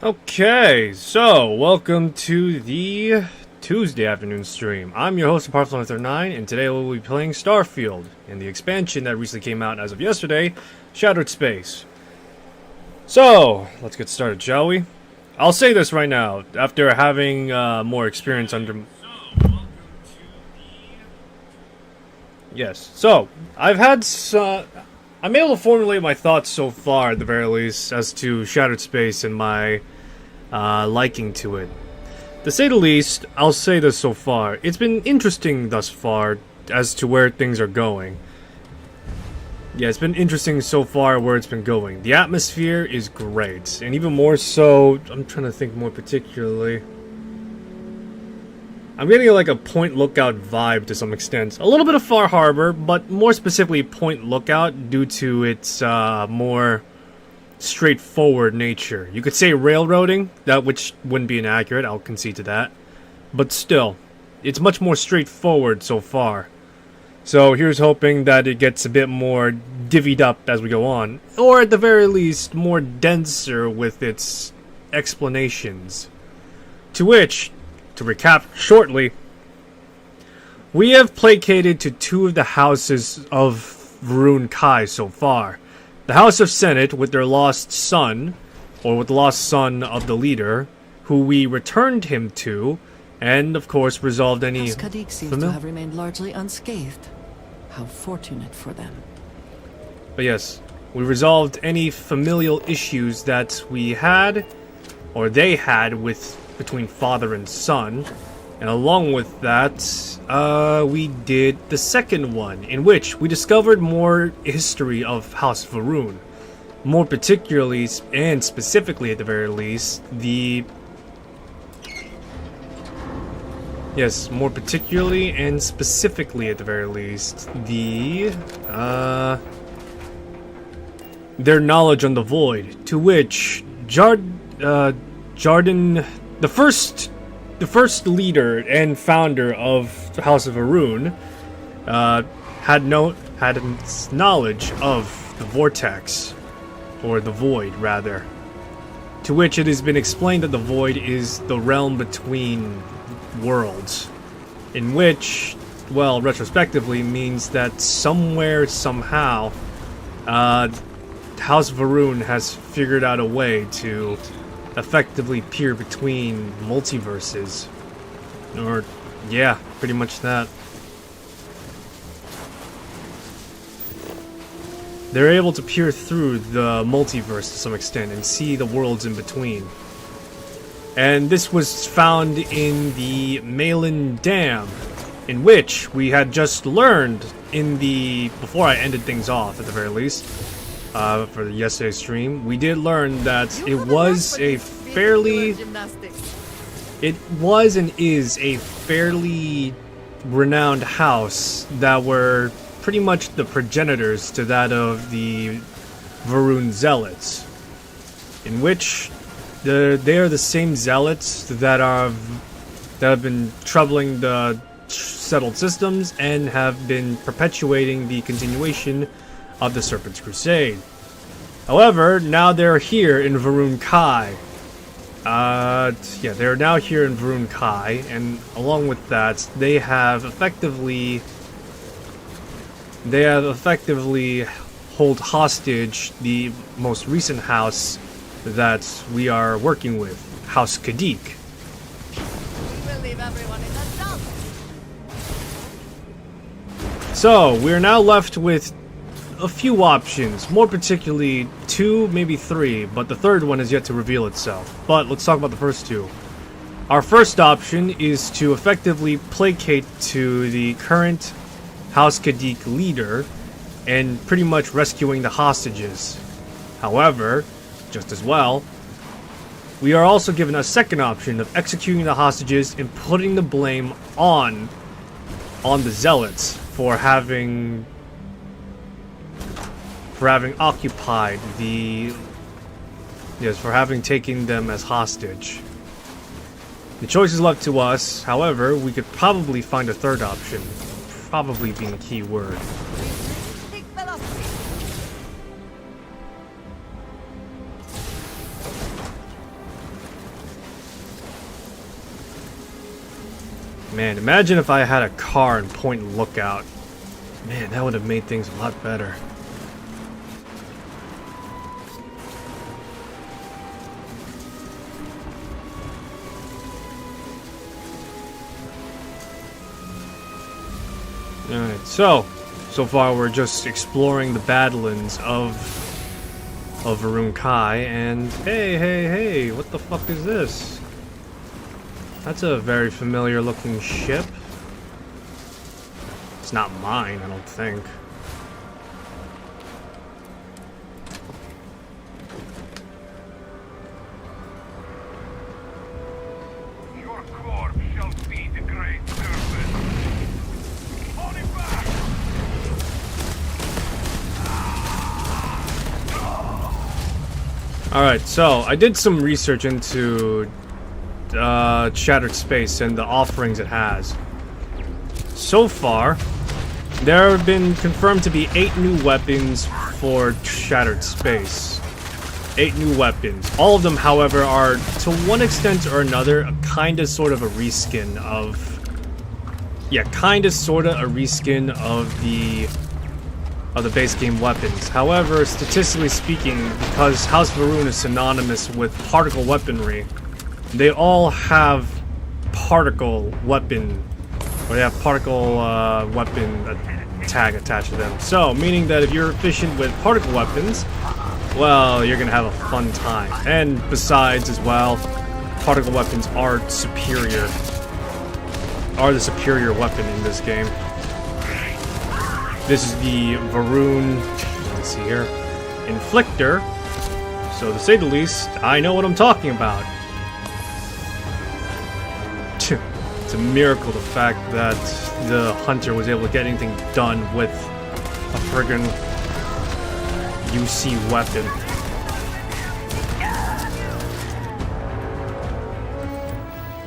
Okay, so welcome to the Tuesday afternoon stream. I'm your host, Var'run-Kai, and today we'll be playing Starfield in the expansion that recently came out as of yesterday, Shattered Space. So, let's get started, shall we? I'll say this right now, after having more experience under... Yes, so, I'm able to formulate my thoughts so far, at the very least, as to Shattered Space and my liking to it. To say the least, I'll say this so far. It's been interesting thus far as to where things are going. Yeah, it's been interesting so far where it's been going. The atmosphere is great, and even more so, I'm trying to think more particularly. I'm getting like a Point Lookout vibe to some extent. A little bit of Far Harbor, but more specifically Point Lookout due to its more straightforward nature. You could say railroading, which wouldn't be inaccurate, I'll concede to that. But still, it's much more straightforward so far. So here's hoping that it gets a bit more divvied up as we go on. Or at the very least, more denser with its explanations. To which, to recap shortly, we have placated to two of the houses of Var'run-Kai so far. The House of Senate with their lost son, or with the lost son of the leader, who we returned him to, and of course resolved any... House Kadik seems to have remained largely unscathed. How fortunate for them. But yes, we resolved any familial issues that we had, or they had, between father and son. And along with that, we did the second one, in which we discovered more history of House Var'run. More particularly, and specifically at the very least, Yes, more particularly and specifically at the very least, their knowledge on the Void, to which Jardin, the first leader and founder of the House of Var'run, had knowledge of the Vortex, or the Void rather. To which it has been explained that the Void is the realm between worlds, in which, well, retrospectively means that somewhere, somehow, House Var'run has figured out a way to effectively peer between multiverses. Or, yeah, pretty much that. They're able to peer through the multiverse to some extent and see the worlds in between. And this was found in the Malin Dam, in which we had just learned before I ended things off at the very least, for yesterday's stream, we did learn that it was and is a fairly renowned house that were pretty much the progenitors to that of the Var'run Zealots, in which they are the same Zealots that have been troubling the settled systems and have been perpetuating the continuation of the Serpent's Crusade. However, now they're here in Var'run-Kai. They're now here in Var'run-Kai, and along with that, they have effectively hold hostage the most recent house that we are working with, House Kadik. We'll leave everyone in the dust. So, we're now left with a few options, more particularly two, maybe three, but the third one is yet to reveal itself. But let's talk about the first two. Our first option is to effectively placate to the current House Kadik leader and pretty much rescuing the hostages. However, just as well, we are also given a second option of executing the hostages and putting the blame on the Zealots for having occupied for having taken them as hostage. The choice is left to us. However, we could probably find a third option, probably being a key word. Man, imagine if I had a car and point and lookout. Man, that would have made things a lot better. Alright, so far we're just exploring the Badlands of Var'run-Kai, and hey, what the fuck is this? That's a very familiar looking ship. It's not mine, I don't think. Your corpse shall be the great serpent. Hold him back! Alright, so I did some research into Shattered Space and the offerings it has. So far, there have been confirmed to be 8 new weapons for Shattered Space. 8 new weapons. All of them, however, are, to one extent or another, a kinda sort of a reskin of... Yeah, kinda sorta a reskin of the base game weapons. However, statistically speaking, because House of Varun is synonymous with particle weaponry, they all have particle weapon, or they have particle weapon tag attached to them. So, meaning that if you're efficient with particle weapons, well, you're gonna have a fun time. And besides, as well, particle weapons are the superior weapon in this game. This is the Varun, let's see here, Inflictor. So to say the least, I know what I'm talking about. It's a miracle the fact that the hunter was able to get anything done with a friggin' UC weapon.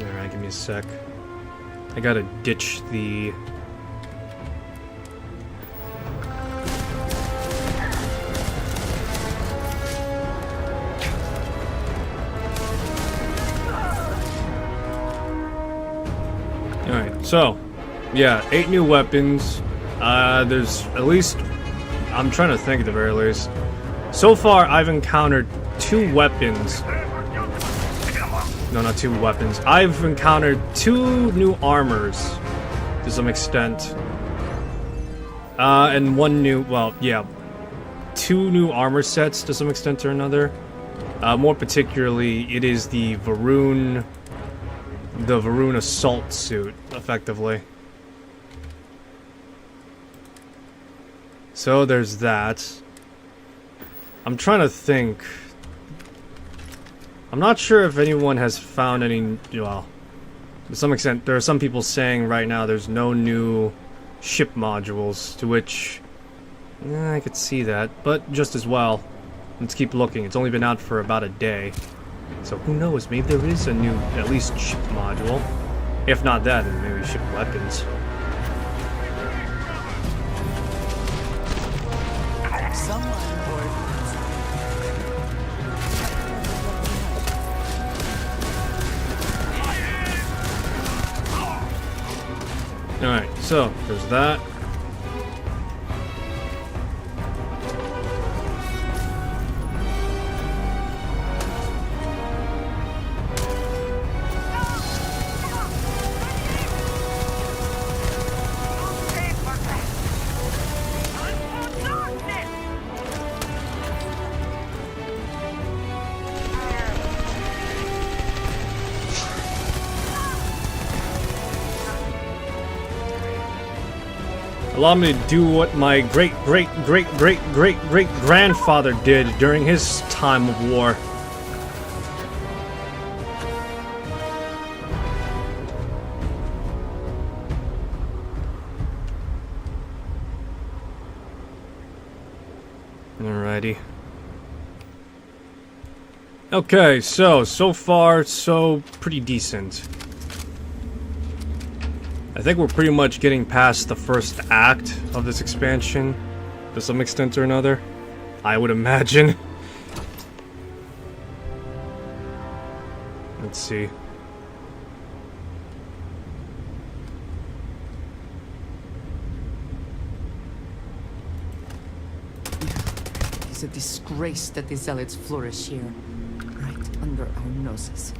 Alright, give me a sec. I gotta ditch the... Alright, so, yeah, 8 new weapons. There's at least, I'm trying to think at the very least. So far, I've encountered 2 weapons. No, not 2 weapons. I've encountered 2 new armors, to some extent. And 1 new, well, yeah, 2 new armor sets, to some extent or another. More particularly, it is the Varun assault suit, effectively. So there's that. I'm trying to think. I'm not sure if anyone has found any, well, to some extent, there are some people saying right now there's no new ship modules, to which, I could see that, but just as well, let's keep looking. It's only been out for about a day. So who knows, maybe there is a new, at least, ship module. If not that, then maybe ship weapons. Alright, so, there's that. Allow me to do what my great-great-great-great-great-great-grandfather did during his time of war. Alrighty. Okay, so far, so pretty decent. I think we're pretty much getting past the first act of this expansion, to some extent or another, I would imagine. Let's see. It's a disgrace that the Zealots flourish here, right under our noses.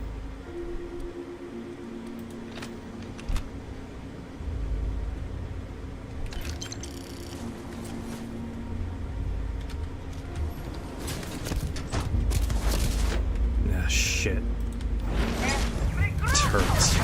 Ah, shit. Turrets.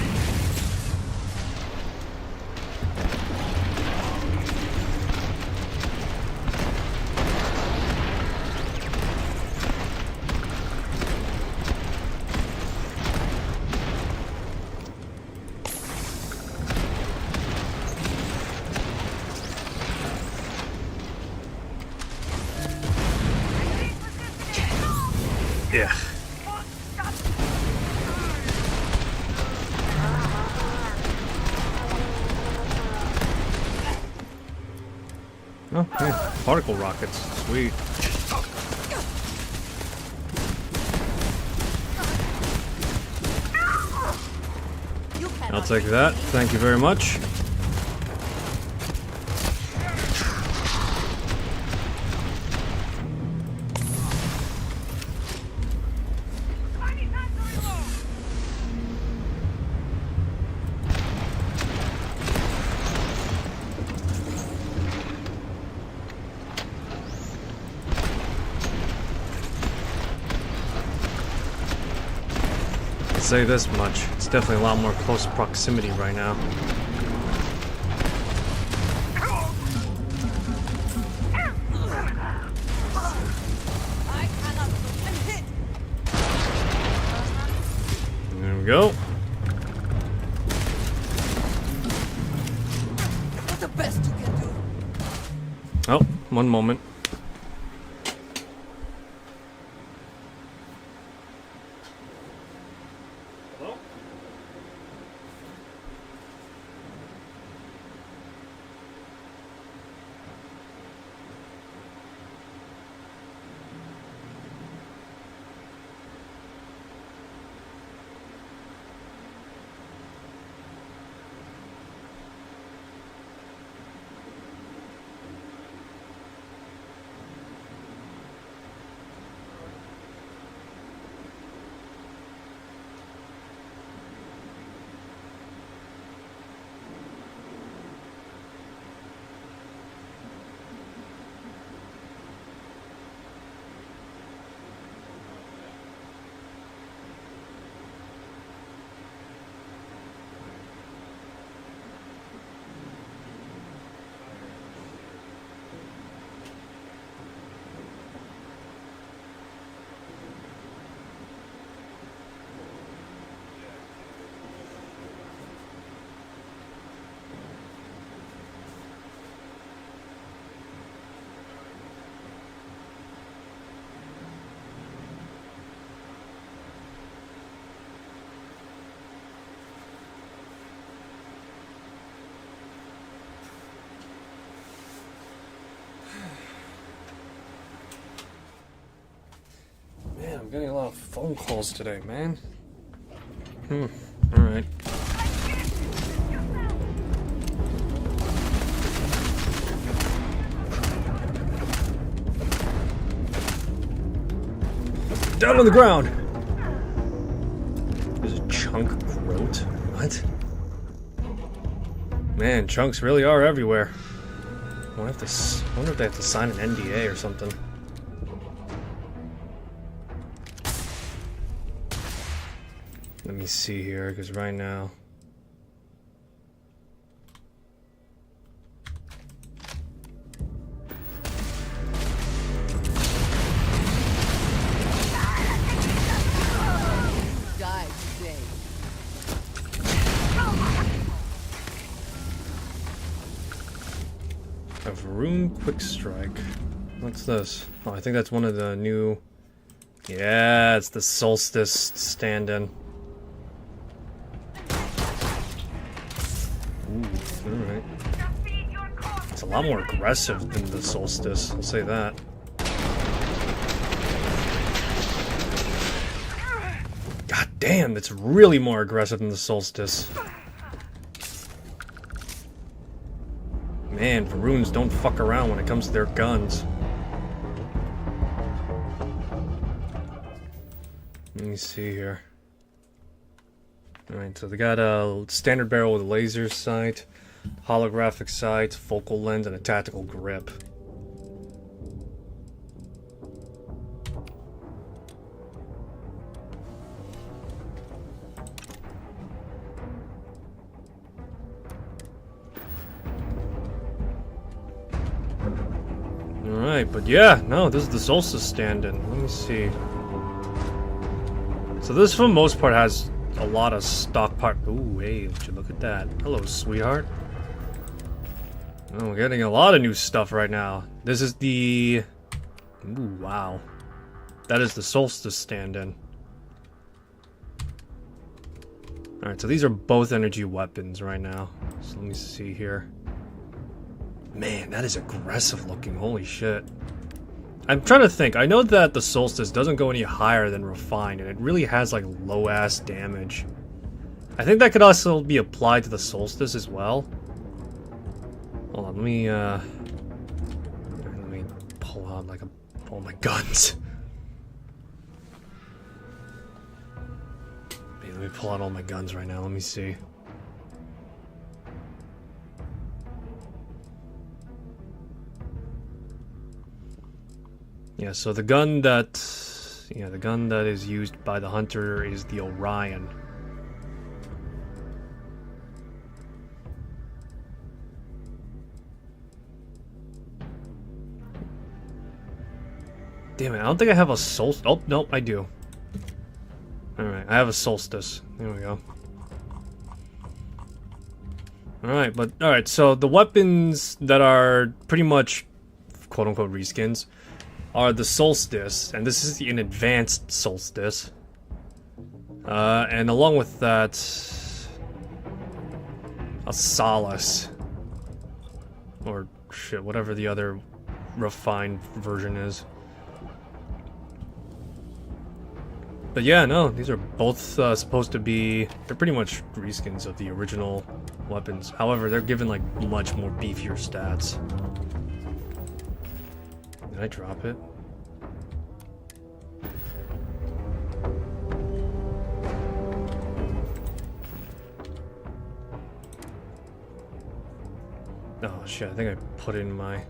Yeah. Oh, hey, particle rockets. Sweet. I'll take that. Thank you very much. Say this much, it's definitely a lot more close proximity right now. There we go. What's the best you can do? Oh, one moment. Man, I'm getting a lot of phone calls today, man. Alright. Down on the ground! There's a chunk groat? What? Man, chunks really are everywhere. I wonder if they have to sign an NDA or something. Let me see here, because right now... Die today. A Var'run Quick Strike. What's this? Oh, I think that's one of the new... Yeah, it's the Solstice stand-in. Ooh, alright. It's a lot more aggressive than the Solstice, I'll say that. God damn, it's really more aggressive than the Solstice. Man, Var'runs don't fuck around when it comes to their guns. me see here. Alright, so they got a standard barrel with a laser sight, holographic sight, focal lens, and a tactical grip. Alright, but yeah, no, this is the Solstice stand-in. Let me see. So this, for the most part, has a lot of stock part. Ooh, hey, would you look at that. Hello, sweetheart. Oh, we're getting a lot of new stuff right now. This is the... Ooh, wow. That is the Solstice stand-in. Alright, so these are both energy weapons right now. So let me see here. Man, that is aggressive looking. Holy shit. I'm trying to think. I know that the Solstice doesn't go any higher than Refined, and it really has, like, low-ass damage. I think that could also be applied to the Solstice as well. Hold on, let me pull out, like, all my guns. Let me pull out all my guns right now. Let me see. Yeah, so the gun that is used by the hunter is the Orion. Damn it, I don't think I have a Solstice. Oh, nope, I do. Alright, I have a Solstice. There we go. Alright, so the weapons that are pretty much quote-unquote reskins are the Solstice, and this is an advanced Solstice. And along with that, a Solace. Or shit, whatever the other refined version is. But yeah, no, these are both supposed to be... They're pretty much reskins of the original weapons. However, they're given, like, much more beefier stats. Did I drop it? Oh shit, I think I put it in my...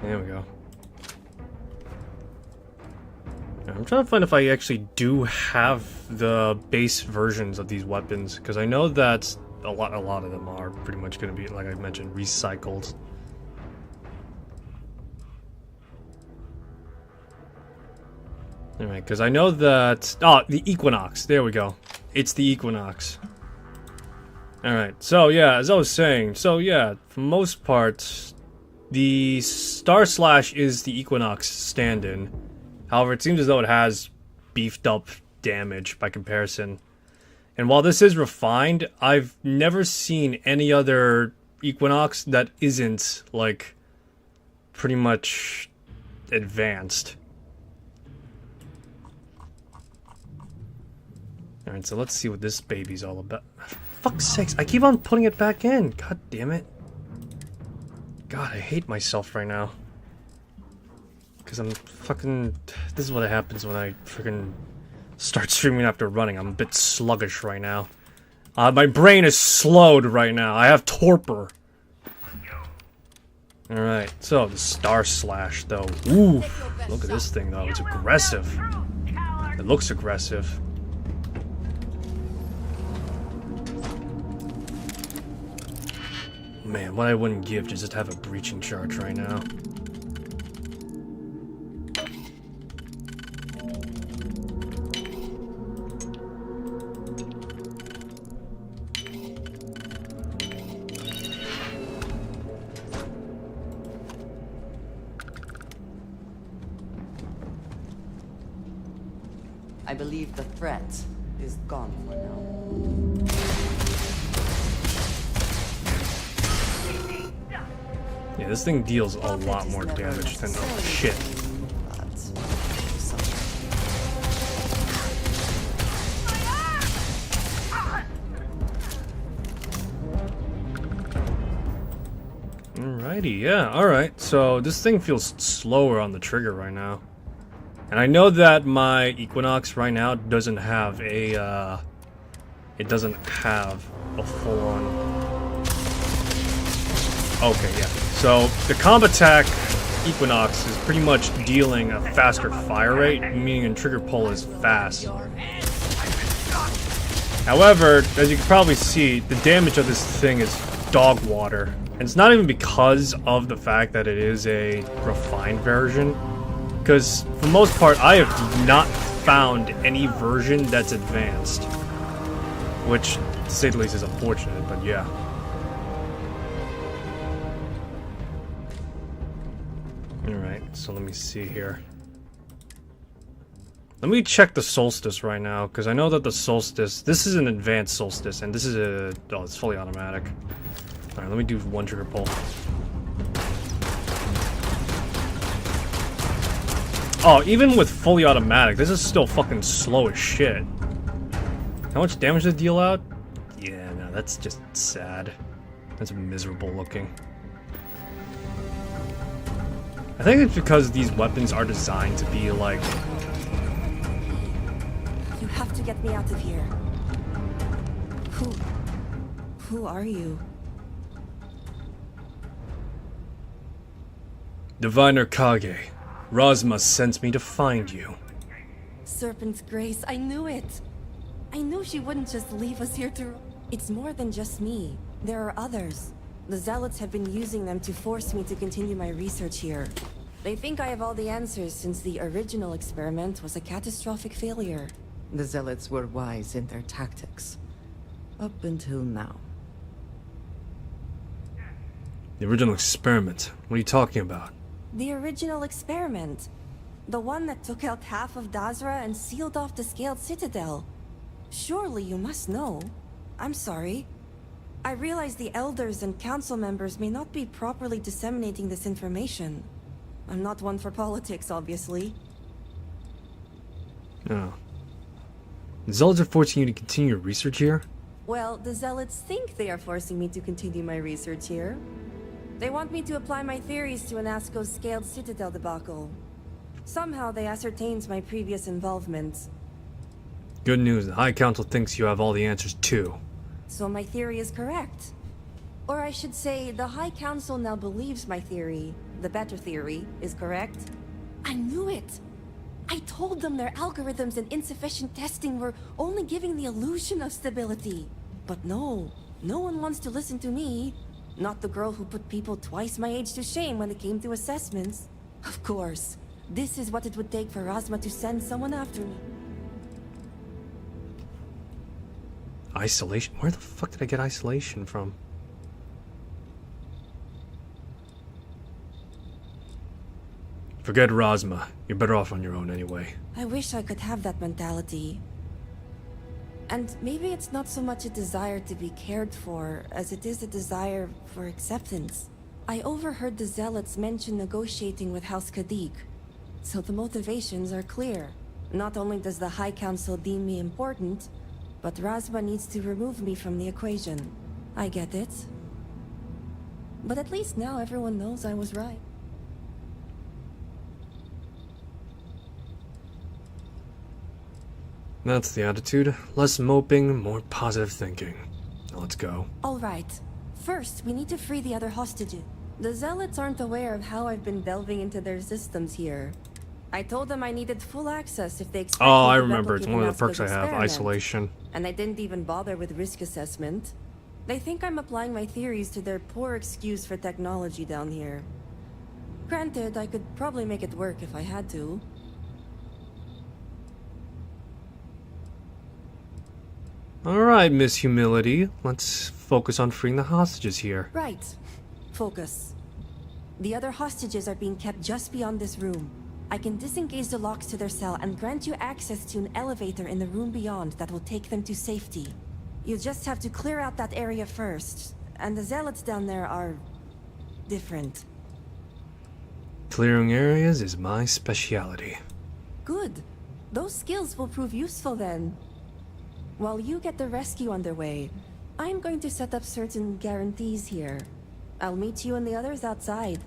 There we go. I'm trying to find if I actually do have the base versions of these weapons, because I know that a lot of them are pretty much going to be, like I mentioned, recycled. Alright, because I know that... Oh, the Equinox. There we go. It's the Equinox. Alright, so yeah, as I was saying, so yeah, for the most part, the Star Slash is the Equinox stand-in. However, it seems as though it has beefed up damage by comparison. And while this is refined, I've never seen any other Equinox that isn't, like, pretty much advanced. Alright, so let's see what this baby's all about. Fuck's sakes, I keep on putting it back in. God damn it. God, I hate myself right now. Because I'm fucking... This is what happens when I freaking start streaming after running. I'm a bit sluggish right now. My brain is slowed right now. I have torpor. Alright, so the Star Slash, though. Ooh, look at this thing, though. It's aggressive. It looks aggressive. Man, what I wouldn't give to just have a breaching charge right now. I believe the threat is gone for now. Yeah, this thing deals a lot more damage than... Oh, shit. Alrighty, yeah, alright. So, this thing feels slower on the trigger right now. And I know that my Equinox right now doesn't have a, it doesn't have a full-on... Okay, yeah. So, the combat attack Equinox is pretty much dealing a faster fire rate, meaning a trigger pull is fast. However, as you can probably see, the damage of this thing is dog water. And it's not even because of the fact that it is a refined version. Because, for the most part, I have not found any version that's advanced. Which, to say the least, is unfortunate, but yeah. Alright, so let me see here. Let me check the Solstice right now, because I know that the Solstice... This is an advanced Solstice, and this is a... Oh, it's fully automatic. Alright, let me do one trigger pull. Oh, even with fully automatic, this is still fucking slow as shit. How much damage does it deal out? Yeah, no, that's just sad. That's miserable looking. I think it's because these weapons are designed to be like... You have to get me out of here. Who are you? Diviner Kage. Rosma sent me to find you. Serpent's Grace, I knew it! I knew she wouldn't just leave us here to... It's more than just me. There are others. The Zealots have been using them to force me to continue my research here. They think I have all the answers since the original experiment was a catastrophic failure. The Zealots were wise in their tactics. Up until now. The original experiment? What are you talking about? The original experiment. The one that took out half of Dazra and sealed off the Scaled Citadel. Surely you must know. I'm sorry. I realize the elders and council members may not be properly disseminating this information. I'm not one for politics, obviously. No. The Zealots are forcing you to continue your research here? Well, the Zealots think they are forcing me to continue my research here. They want me to apply my theories to Anasco's Scaled Citadel debacle. Somehow they ascertained my previous involvement. Good news, the High Council thinks you have all the answers too. So my theory is correct. Or I should say, the High Council now believes my theory, the better theory, is correct. I knew it! I told them their algorithms and insufficient testing were only giving the illusion of stability. But no one wants to listen to me. Not the girl who put people twice my age to shame when it came to assessments. Of course, this is what it would take for Rosma to send someone after me. Isolation? Where the fuck did I get isolation from? Forget Rosma. You're better off on your own anyway. I wish I could have that mentality. And maybe it's not so much a desire to be cared for, as it is a desire for acceptance. I overheard the Zealots mention negotiating with House Kadik, so the motivations are clear. Not only does the High Council deem me important, but Rosma needs to remove me from the equation. I get it. But at least now everyone knows I was right. That's the attitude. Less moping, more positive thinking. Now let's go. Alright. First, we need to free the other hostages. The Zealots aren't aware of how I've been delving into their systems here. I told them I needed full access if they expect Oh, me I to remember. It's replicate one of the Anasco's perks I have. experiment. Isolation. And I didn't even bother with risk assessment. They think I'm applying my theories to their poor excuse for technology down here. Granted, I could probably make it work if I had to. Alright, Miss Humility. Let's focus on freeing the hostages here. Right. Focus. The other hostages are being kept just beyond this room. I can disengage the locks to their cell and grant you access to an elevator in the room beyond that will take them to safety. You just have to clear out that area first, and the Zealots down there are... different. Clearing areas is my specialty. Good. Those skills will prove useful then. While you get the rescue underway, I'm going to set up certain guarantees here. I'll meet you and the others outside.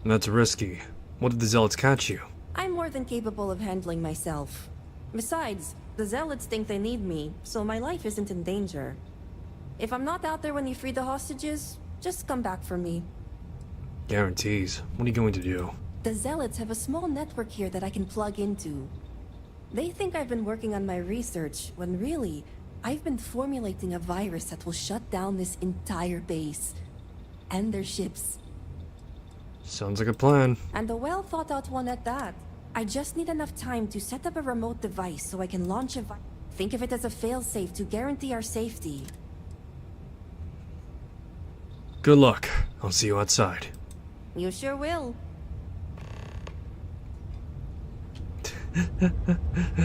That's risky. What did the Zealots catch you? I'm more than capable of handling myself. Besides, the Zealots think they need me, so my life isn't in danger. If I'm not out there when you free the hostages, just come back for me. Guarantees. What are you going to do? The Zealots have a small network here that I can plug into. They think I've been working on my research, when really, I've been formulating a virus that will shut down this entire base. And their ships. Sounds like a plan. And a well-thought-out one at that. I just need enough time to set up a remote device so I can launch a Think of it as a failsafe to guarantee our safety. Good luck. I'll see you outside. You sure will.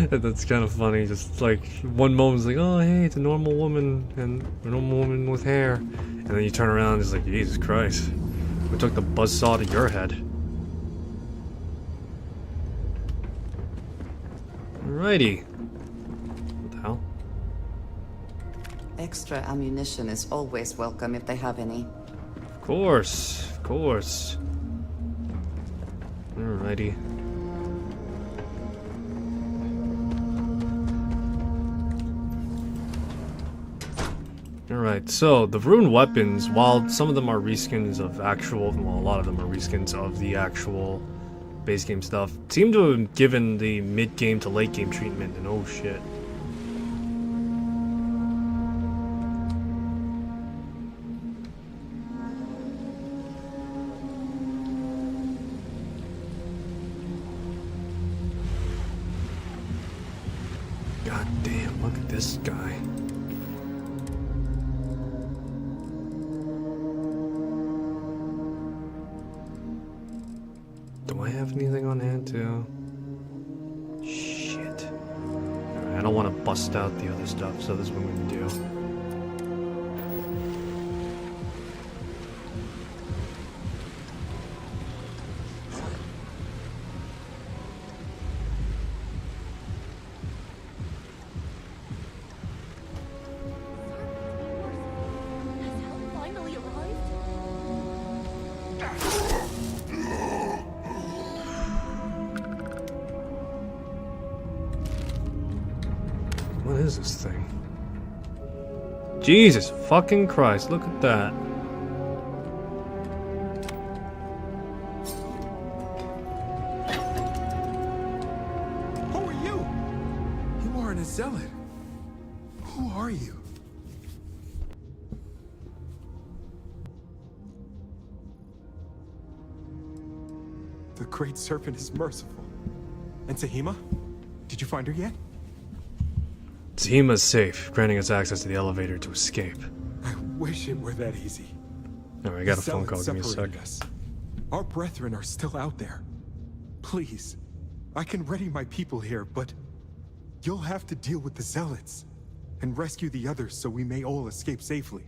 That's kind of funny. Just like one moment's like, oh hey, it's a normal woman and a normal woman with hair, and then you turn around and it's like, Jesus Christ, we took the buzzsaw to your head. Alrighty. What the hell? Extra ammunition is always welcome if they have any. Of course, of course. Alrighty. Alright, so the Var'run weapons, while some of them are reskins of actual, well, a lot of them are reskins of the actual base game stuff, seem to have given the mid-game to late-game treatment, and oh shit. God damn, look at this guy. Do I have anything on hand too? Shit. Alright, I don't want to bust out the other stuff, so this is what I'm gonna do. Has help finally arrived? What is this thing? Jesus fucking Christ, look at that. Who are you? You aren't a zealot. Who are you? The Great Serpent is merciful. And Tahima? Did you find her yet? Tahima's safe, granting us access to the elevator to escape. I wish it were that easy. Alright, I got a The phone call, Zealots give me a sec. separated us. Our brethren are still out there. Please, I can ready my people here, but you'll have to deal with the Zealots and rescue the others so we may all escape safely.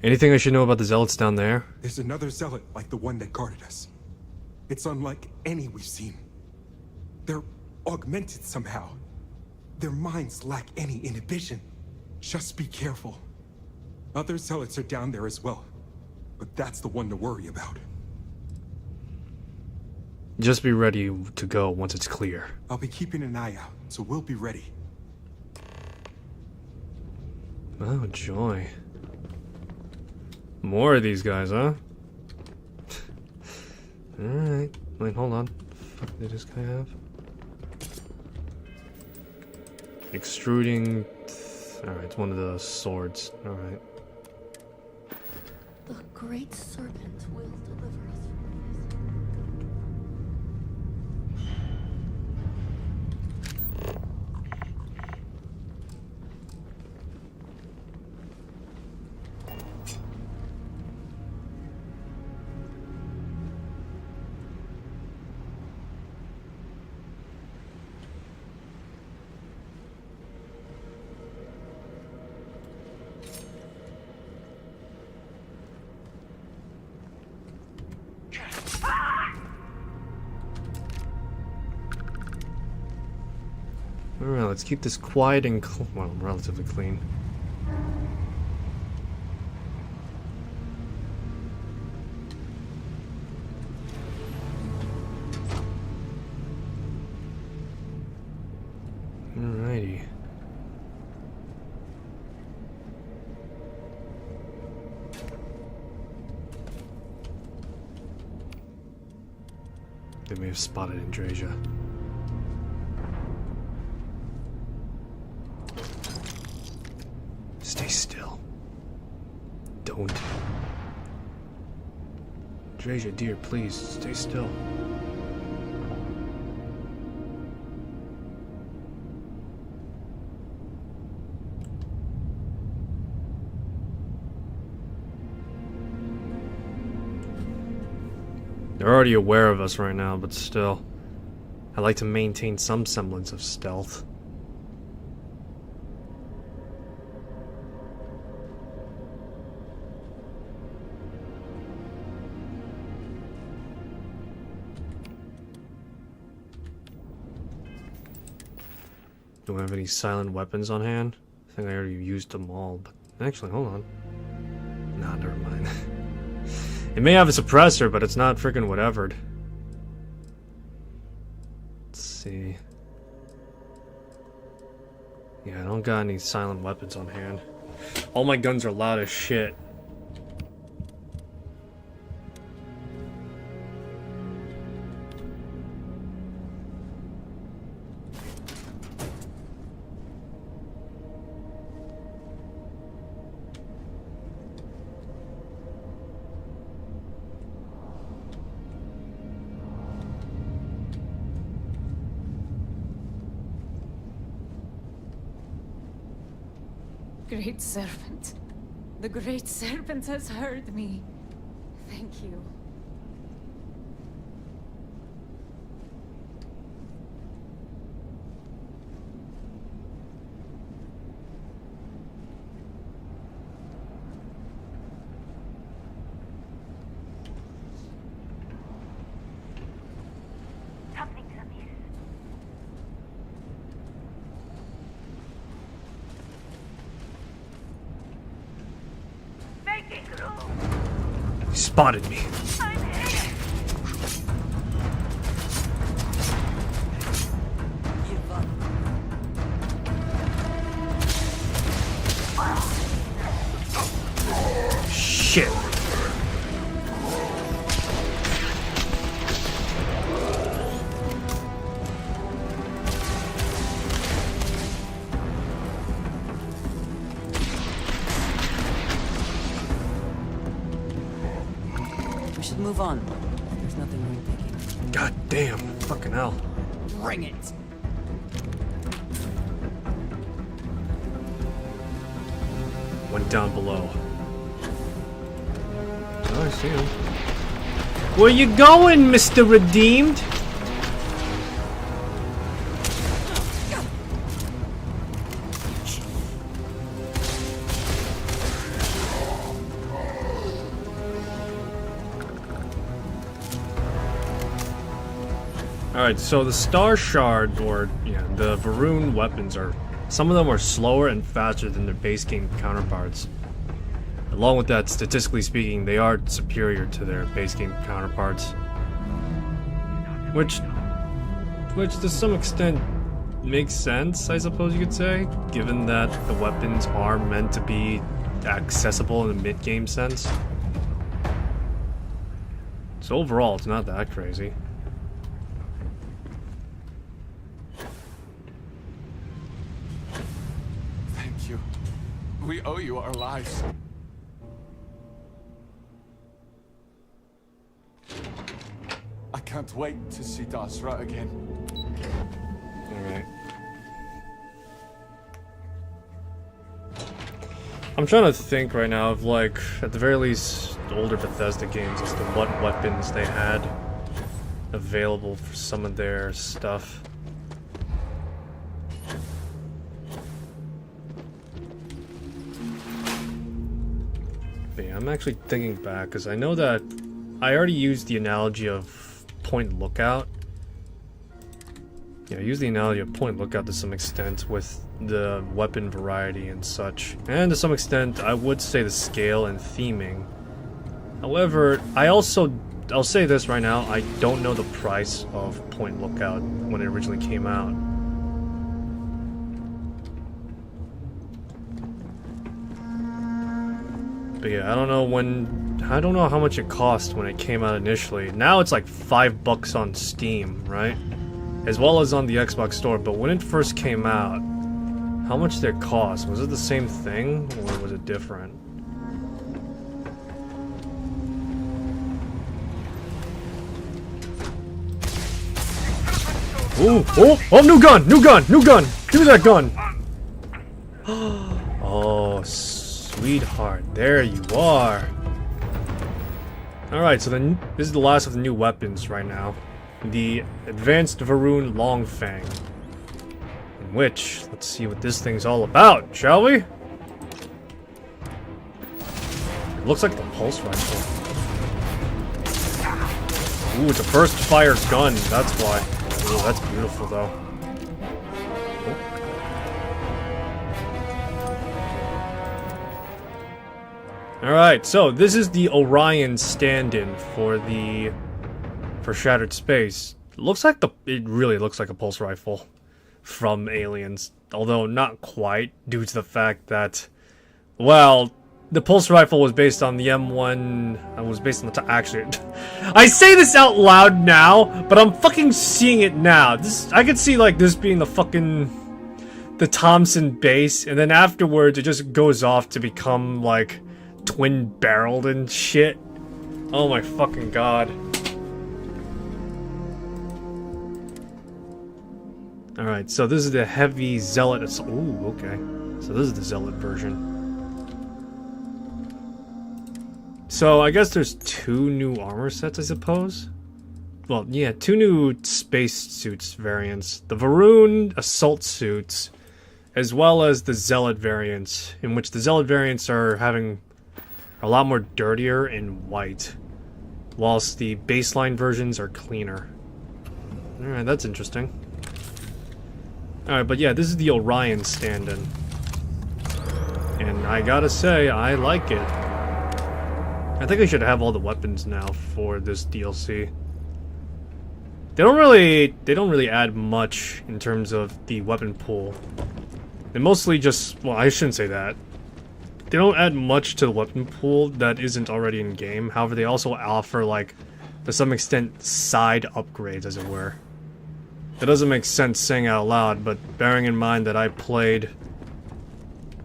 Anything I should know about the Zealots down there? There's another Zealot like the one that guarded us. It's unlike any we've seen. They're augmented somehow. Their minds lack any inhibition. Just be careful. Other Zealots are down there as well, but that's the one to worry about. Just be ready to go once it's clear. I'll be keeping an eye out, so we'll be ready. Oh, joy. More of these guys, huh? Alright. Wait, hold on. What the fuck did this guy have? Extruding... Alright, it's one of the swords. Alright. The Great Serpent will deliver us from this. Alright, let's keep this quiet and well, relatively clean. Alrighty. They may have spotted Andrasia. Stay still. Don't. Andrasia, dear, please, stay still. They're already aware of us right now, but still. I like to maintain some semblance of stealth. Do I have any silent weapons on hand? I think I already used them all, but actually, hold on. Nah, never mind. It may have a suppressor, but it's not freaking whatevered. Let's see. Yeah, I don't got any silent weapons on hand. All my guns are loud as shit. Great Serpent. The Great Serpent has heard me. Thank you. Something's amiss. Making room. He spotted me. I'm here. Give up. Shit. We should move on. There's nothing worth taking. God damn. Fucking hell. Bring it. Went down below. Oh, I see him. Where you going, Mr. Redeemed? Alright, so the Star Shard, or, yeah, the Var'run weapons are... Some of them are slower and faster than their base game counterparts. Along with that, statistically speaking, they are superior to their base game counterparts. Which to some extent makes sense, I suppose you could say, given that the weapons are meant to be accessible in a mid-game sense. So overall, it's not that crazy. Thank you. We owe you our lives. I can't wait to see Dasra again. Alright. I'm trying to think right now of, like, at the very least, older Bethesda games as to what weapons they had available for some of their stuff. But yeah, I'm actually thinking back, because I know that I already used the analogy of point lookout Yeah, I use the analogy of point lookout to some extent with the weapon variety and such. And to some extent, I would say the scale and theming. However, I'll say this right now, I don't know the price of point lookout when it originally came out. But yeah, I don't know how much it cost when it came out initially. Now it's like $5 on Steam, right? As well as on the Xbox store, but when it first came out, how much did it cost? Was it the same thing, or was it different? Ooh, oh, new gun, new gun, new gun! Give me that gun! Oh, sweetheart, there you are. Alright, so then this is the last of the new weapons right now. The Advanced Var'run Longfang. In which, let's see what this thing's all about, shall we? It looks like the pulse rifle. Ooh, it's a burst fire gun, that's why. Ooh, that's beautiful though. Alright, so this is the Orion stand-in for Shattered Space. It really looks like a pulse rifle from Aliens, although not quite, due to the fact that, well, the pulse rifle was based on the M1. Was based on the actually. I say this out loud now, but I'm fucking seeing it now. I could see like this being the Thompson base, and then afterwards it just goes off to become like twin-barreled and shit. Oh my fucking god. Alright, so this is the heavy Zealot. Ooh, okay. So this is the Zealot version. So I guess there's 2 new armor sets, I suppose? Well, yeah, 2 new space suits variants. The Var'run assault suits, as well as the Zealot variants, in which the Zealot variants are having a lot more dirtier and white, whilst the baseline versions are cleaner. Alright, that's interesting. Alright, but yeah, this is the Orion stand-in. And I gotta say, I like it. I think I should have all the weapons now for this DLC. They don't really add much in terms of the weapon pool. They mostly just, well, I shouldn't say that. They don't add much to the weapon pool that isn't already in game. However, they also offer, like, to some extent, side upgrades, as it were. That doesn't make sense saying out loud, but bearing in mind that I played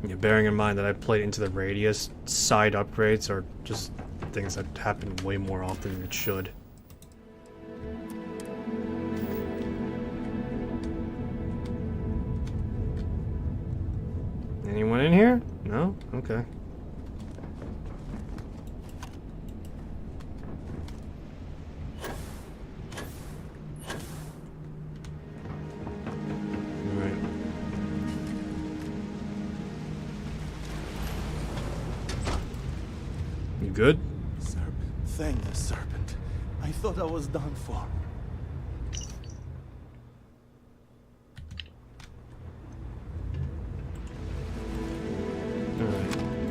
Into the Radius, side upgrades are just things that happen way more often than it should. Anyone in here? No? Okay. You good? Serpent. Thank the serpent. I thought I was done for.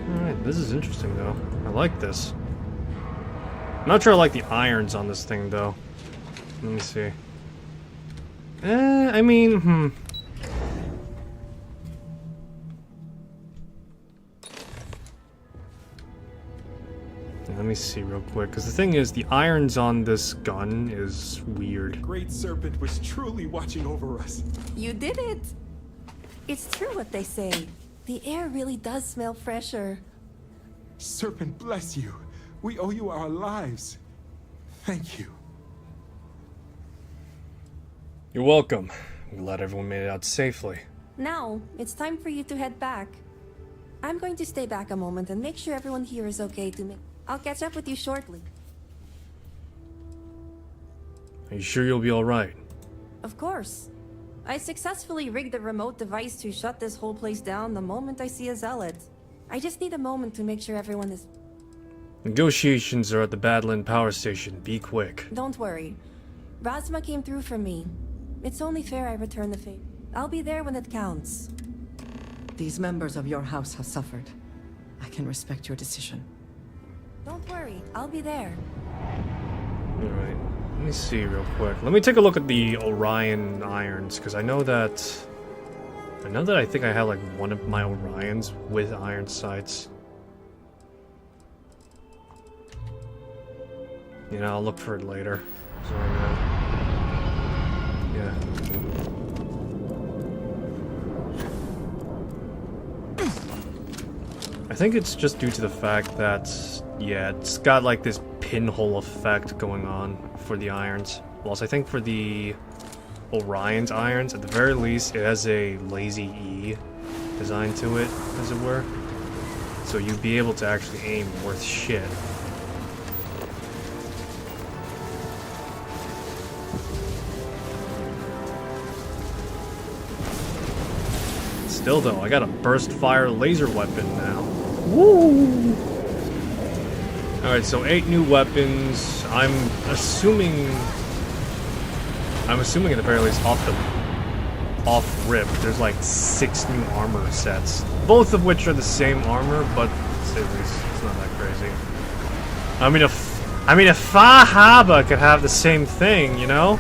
Alright, this is interesting though. I like this. I'm not sure I like the irons on this thing though. Let me see. I mean, Let me see real quick, because the thing is, the irons on this gun is weird. The Great Serpent was truly watching over us. You did it! It's true what they say. The air really does smell fresher. Serpent bless you. We owe you our lives. Thank you. You're welcome. I'm glad everyone made it out safely. Now, it's time for you to head back. I'm going to stay back a moment and make sure everyone here is okay to make... I'll catch up with you shortly. Are you sure you'll be alright? Of course. I successfully rigged the remote device to shut this whole place down the moment I see a Zealot. I just need a moment to make sure everyone is... Negotiations are at the Badland Power Station. Be quick. Don't worry. Razma came through for me. It's only fair I return the favor. I'll be there when it counts. These members of your house have suffered. I can respect your decision. Don't worry, I'll be there. Alright, let me see real quick. Let me take a look at the Orion irons, because I know that I think I have like one of my Orions with iron sights. You know, I'll look for it later. So, yeah. I think it's just due to the fact that, yeah, it's got like this pinhole effect going on for the irons. Whilst I think for the Orion's irons, at the very least, it has a lazy E design to it, as it were. So you'd be able to actually aim worth shit. Still though, I got a burst fire laser weapon now. Woo! Alright, so 8 new weapons. I'm assuming at the very least off rip, there's like 6 new armor sets. Both of which are the same armor, but it's not that crazy. I mean if Far Harbor could have the same thing, you know?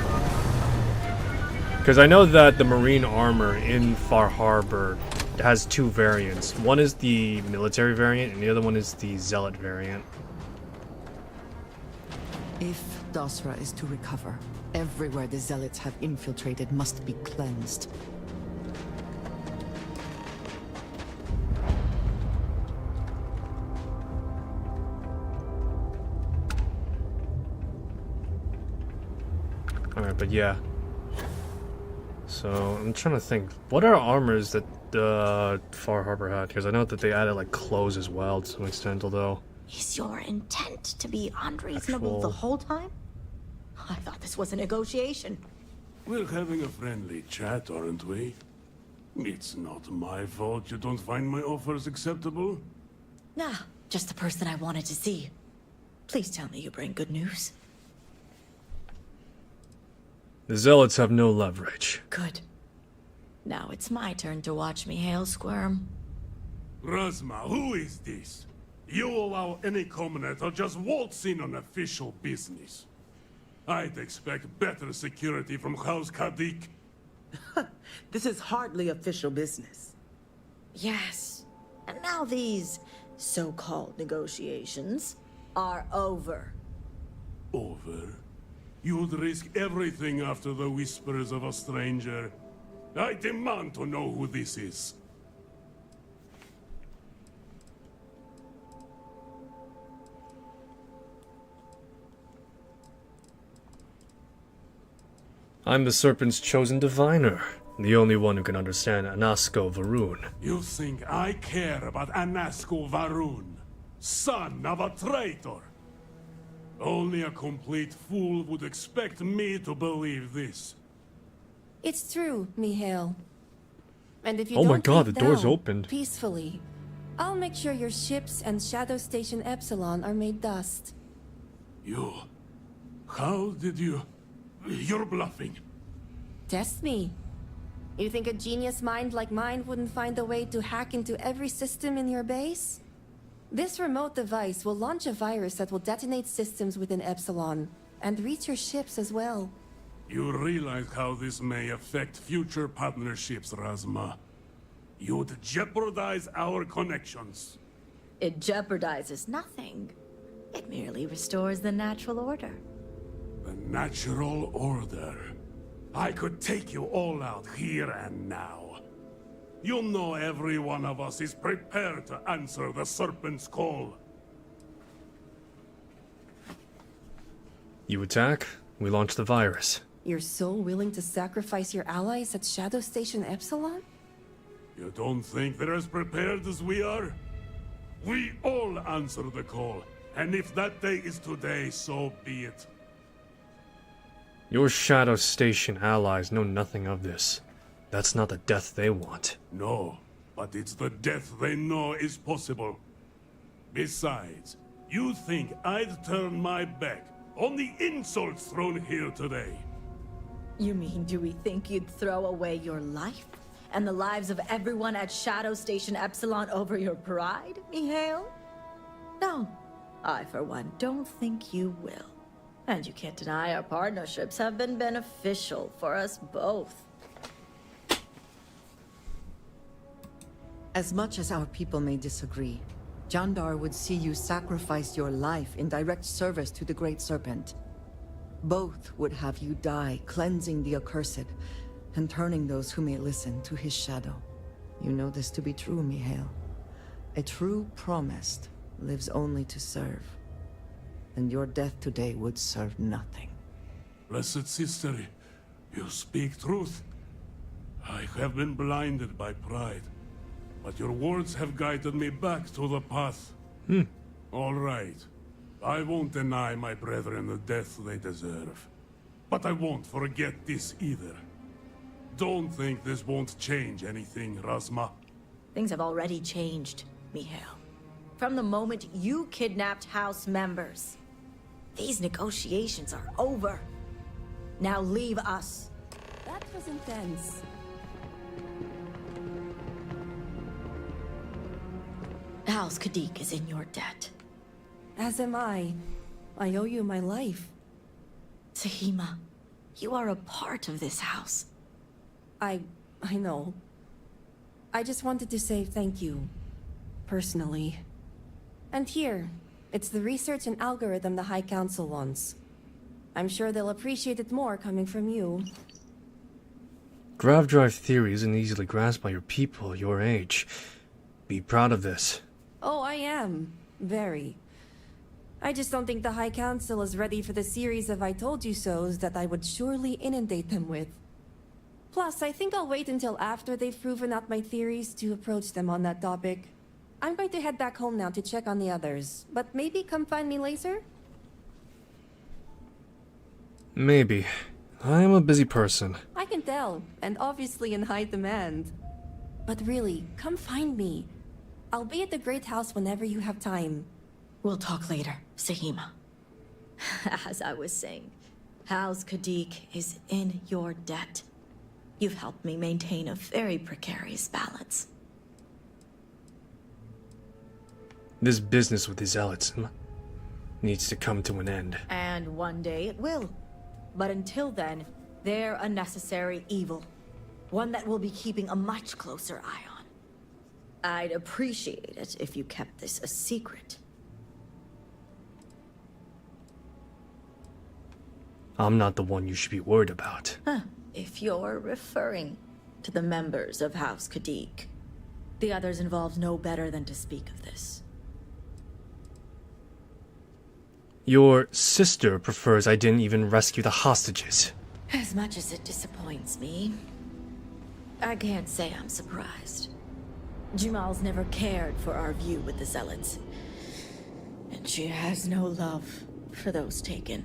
Because I know that the marine armor in Far Harbor has 2 variants. One is the military variant, and the other one is the zealot variant. If Dosra is to recover, everywhere the Zealots have infiltrated must be cleansed. Alright, but yeah. So, I'm trying to think. What are armors that Far Harbor had? Because I know that they added, like, clothes as well to some extent, although... Is your intent to be unreasonable the whole time? I thought this was a negotiation. We're having a friendly chat, aren't we? It's not my fault you don't find my offers acceptable. Nah, just the person I wanted to see. Please tell me you bring good news. The Zealots have no leverage. Good. Now it's my turn to watch me hail squirm. Razma, who is this? You allow any commoner to just waltz in on official business. I'd expect better security from House Kadik. This is hardly official business. Yes. And now these so-called negotiations are over. Over? You'd risk everything after the whispers of a stranger. I demand to know who this is. I'm the Serpent's chosen diviner, the only one who can understand Anasko Var'run. You think I care about Anasko Var'run, son of a traitor? Only a complete fool would expect me to believe this. It's true, Mihail. And if you Oh my don't god, leave the door's now, opened. peacefully, I'll make sure your ships and Shadow Station Epsilon are made dust. You... How did you... You're bluffing. Test me. You think a genius mind like mine wouldn't find a way to hack into every system in your base? This remote device will launch a virus that will detonate systems within Epsilon, and reach your ships as well. You realize how this may affect future partnerships, Razma. You'd jeopardize our connections. It jeopardizes nothing. It merely restores the natural order. The natural order. I could take you all out here and now. You know every one of us is prepared to answer the Serpent's call. You attack, we launch the virus. You're so willing to sacrifice your allies at Shadow Station Epsilon? You don't think they're as prepared as we are? We all answer the call, and if that day is today, so be it. Your Shadow Station allies know nothing of this. That's not the death they want. No, but it's the death they know is possible. Besides, you think I'd turn my back on the insults thrown here today? You mean, do we think you'd throw away your life and the lives of everyone at Shadow Station Epsilon over your pride, Mihail? No, I, for one, don't think you will. And you can't deny our partnerships have been beneficial for us both. As much as our people may disagree, Jandar would see you sacrifice your life in direct service to the Great Serpent. Both would have you die, cleansing the accursed, and turning those who may listen to his shadow. You know this to be true, Mihail. A true promised lives only to serve. And your death today would serve nothing. Blessed sister, you speak truth. I have been blinded by pride, but your words have guided me back to the path. All right. I won't deny my brethren the death they deserve. But I won't forget this either. Don't think this won't change anything, Razma. Things have already changed, Mihail. From the moment you kidnapped House members. These negotiations are over. Now leave us. That was intense. House Kadik is in your debt. As am I. I owe you my life. Sahima, you are a part of this house. I know. I just wanted to say thank you. Personally. And here, it's the research and algorithm the High Council wants. I'm sure they'll appreciate it more coming from you. Grav drive theory isn't easily grasped by your people your age. Be proud of this. Oh, I am. Very. I just don't think the High Council is ready for the series of I told you so's that I would surely inundate them with. Plus, I think I'll wait until after they've proven out my theories to approach them on that topic. I'm going to head back home now to check on the others, but maybe come find me later? Maybe. I am a busy person. I can tell, and obviously in high demand. But really, come find me. I'll be at the Great House whenever you have time. We'll talk later, Sahima. As I was saying, House Kadik is in your debt. You've helped me maintain a very precarious balance. This business with the Zealots needs to come to an end. And one day it will. But until then, they're a necessary evil. One that we'll be keeping a much closer eye on. I'd appreciate it if you kept this a secret. I'm not the one you should be worried about. If you're referring to the members of House Kadik, the others involved know better than to speak of this. Your sister prefers I didn't even rescue the hostages. As much as it disappoints me, I can't say I'm surprised. Jamal's never cared for our view with the Zealots. And she has no love for those taken.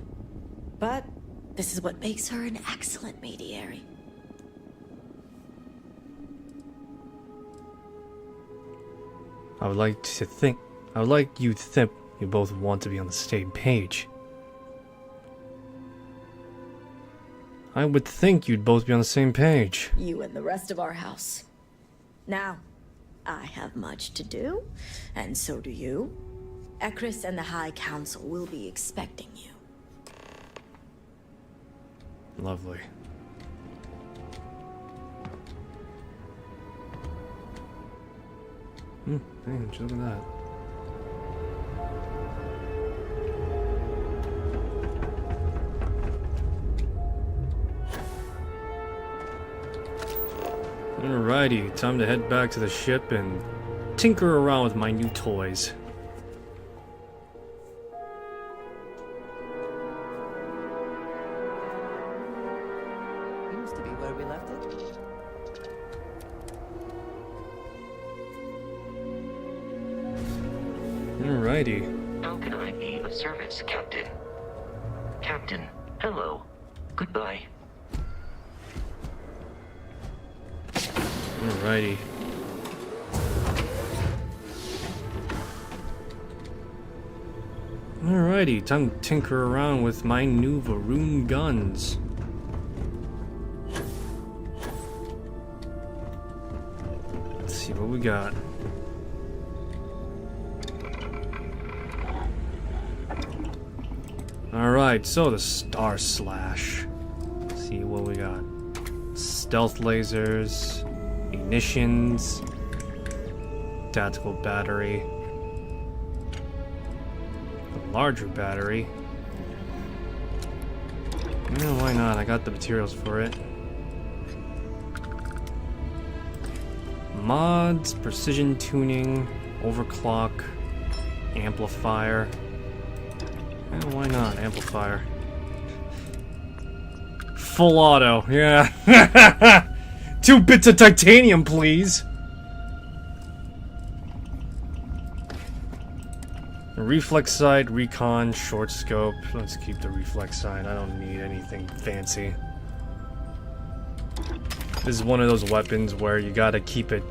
But this is what makes her an excellent mediary. I would like you to think you both want to be on the same page. I would think you'd both be on the same page. You and the rest of our house. Now, I have much to do, and so do you. Ekris and the High Council will be expecting you. Lovely. Hey, look at that. Alrighty, time to head back to the ship and tinker around with my new toys. Seems to be where we left it. Alrighty. How can I be of service, Captain? Captain, hello. Goodbye. Alrighty. Alrighty, time to tinker around with my new Var'run guns. see what we got. Alright, so the Star Slash. Let's see what we got. Stealth lasers, munitions, tactical battery, a larger battery. Yeah, why not? I got the materials for it. Mods, precision tuning, overclock, amplifier. Yeah, why not? Amplifier. Full auto, yeah. 2 bits of titanium, please. Reflex sight, recon, short scope. Let's keep the reflex sight. I don't need anything fancy. This is one of those weapons where you gotta keep it.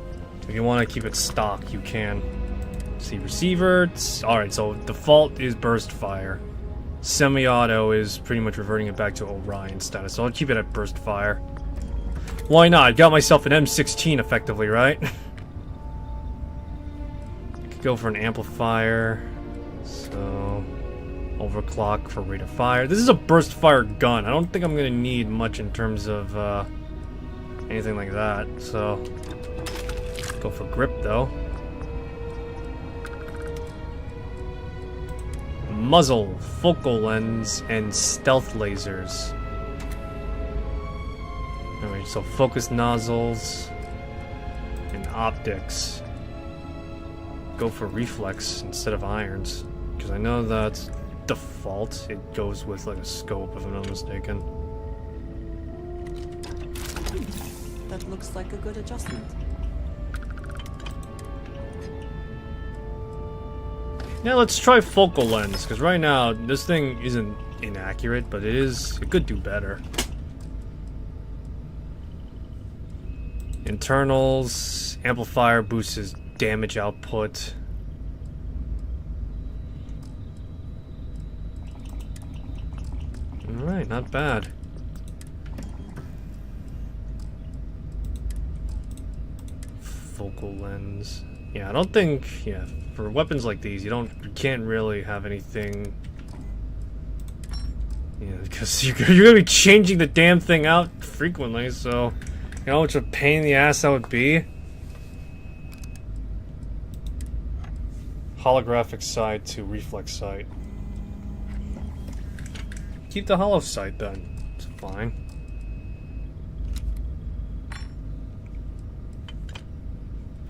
If you want to keep it stock, you can. See, receiver. Alright, so default is burst fire. Semi-auto is pretty much reverting it back to Orion status, so I'll keep it at burst fire. Why not? I got myself an M16 effectively, right? Could go for an amplifier. So, overclock for rate of fire. This is a burst fire gun. I don't think I'm gonna need much in terms of anything like that. So, go for grip though. Muzzle, focal lens, and stealth lasers. Alright, so focus nozzles and optics. Go for reflex instead of irons, because I know that's default. It goes with like a scope, if I'm not mistaken. That looks like a good adjustment. Yeah, let's try focal lens, because right now this thing isn't inaccurate, but it could do better. Internals, amplifier boosts his damage output. Alright, not bad. Focal lens. Yeah, I don't think, yeah, for weapons like these, you can't really have anything. Yeah, because you're gonna be changing the damn thing out frequently, so you know how much of a pain in the ass that would be. Holographic sight to reflex sight. Keep the hollow sight then. It's fine.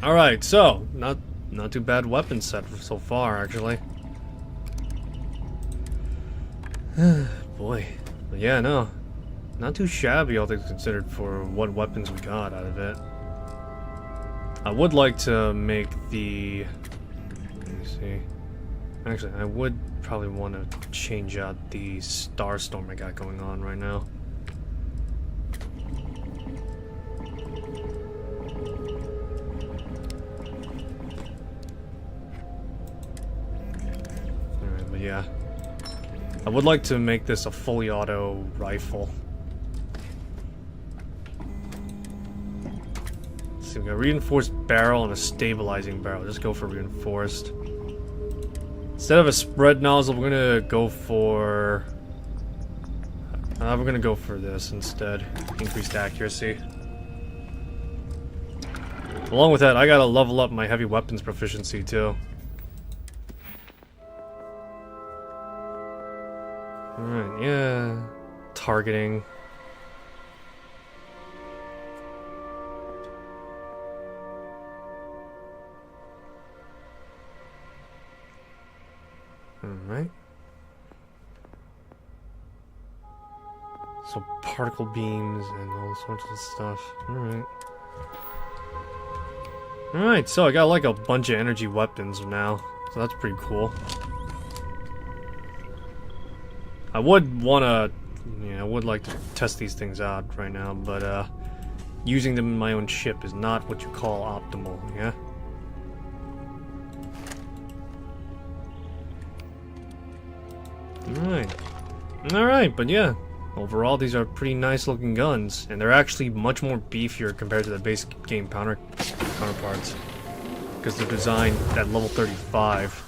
Alright, so not too bad weapon set so far, actually. Boy. But yeah, no. Not too shabby, all things considered, for what weapons we got out of it. I would like to make the... Let me see. Actually, I would probably want to change out the Starstorm I got going on right now. Alright, but yeah. I would like to make this a fully auto rifle. So we got a reinforced barrel and a stabilizing barrel. Just go for reinforced. Instead of a spread nozzle, we're gonna go for this instead. Increased accuracy. Along with that, I gotta level up my heavy weapons proficiency too. Alright, yeah. Targeting. Alright. So particle beams and all sorts of stuff. Alright. Alright, so I got like a bunch of energy weapons now. So that's pretty cool. I would wanna... Yeah, I would like to test these things out right now, but using them in my own ship is not what you call optimal, yeah? Alright, but yeah. Overall, these are pretty nice looking guns, and they're actually much more beefier compared to the basic game counterparts. Because they're designed at level 35.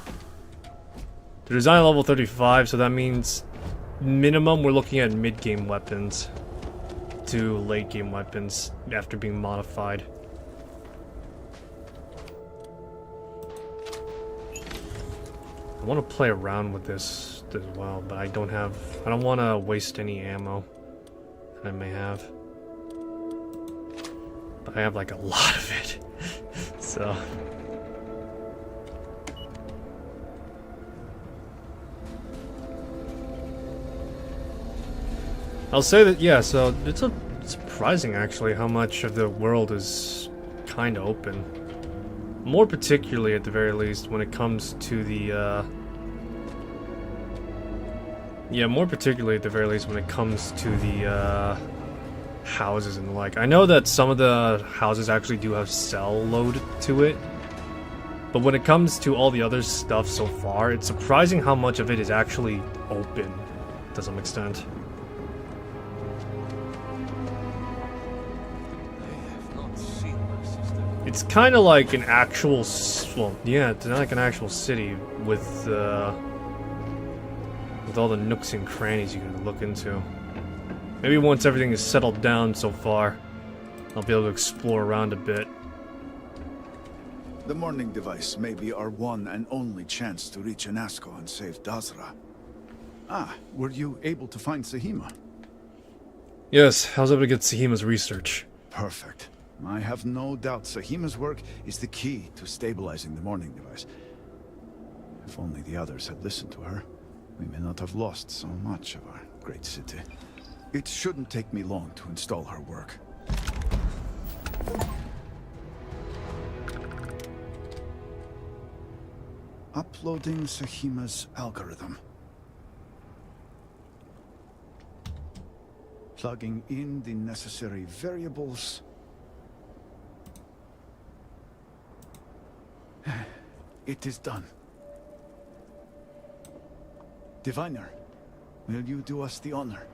They're designed at level 35, so that means minimum we're looking at mid-game weapons to late-game weapons after being modified. I want to play around with this as well, but I don't want to waste any ammo that I may have. But I have like a lot of it. So I'll say that, yeah, so it's surprising actually how much of the world is kind of open. More particularly, at the very least, when it comes to the, yeah, more particularly at the very least when it comes to the, houses and the like. I know that some of the houses actually do have cell load to it, but when it comes to all the other stuff so far, it's surprising how much of it is actually open, to some extent. It's kind of like an actual, well, yeah, it's like an actual city with all the nooks and crannies you can look into. Maybe once everything is settled down so far, I'll be able to explore around a bit. The morning device may be our one and only chance to reach Anasco and save Dazra. Ah, were you able to find Sahima? Yes, I was able to get Sahima's research. Perfect. I have no doubt Sahima's work is the key to stabilizing the morning device. If only the others had listened to her, we may not have lost so much of our great city. It shouldn't take me long to install her work. Uploading Sahima's algorithm. Plugging in the necessary variables. It is done. Diviner, will you do us the honor?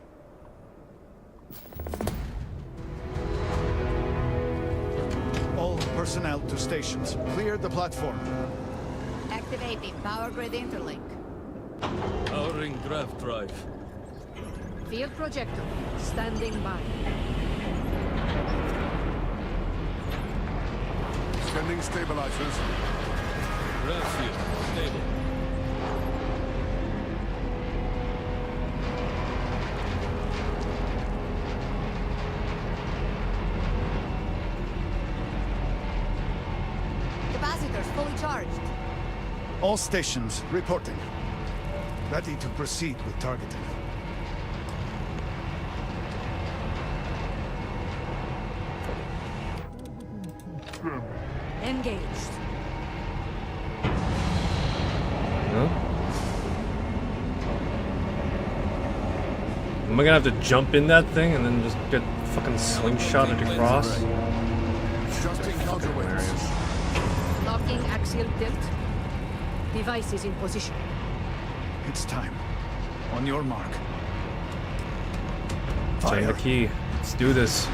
All personnel to stations. Clear the platform. Activating power grid interlink. Powering draft drive. Field projector. Standing by. Sending stabilizers. Draft field. Stable. Capacitors fully charged. All stations reporting. Ready to proceed with targeting. Engaged. Huh? Am I gonna have to jump in that thing and then just get fucking slingshotted across? Adjusting counterweights. Locking axial tilt. Device is in position. It's time. On your mark. Find the key. Let's do this.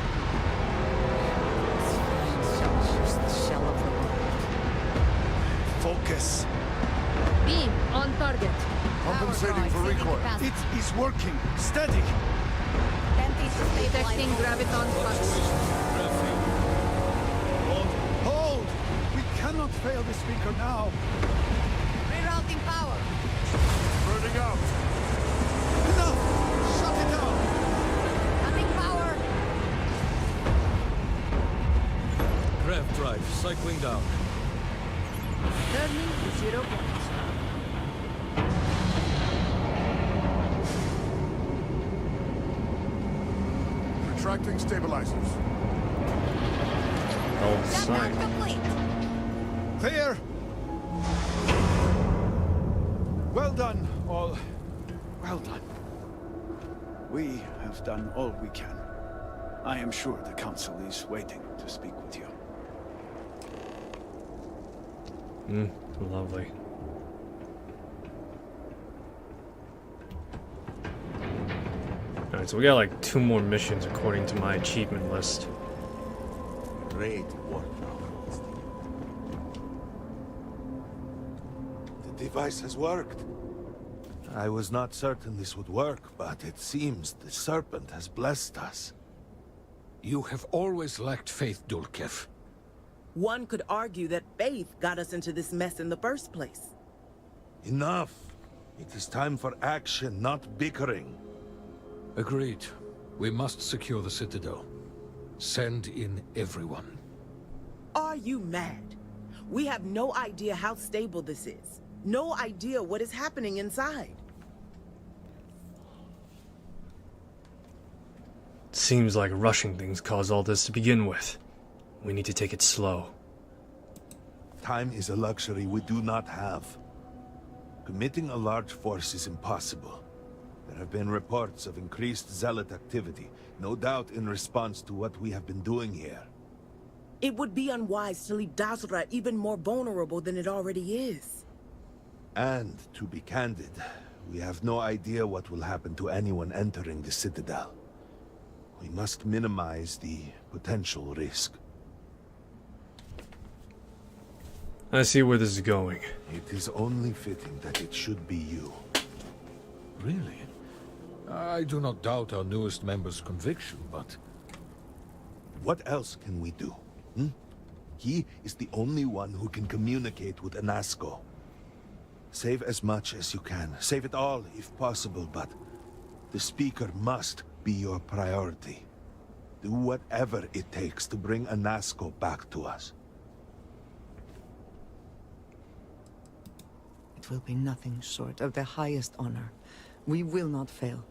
Focus. Beam on target. Compensating for recoil. It is working. Steady. Detecting graviton flux. Hold! We cannot fail the speaker now. Rerouting power. Burning out. Enough! Shut it down! Cutting power. Draft drive. Cycling down. Turning to 0 point. Retracting stabilizers. Oh, sign. Complete. Clear! Well done, all. Well done. We have done all we can. I am sure the Council is waiting to speak with you. Lovely. Alright, so we got like 2 more missions according to my achievement list. Great work, Var'run. device has worked. I was not certain this would work, but it seems the Serpent has blessed us. You have always lacked faith, Dulkev. One could argue that faith got us into this mess in the first place. Enough. It is time for action, not bickering. Agreed. We must secure the Citadel. Send in everyone. Are you mad? We have no idea how stable this is. No idea what is happening inside. Seems like rushing things caused all this to begin with. We need to take it slow. Time is a luxury we do not have. Committing a large force is impossible. There have been reports of increased Zealot activity, no doubt in response to what we have been doing here. It would be unwise to leave Dazra even more vulnerable than it already is. And, to be candid, we have no idea what will happen to anyone entering the Citadel. We must minimize the potential risk. I see where this is going. It is only fitting that it should be you. Really? I do not doubt our newest member's conviction, but... What else can we do? He is the only one who can communicate with Anasco. Save as much as you can. Save it all, if possible, but... the Speaker must be your priority. Do whatever it takes to bring Anasco back to us. It will be nothing short of the highest honor. We will not fail.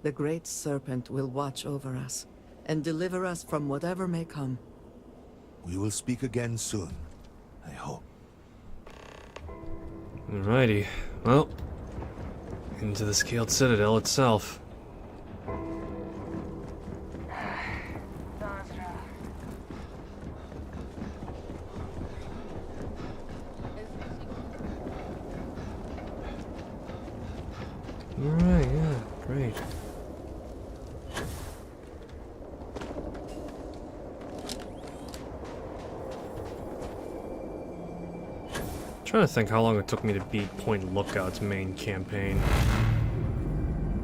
The Great Serpent will watch over us, and deliver us from whatever may come. We will speak again soon, I hope. Alrighty. Well, into the Scaled Citadel itself. Alright, yeah, great. Trying to think how long it took me to beat Point Lookout's main campaign.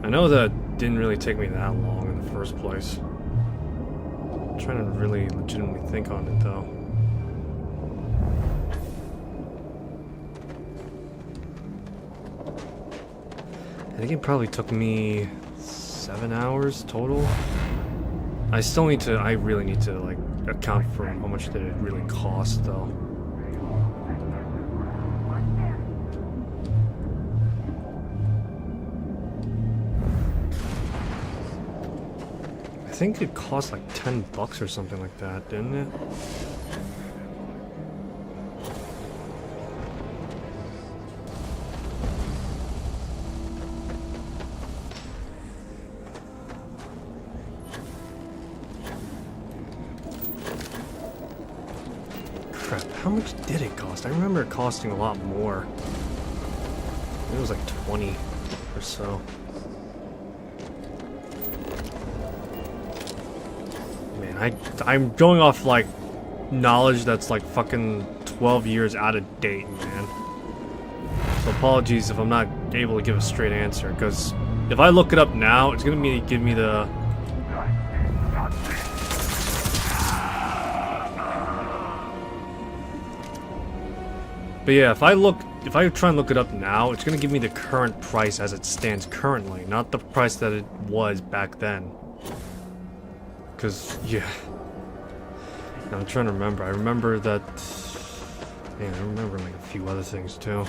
I know that didn't really take me that long in the first place. I'm trying to really legitimately think on it though. I think it probably took me 7 hours total. I really need to like account for how much did it really cost though. I think it cost like $10 or something like that, didn't it? Crap, how much did it cost? I remember it costing a lot more. It was like 20 or so. I'm going off like knowledge that's like fucking 12 years out of date, man. So apologies if I'm not able to give a straight answer, because if I look it up now, it's gonna give me the... But yeah, if I try and look it up now, it's gonna give me the current price as it stands currently, not the price that it was back then. Cause yeah, I'm trying to remember. I remember that. Man, I remember like a few other things too.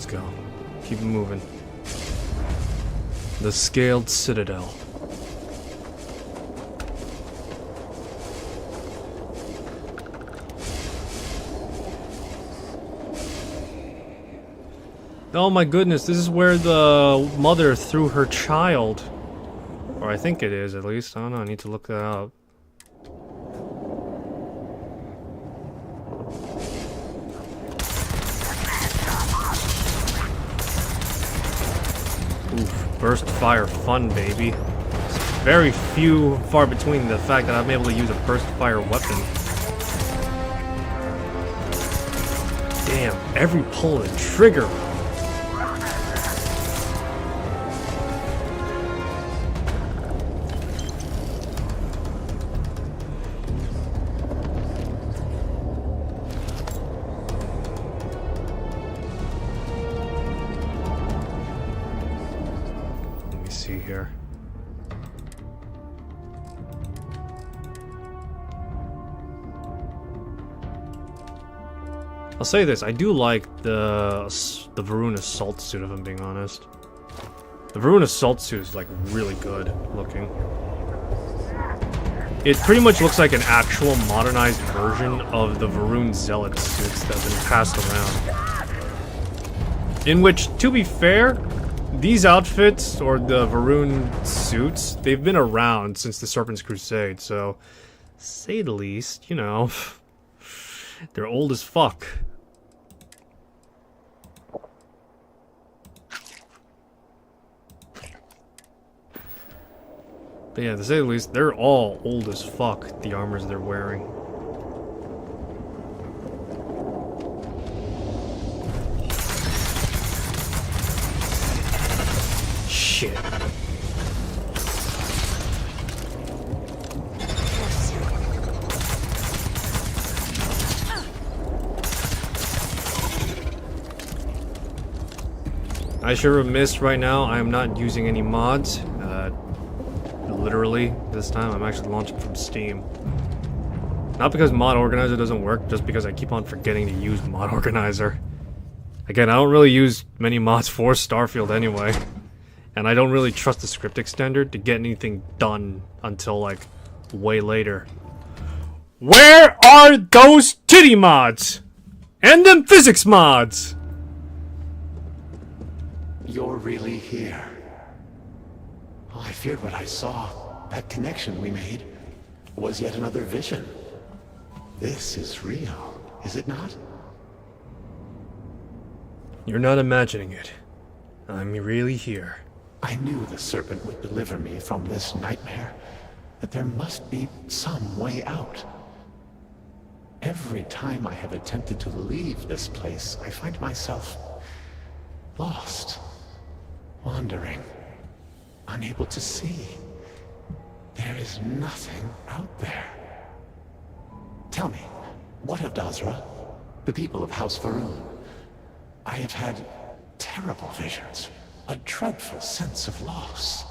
Go. Keep moving. The Scaled Citadel. Oh my goodness, this is where the mother threw her child. Or I think it is, at least. I don't know, I need to look that up. Oof, burst fire fun, baby. It's very far between the fact that I'm able to use a burst fire weapon. Damn, every pull of the trigger. Let me see here. I'll say this, I do like the Var'run assault suit, if I'm being honest. The Var'run assault suit is like really good looking. It pretty much looks like an actual modernized version of the Var'run Zealot suits that have been passed around. In which, to be fair, these outfits, or the Var'run suits, they've been around since the Serpent's Crusade, so, say the least, you know, they're old as fuck. But yeah, to say the least, they're all old as fuck, the armors they're wearing. Shit. I sure have missed right now. I am not using any mods. Literally, this time I'm actually launching from Steam. Not because Mod Organizer doesn't work, just because I keep on forgetting to use Mod Organizer. Again, I don't really use many mods for Starfield anyway. And I don't really trust the script extender to get anything done until, like, way later. Where are those titty mods? And them physics mods? You're really here. Oh, I feared what I saw. That connection we made was yet another vision. This is real, is it not? You're not imagining it. I'm really here. I knew the Serpent would deliver me from this nightmare, that there must be some way out. Every time I have attempted to leave this place, I find myself lost, wandering, unable to see. There is nothing out there. Tell me, what of Dazra? The people of House Var'run? I have had terrible visions, a dreadful sense of loss.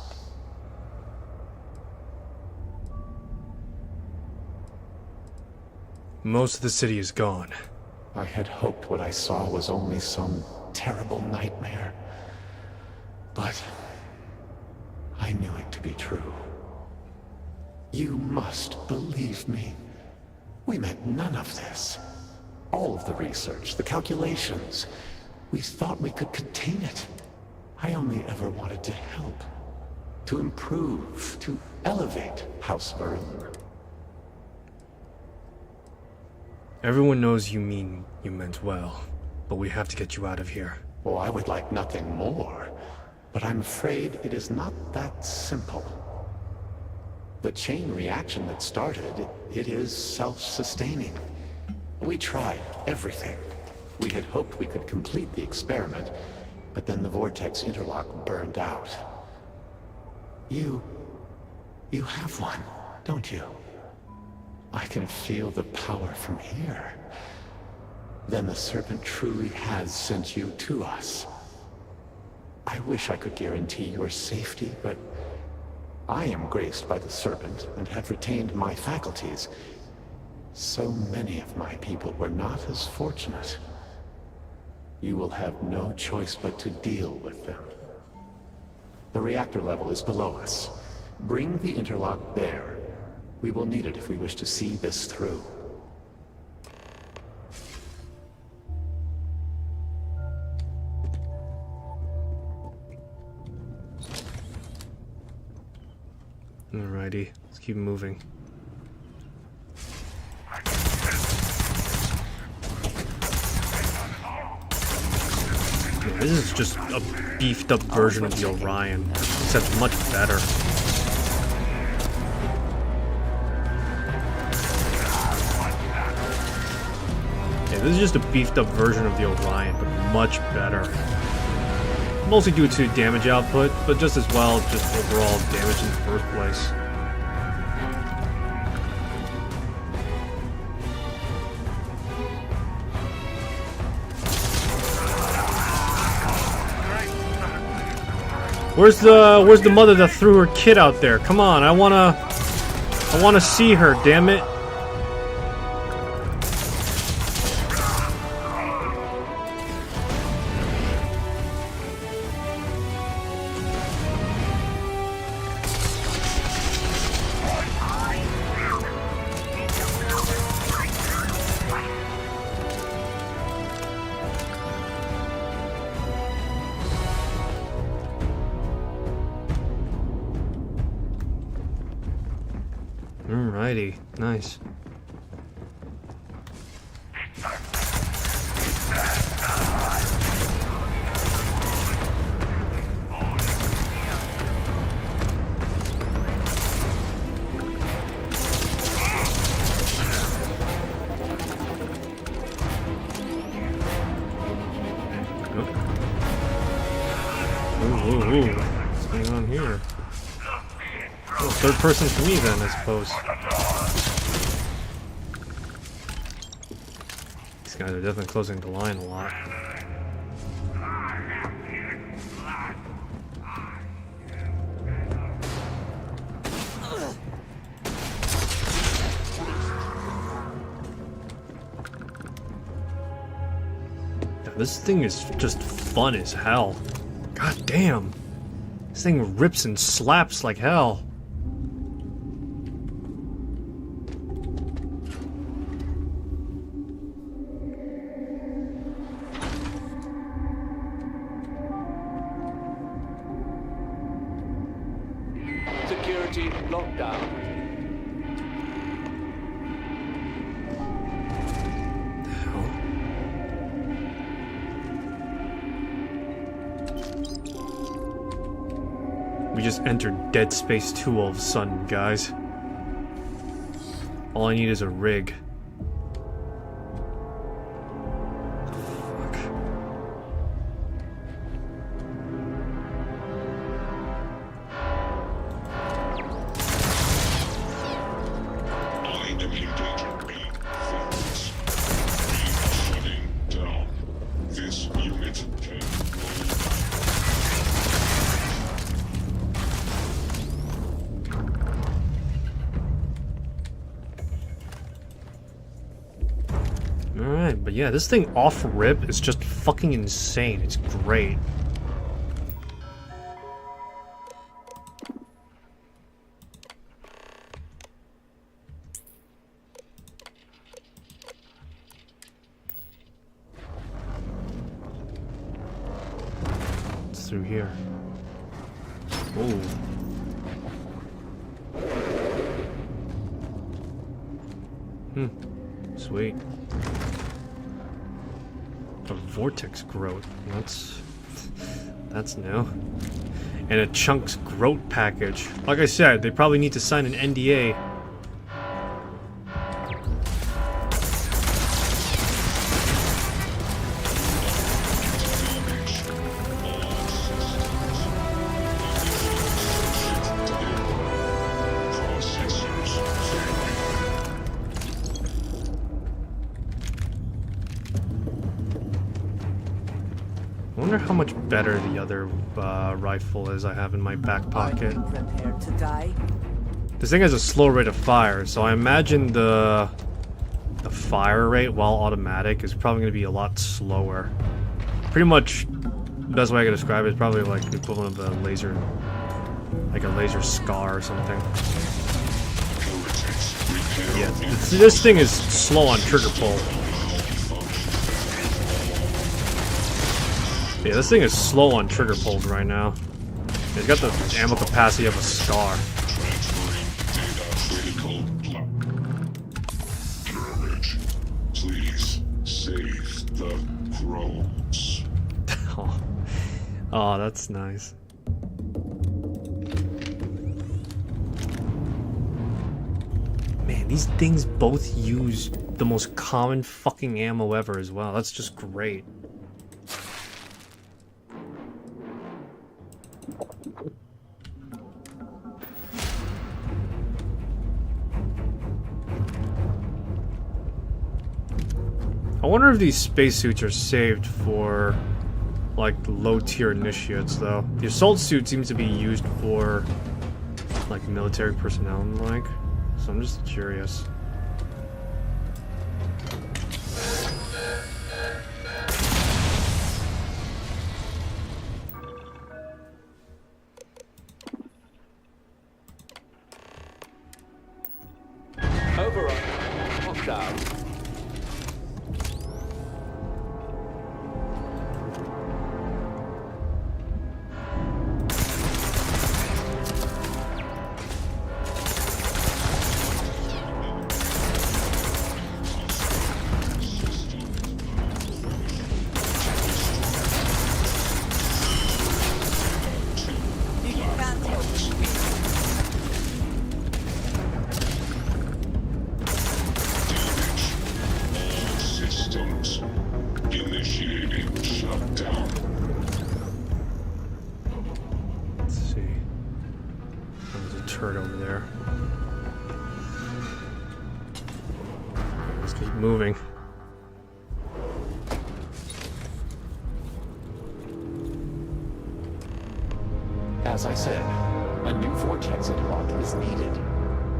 Most of the city is gone. I had hoped what I saw was only some terrible nightmare. But I knew it to be true. You must believe me. We meant none of this. All of the research, the calculations. We thought we could contain it. I only ever wanted to help. To improve, to elevate House Var'run. Everyone knows you meant well, but we have to get you out of here. Oh, I would like nothing more. But I'm afraid it is not that simple. The chain reaction that started, it is self-sustaining. We tried everything. We had hoped we could complete the experiment, but then the vortex interlock burned out. You have one, don't you? I can feel the power from here. Then the Serpent truly has sent you to us. I wish I could guarantee your safety, but I am graced by the Serpent and have retained my faculties. So many of my people were not as fortunate. You will have no choice but to deal with them. The reactor level is below us. Bring the interlock there. We will need it if we wish to see this through. Alrighty, let's keep moving. Yeah, this is just a beefed up version of the Orion, except much better. Yeah, this is just a beefed up version of the Orion, but much better. Mostly due to damage output, but just as well, just overall damage in the first place. Where's the mother that threw her kid out there? Come on, I wanna see her, damn it. Alrighty, nice. Ooh, what's going on here? Oh, third person for me then, I suppose. These guys are definitely closing the line a lot. This thing is just fun as hell. God damn. This thing rips and slaps like hell. Security lockdown. We just entered Dead Space 2 all of a sudden, guys. All I need is a rig. Fuck. I am in danger being things. We are shutting down. This unit can Alright, but yeah, this thing off rip is just fucking insane. It's great. It's through here. Oh. Sweet. A vortex growth. That's new. And a chunks growth package. Like I said, they probably need to sign an NDA. I wonder how much better the other rifle is I have in my back pocket. Prepared to die? This thing has a slow rate of fire, so I imagine the fire rate while automatic is probably going to be a lot slower. Pretty much, the best way I can describe it is probably like the equivalent of a laser, like a laser scar or something. Yeah, this thing is slow on trigger pull. Yeah, this thing is slow on trigger pulls right now. It's got the ammo capacity of a scar. the drones. Oh, that's nice. Man, these things both use the most common fucking ammo ever as well. That's just great. I wonder if these spacesuits are saved for, like, low-tier initiates, though. The assault suit seems to be used for, like, military personnel and the like. So I'm just curious. Overrun. Lockdown. Systems initiating shutdown. Let's see. There's a turret over there. Let's keep moving. As I said, a new vortex interlock is needed.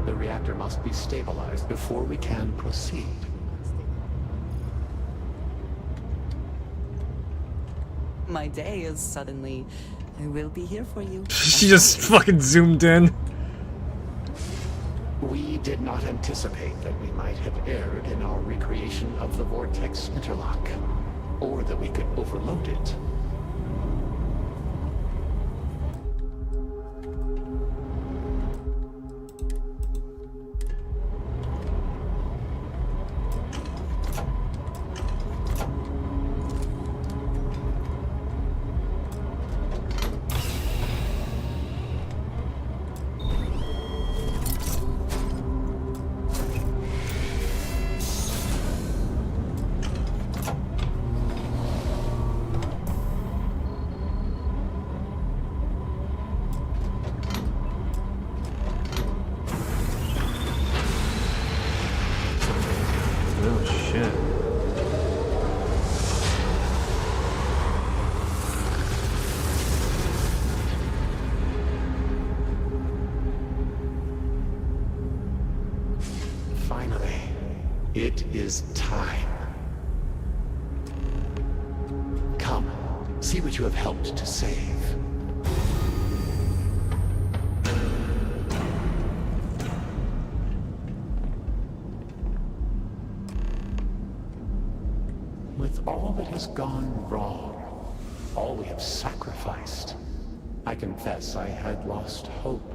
The reactor must be stabilized before we can proceed. My day is suddenly... I will be here for you. She just fucking zoomed in. We did not anticipate that we might have erred in our recreation of the vortex interlock, or that we could overload it. Oh shit. Finally, it is time. Come, see what you have helped to save. With all that has gone wrong, all we have sacrificed, I confess I had lost hope.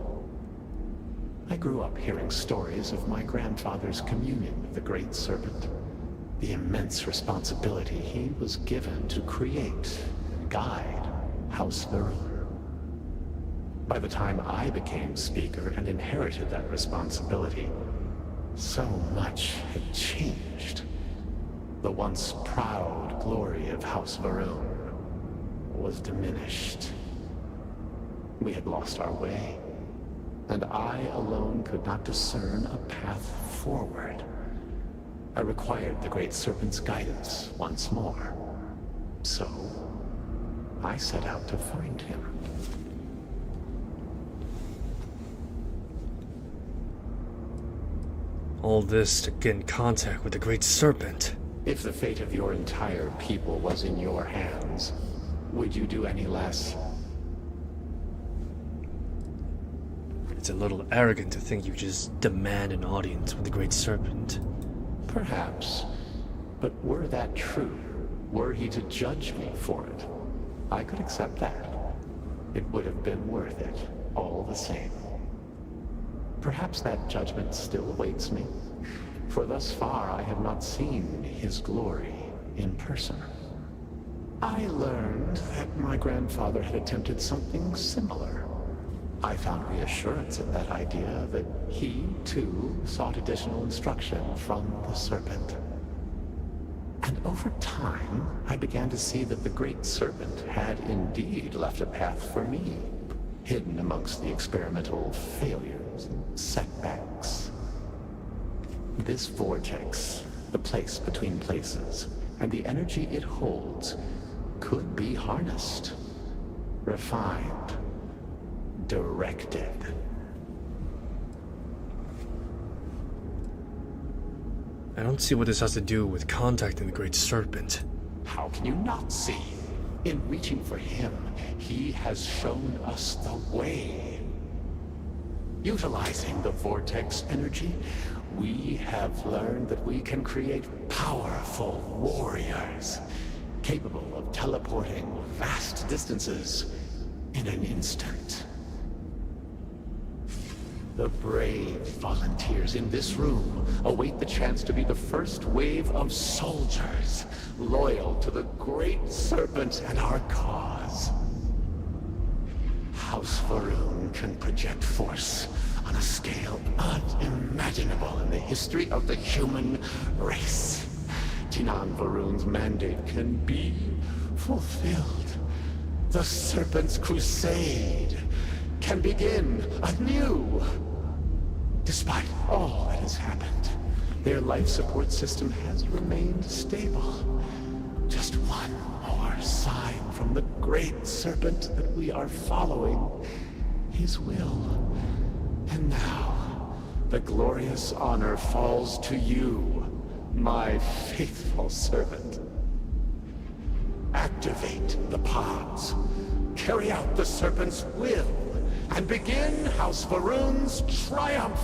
I grew up hearing stories of my grandfather's communion with the Great Serpent, the immense responsibility he was given to create and guide House Var'run. By the time I became Speaker and inherited that responsibility, so much had changed. The once proud glory of House Var'run was diminished. We had lost our way, and I alone could not discern a path forward. I required the Great Serpent's guidance once more. So, I set out to find him. All this to get in contact with the Great Serpent. If the fate of your entire people was in your hands, would you do any less? It's a little arrogant to think you just demand an audience with the Great Serpent. Perhaps. But were that true, were he to judge me for it, I could accept that. It would have been worth it, all the same. Perhaps that judgment still awaits me, for thus far I have not seen his glory in person. I learned that my grandfather had attempted something similar. I found reassurance in that idea that he, too, sought additional instruction from the Serpent. And over time, I began to see that the Great Serpent had indeed left a path for me, hidden amongst the experimental failures and setbacks. This vortex, the place between places, and the energy it holds, could be harnessed, refined, directed. I don't see what this has to do with contacting the Great Serpent. How can you not see? In reaching for him, he has shown us the way. Utilizing the vortex energy, we have learned that we can create powerful warriors, capable of teleporting vast distances in an instant. The brave volunteers in this room await the chance to be the first wave of soldiers, loyal to the Great Serpent and our cause. House Var'run can project force on a scale unimaginable in the history of the human race. Jinan Varun's mandate can be fulfilled. The Serpent's crusade can begin anew. Despite all that has happened, their life support system has remained stable. Just one more sign from the Great Serpent that we are following his will. And now, the glorious honor falls to you, my faithful servant. Activate the pods. Carry out the Serpent's will. And begin House Varun's triumph!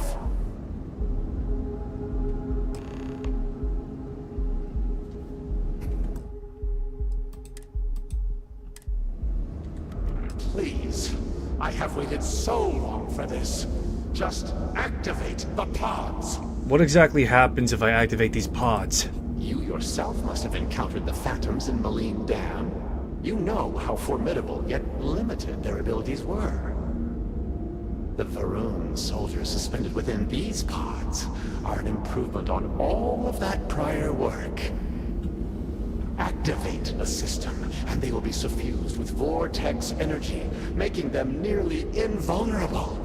Please, I have waited so long for this. Just activate the pods. What exactly happens if I activate these pods? You yourself must have encountered the Phantoms in Malign Dam. You know how formidable yet limited their abilities were. The Varun soldiers suspended within these pods are an improvement on all of that prior work. Activate the system, and they will be suffused with vortex energy, making them nearly invulnerable,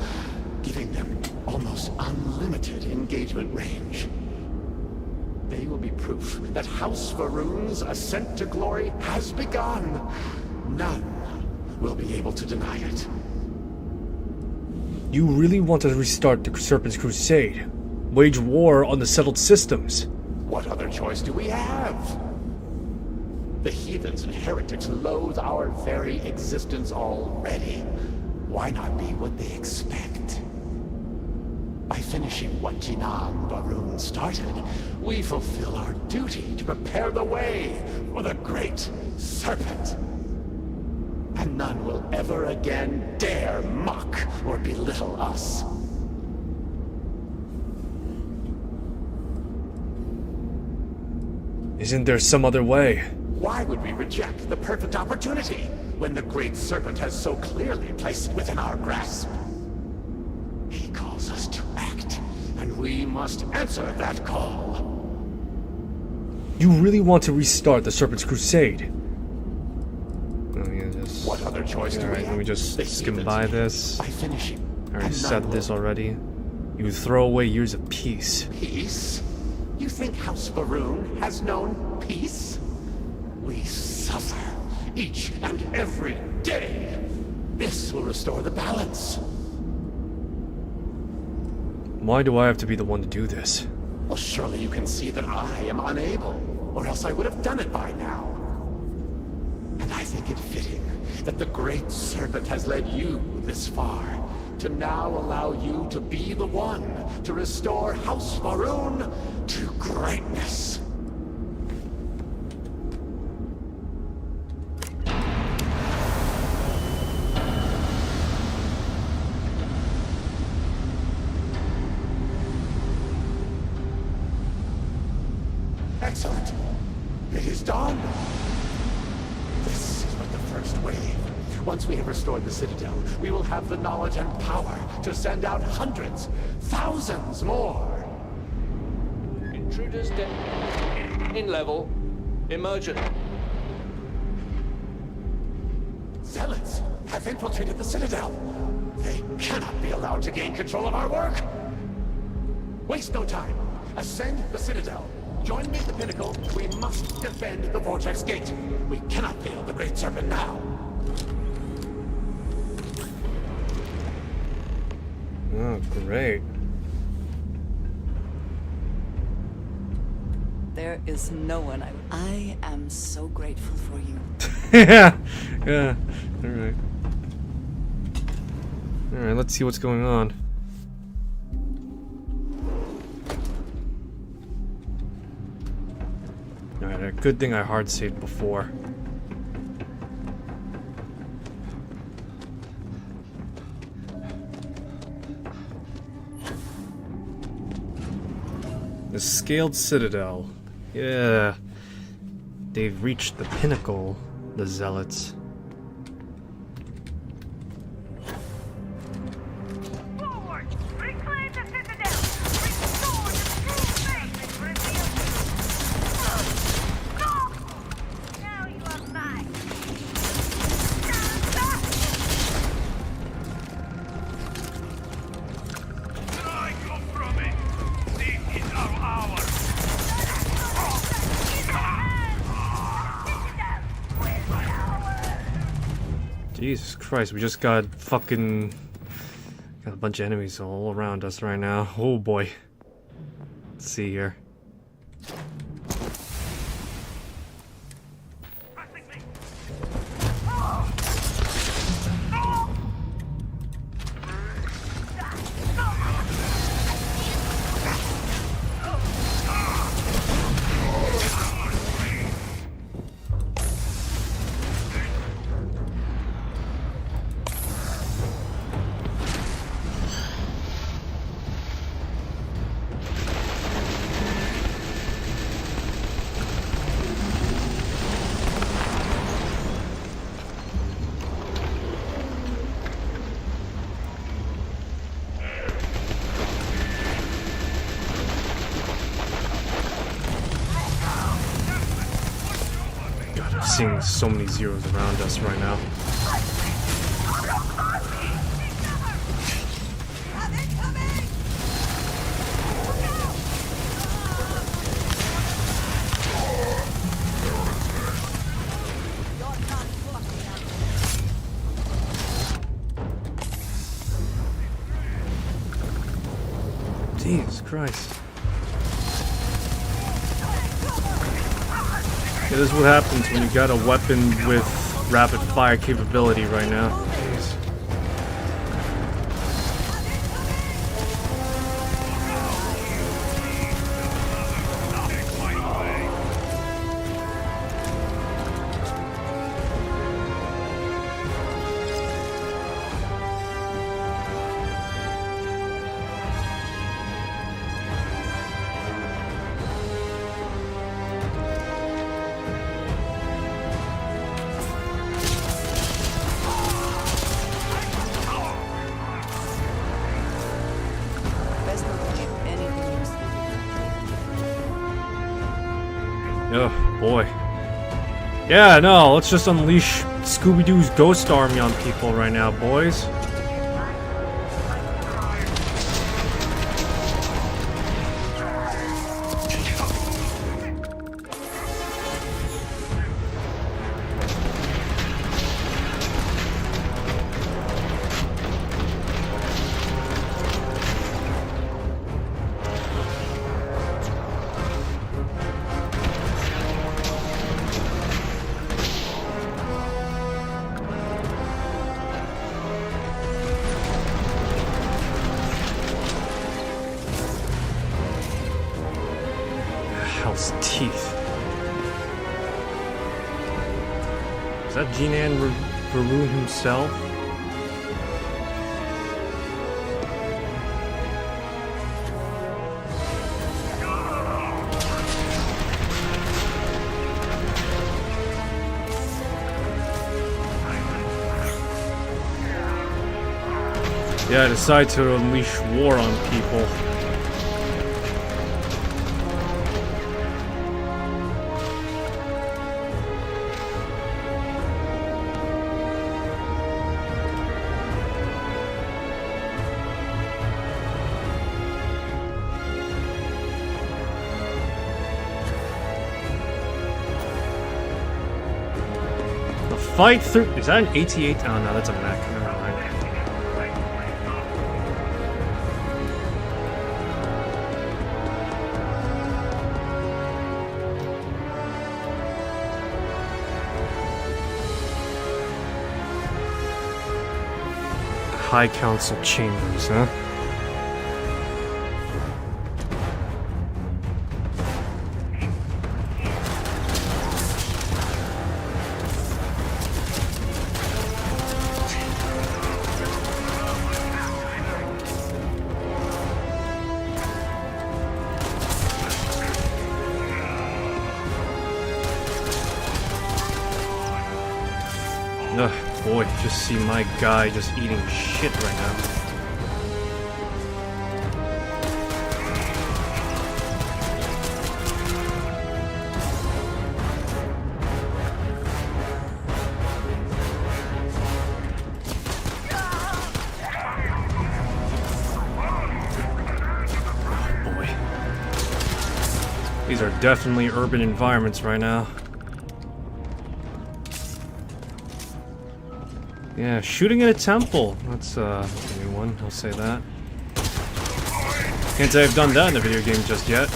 giving them almost unlimited engagement range. They will be proof that House Varun's ascent to glory has begun. None will be able to deny it. You really want to restart the Serpent's crusade? Wage war on the settled systems? What other choice do we have? The heathens and heretics loathe our very existence already. Why not be what they expect? By finishing what Jinan Varun started, we fulfill our duty to prepare the way for the Great Serpent. And none will ever again dare mock or belittle us. Isn't there some other way? Why would we reject the perfect opportunity when the Great Serpent has so clearly placed it within our grasp? He calls us to act, and we must answer that call. You really want to restart the Serpent's crusade? What other choice do we have? Let me just skim by this. By finishing. I already said this already. You throw away years of peace. Peace? You think House Varun has known peace? We suffer each and every day. This will restore the balance. Why do I have to be the one to do this? Well, surely you can see that I am unable, or else I would have done it by now. And I think it fitting that the Great Serpent has led you this far, to now allow you to be the one to restore House Varun to greatness. Excellent. It is done! This is but the first wave. Once we have restored the Citadel, we will have the knowledge and power to send out hundreds, thousands more. Intruders in level. Emergent. Zealots have infiltrated the Citadel. They cannot be allowed to gain control of our work. Waste no time. Ascend the Citadel. Join me at the pinnacle. We must defend the Vortex Gate. We cannot fail the Great Serpent now. Oh, great. There is no one I am so grateful for you. Yeah. Alright. Alright, let's see what's going on. Alright, a good thing I hard saved before. The Scaled Citadel. Yeah. They've reached the pinnacle, the Zealots. Forward! Reclaim the Citadel! Restore the true faith and reveal you! Stop! Now you are mine! Stand back! Strike off from it! This is our hour! Jesus Christ, we just got fucking... got a bunch of enemies all around us right now. Oh boy. Let's see here. Seeing so many zeros around us right now. Jesus Christ. Yeah, this is what happens when you got a weapon with rapid fire capability right now. Jeez. Oh, boy. Yeah, no, let's just unleash Scooby-Doo's ghost army on people right now, boys. House teeth. Is that Jinan Var'run himself? Yeah, decide to unleash war on people. The fight through... Is that an AT-8? Oh no, that's a mech. Never mind. High Council chambers, huh? Ugh, boy, just see my guy just eating shit right now. Oh boy. These are definitely urban environments right now. Yeah, shooting at a temple. That's a new one, I'll say that. Can't say I've done that in a video game just yet.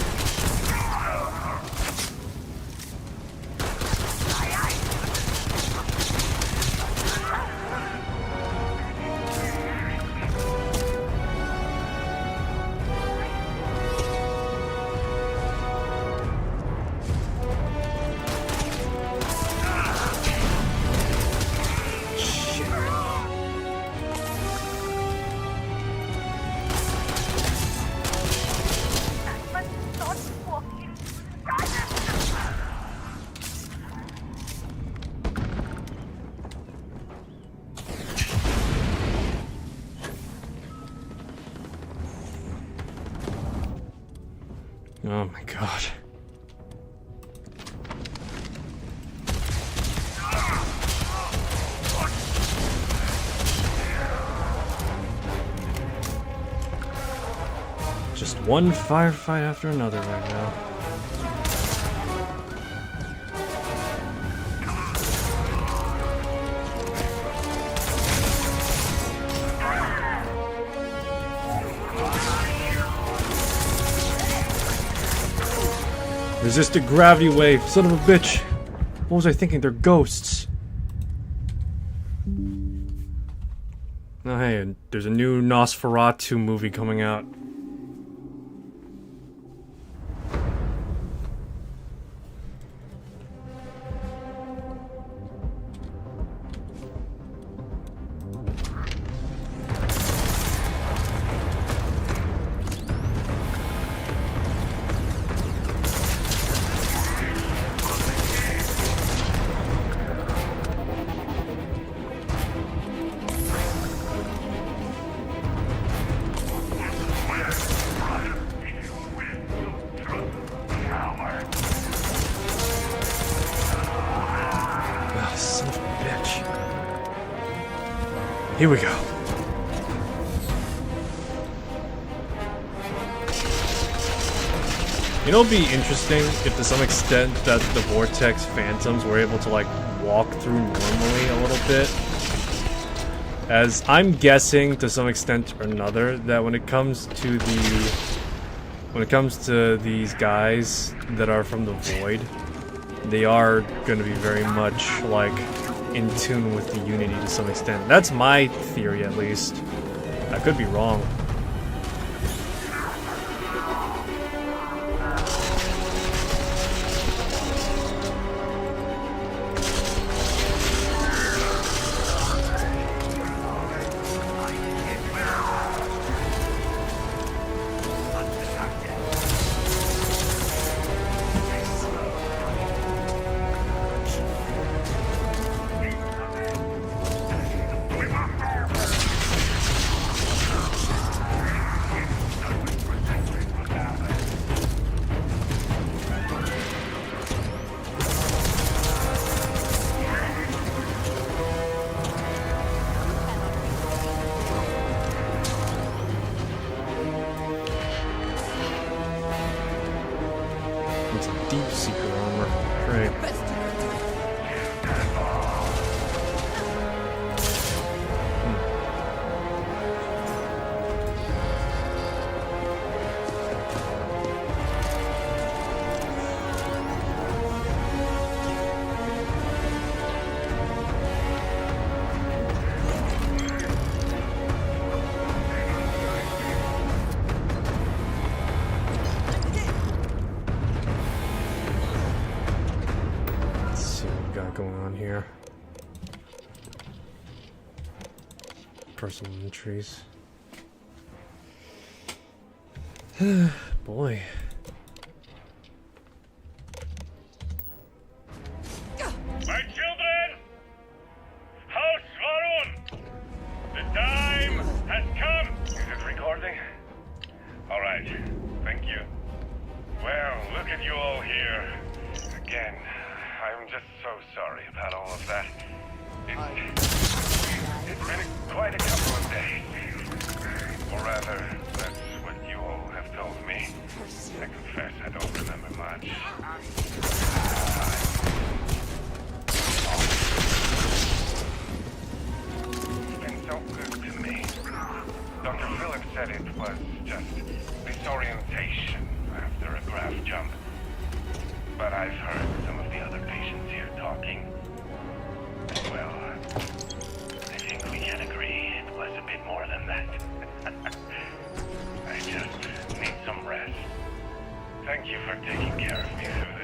Oh my god. Just one firefight after another right now. Resisted gravity wave, son of a bitch. What was I thinking? They're ghosts. Oh hey, there's a new Nosferatu movie coming out. Here we go. You know, it'd be interesting if to some extent that the Vortex Phantoms were able to, like, walk through normally a little bit. As I'm guessing, to some extent or another, that when it comes to these guys that are from the Void, they are going to be very much, like, in tune with the Unity to some extent. That's my theory, at least. I could be wrong. Great. Let's see what we got going on here. Personal entries. Boy. My children! House Var'run! The time has come! Is it recording? Alright, thank you. Well, look at you all here. Again, I'm just so sorry about all of that. It's been quite a couple of days. Or rather, that's what you all have told me. I confess I don't remember much. It's been so good to me. Dr. Phillips said it was just disorientation after a graph jump. But I've heard some of the other patients here talking. Well, I think we can agree it was a bit more than that. I just need some rest. Thank you for taking care of me through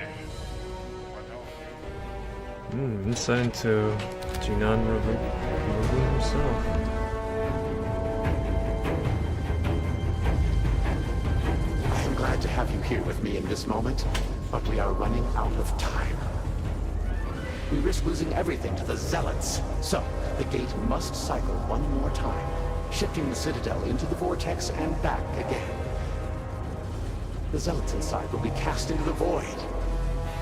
this. Insight into Jinan Ravu himself. I am glad to have you here with me in this moment, but we are running out of time. We risk losing everything to the Zealots, so the gate must cycle one more time, shifting the Citadel into the vortex and back again. The Zealots inside will be cast into the void,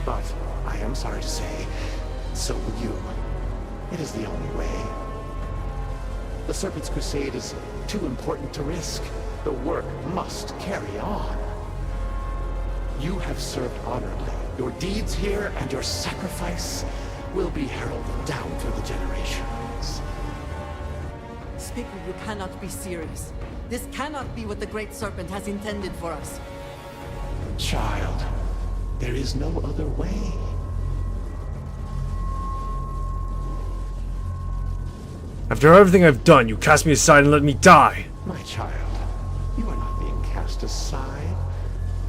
but I am sorry to say, so will you. It is the only way. The Serpent's Crusade is too important to risk. The work must carry on. You have served honorably. Your deeds here and your sacrifice will be heralded down through the generations. Speaker, you cannot be serious. This cannot be what the Great Serpent has intended for us. Child, there is no other way. After everything I've done, you cast me aside and let me die. My child, you are not being cast aside.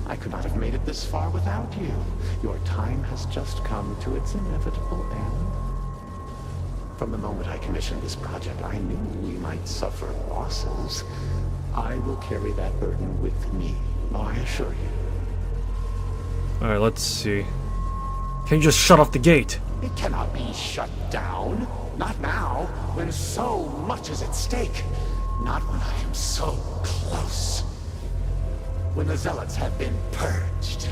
I could not have made it this far without you. Your time has just come to its inevitable end. From the moment I commissioned this project, I knew we might suffer losses. I will carry that burden with me, I assure you. Alright, let's see. Can you just shut off the gate? It cannot be shut down. Not now, when so much is at stake. Not when I am so close. When the Zealots have been purged,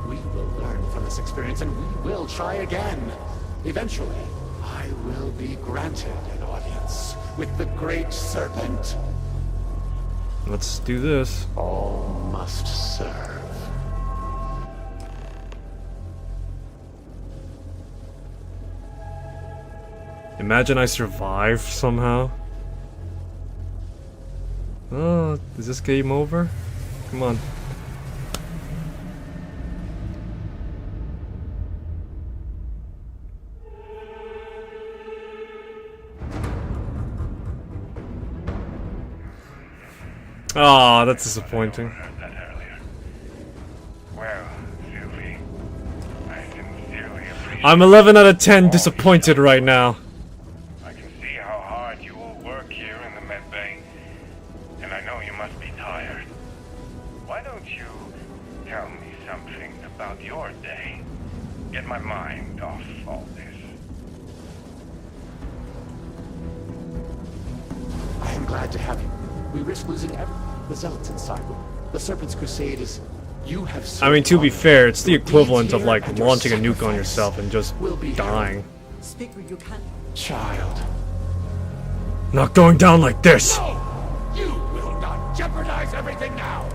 we will learn from this experience and we will try again. Eventually, I will be granted an audience with the Great Serpent. Let's do this. All must serve. Imagine I survive somehow. Oh, is this game over? Come on. Ah, that's disappointing. Well, Sylvie, I sincerely appreciate. I'm 11 out of 10 disappointed right now. I can see how hard you all work here in the med bay, and I know you must be tired. Why don't you tell me something about your day? Get my mind off all this. I am glad to have you. We risk losing the Zealots inside. The Serpent's Crusade is... You have... I mean, to be fair, it's the equivalent of like launching a nuke on yourself and just dying. Speaker, you can't... Child. Not going down like this! No! You will not jeopardize everything now!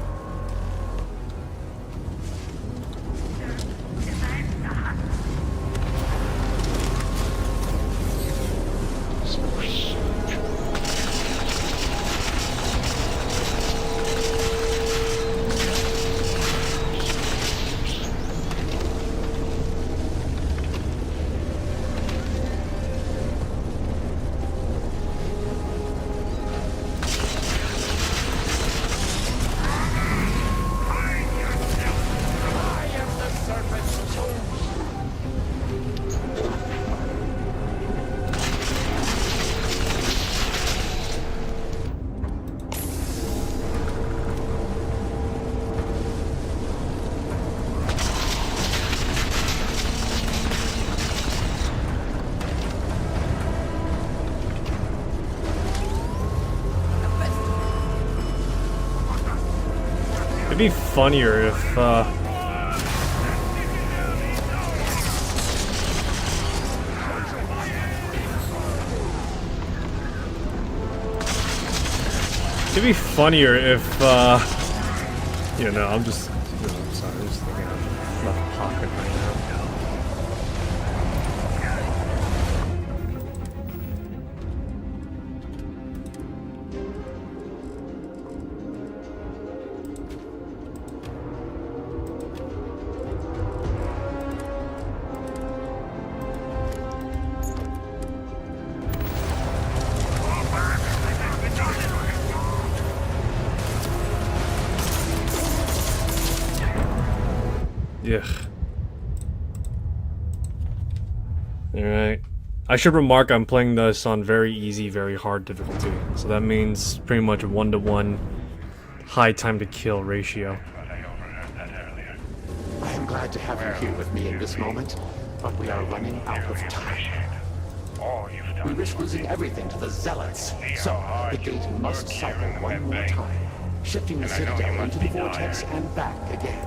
It'd be funnier if, it'd be funnier if, you know, I'm just, no, I'm sorry, I'm just thinking of left pocket right now. Ugh. Alright. I should remark I'm playing this on very easy, very hard difficulty. So that means pretty much 1-to-1 high time to kill ratio. I am glad to have you here with me in this moment, but we are running out of time. We risk losing everything to the Zealots, so the gate must cycle one more time, shifting the Citadel into the vortex and back again.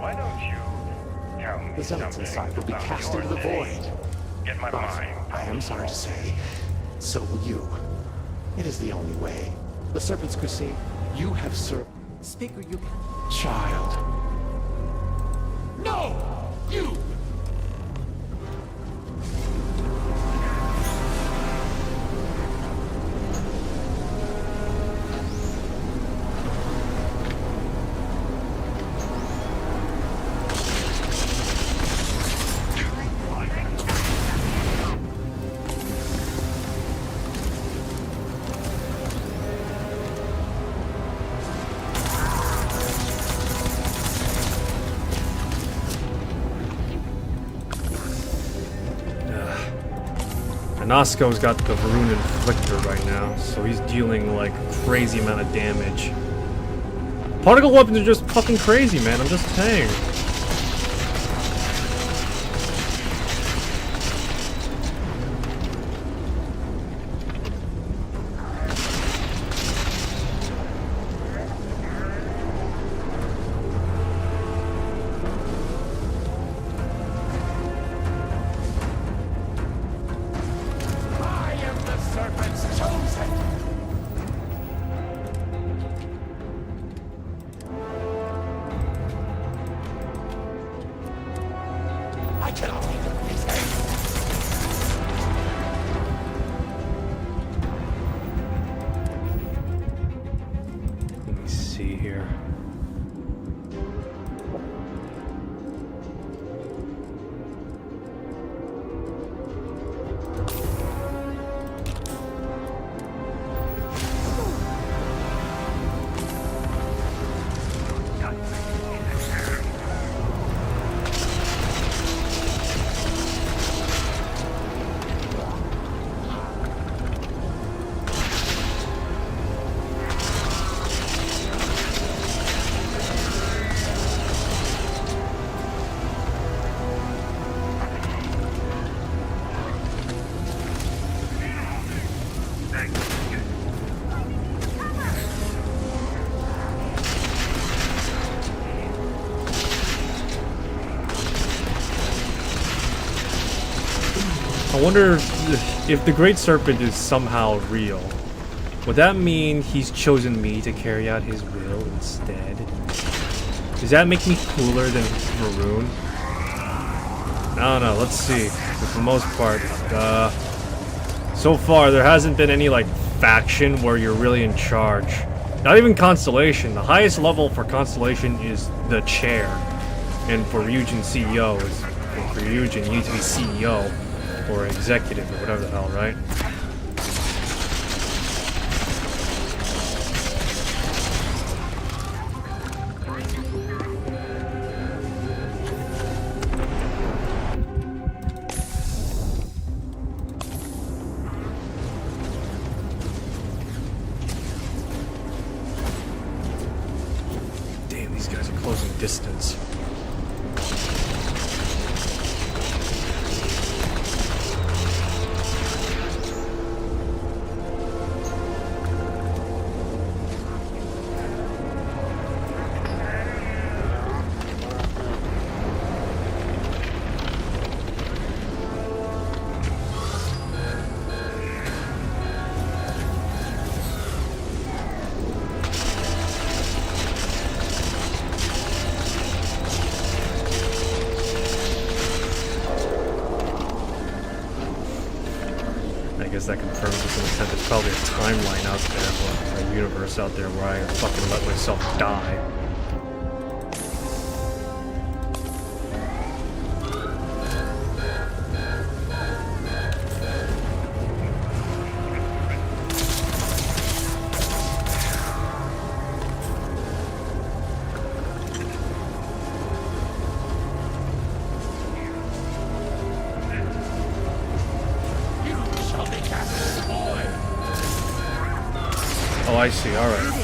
The Zealots inside will be cast into the void. But I am sorry to say, so will you. It is the only way. The Serpent's Crusade, you have served. Speaker, you can. Child. No! You! Nasco's got the Var'run Inflictor right now, so he's dealing like crazy amount of damage. Particle weapons are just fucking crazy, man. I'm just saying. I wonder if the Great Serpent is somehow real. Would that mean he's chosen me to carry out his will instead? Does that make me cooler than Var'run? I don't know, let's see. But for the most part, so far there hasn't been any like faction where you're really in charge. Not even Constellation. The highest level for Constellation is the chair. And for Ryujin CEO is for Ryujin you need to be CEO or executive or whatever the hell, right? Damn, these guys are closing distance. I guess that confirms to some extent there's probably a timeline out there, or a universe out there where I fucking let myself die. Oh, I see. All right.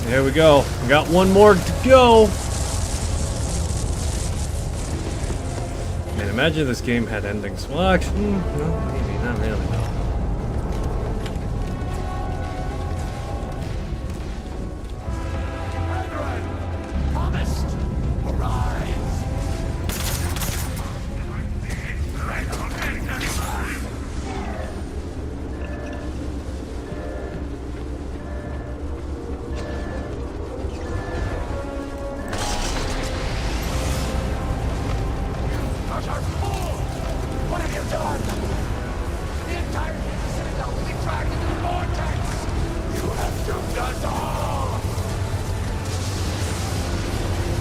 There we go. We got one more to go. Man, imagine if this game had endings. Well, actually, no, maybe not really. No. What have you done? The entire citadel will be dragged into the vortex! You have doomed us all!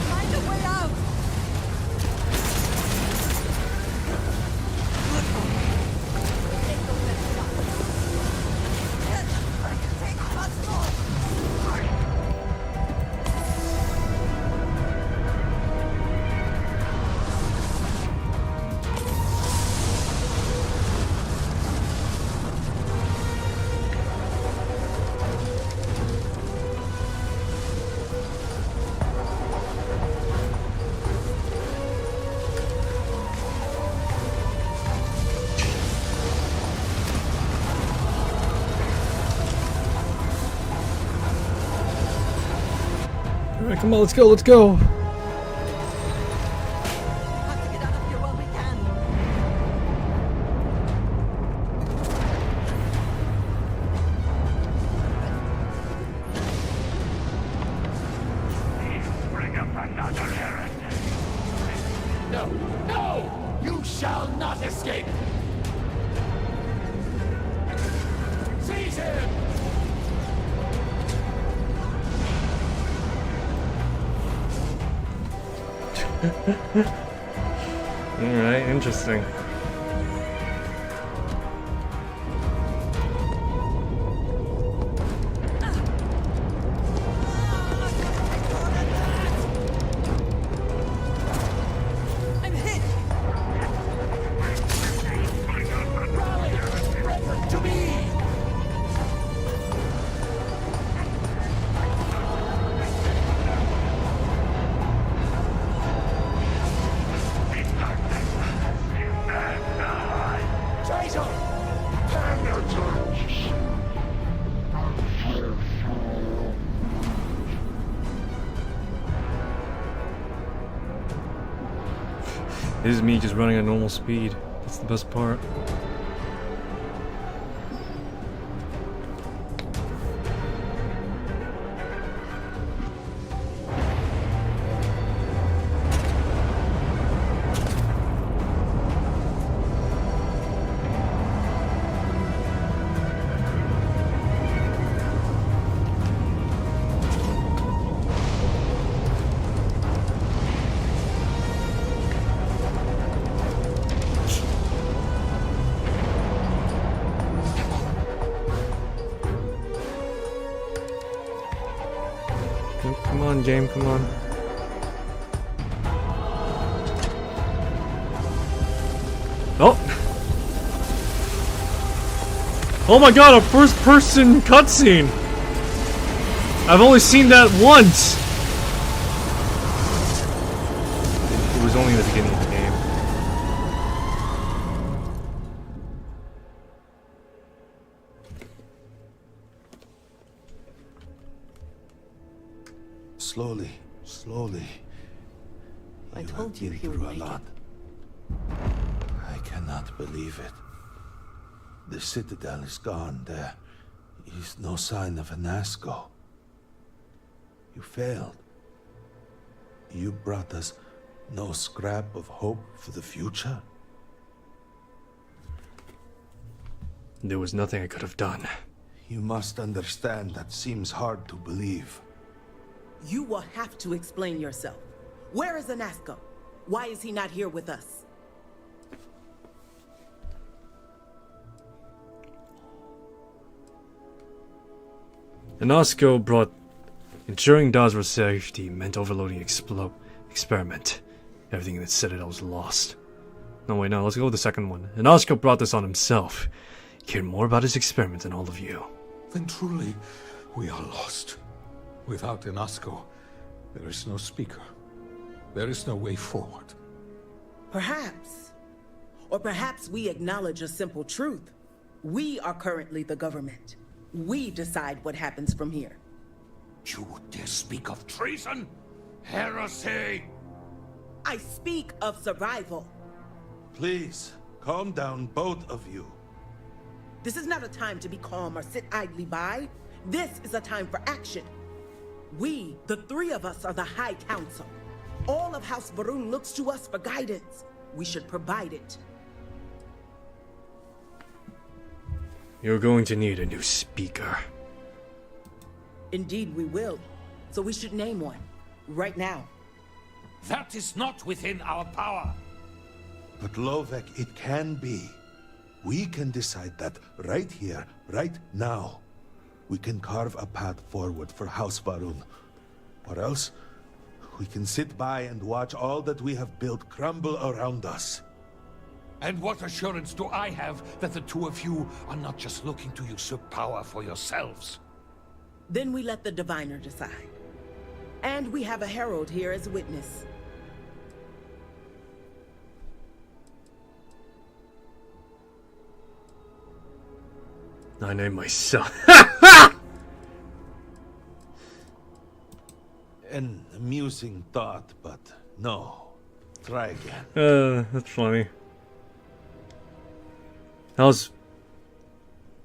Find a way out! Alright, come on, let's go, let's go. Bring up another heretic! No, no! You shall not escape! Seize him! Alright, interesting. I'm hit! Rally! Brethren, to me! Traitor! This is me just running at normal speed. That's the best part. James, come on. Oh! Oh my god, a first-person cutscene! I've only seen that once! It was only in the beginning of the game. Slowly, slowly. I told you he would make it. I cannot believe it. The Citadel is gone. There is no sign of Anasco. You failed. You brought us no scrap of hope for the future. There was nothing I could have done. You must understand that seems hard to believe. You will have to explain yourself. Where is Anasco? Why is he not here with us? Anasco brought ensuring Dazra's safety meant overloading experiment. Everything in the Citadel was lost. No, wait, no, let's go with the second one. Anasco brought this on himself. He cared more about his experiment than all of you. Then truly, we are lost. Without Anasco, there is no speaker. There is no way forward. Perhaps. Or perhaps we acknowledge a simple truth. We are currently the government. We decide what happens from here. You would dare speak of treason? Heresy! I speak of survival. Please, calm down, both of you. This is not a time to be calm or sit idly by. This is a time for action. We, the three of us, are the High Council. All of House Var'run looks to us for guidance. We should provide it. You're going to need a new speaker. Indeed we will. So we should name one. Right now. That is not within our power. But Lovek, it can be. We can decide that right here, right now. We can carve a path forward for House Var'run. Or else, we can sit by and watch all that we have built crumble around us. And what assurance do I have that the two of you are not just looking to usurp power for yourselves? Then we let the diviner decide. And we have a herald here as a witness. I named my son. An amusing thought, but no. Try again. That's funny. I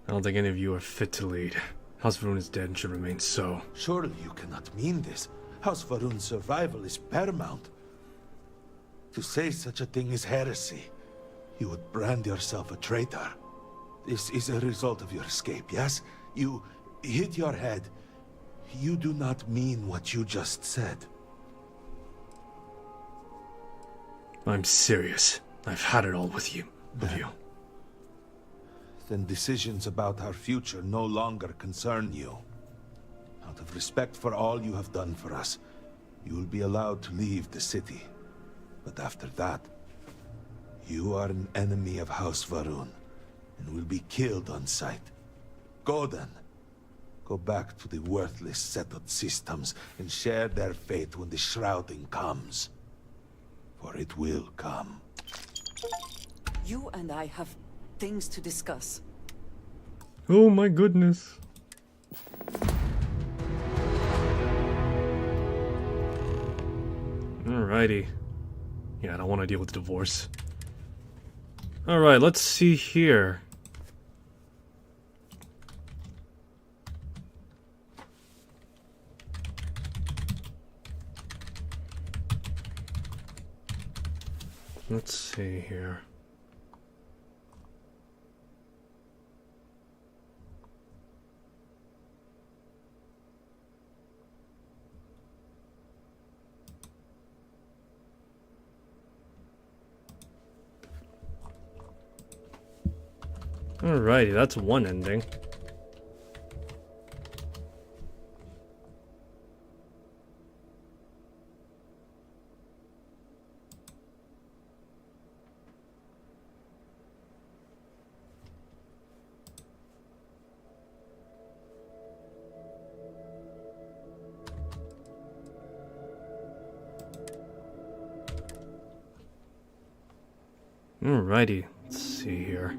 don't think any of you are fit to lead. House Varun is dead and should remain so. Surely you cannot mean this. House Varun's survival is paramount. To say such a thing is heresy. You would brand yourself a traitor. This is a result of your escape, yes? You hit your head. You do not mean what you just said. I'm serious. I've had it all with you. Then decisions about our future no longer concern you. Out of respect for all you have done for us, you will be allowed to leave the city. But after that, you are an enemy of House Var'run, and will be killed on sight. Go then. Go back to the worthless settled systems and share their fate when the shrouding comes. For it will come. You and I have things to discuss. Oh my goodness. Alrighty. Yeah, I don't want to deal with divorce. Alright, let's see here. Let's see here. Alrighty, that's one ending. Alrighty, let's see here.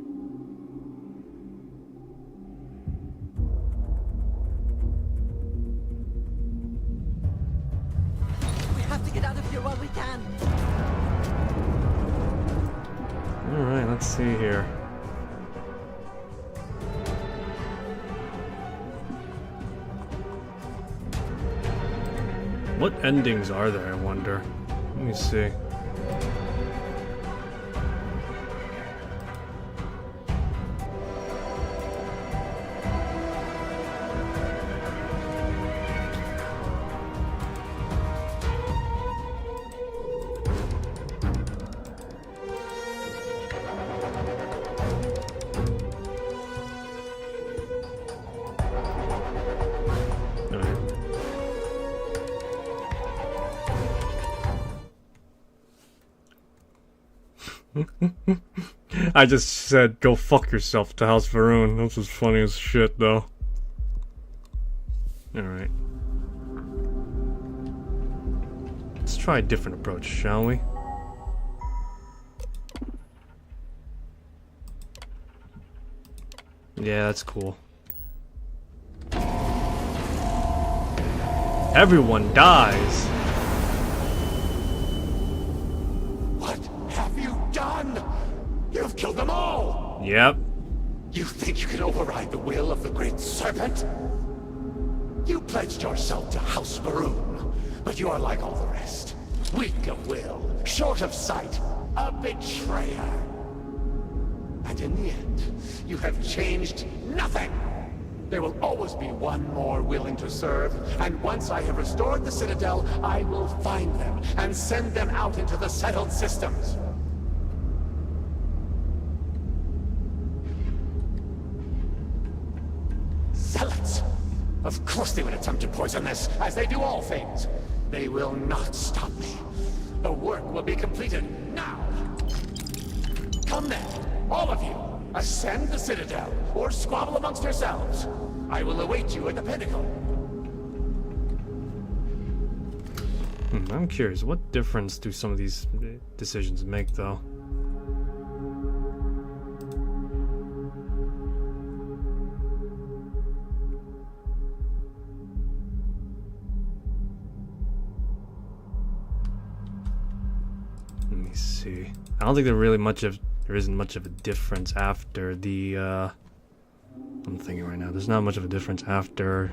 We have to get out of here while we can. Alright, let's see here. What endings are there, I wonder? Let me see. I just said, go fuck yourself to House Varun. This was funny as shit, though. Alright. Let's try a different approach, shall we? Yeah, that's cool. Everyone dies. What have you done? You've killed them all! Yep. You think you can override the will of the Great Serpent? You pledged yourself to House Varun, but you are like all the rest. Weak of will, short of sight, a betrayer. And in the end, you have changed nothing! There will always be one more willing to serve, and once I have restored the Citadel, I will find them and send them out into the settled systems. Zealots! Of course they would attempt to poison this, as they do all things. They will not stop me. The work will be completed now. Come then, all of you. Ascend the Citadel, or squabble amongst yourselves. I will await you at the pinnacle. I'm curious, what difference do some of these decisions make, though? Let me see. I don't think there isn't much of a difference after the, I'm thinking right now, there's not much of a difference after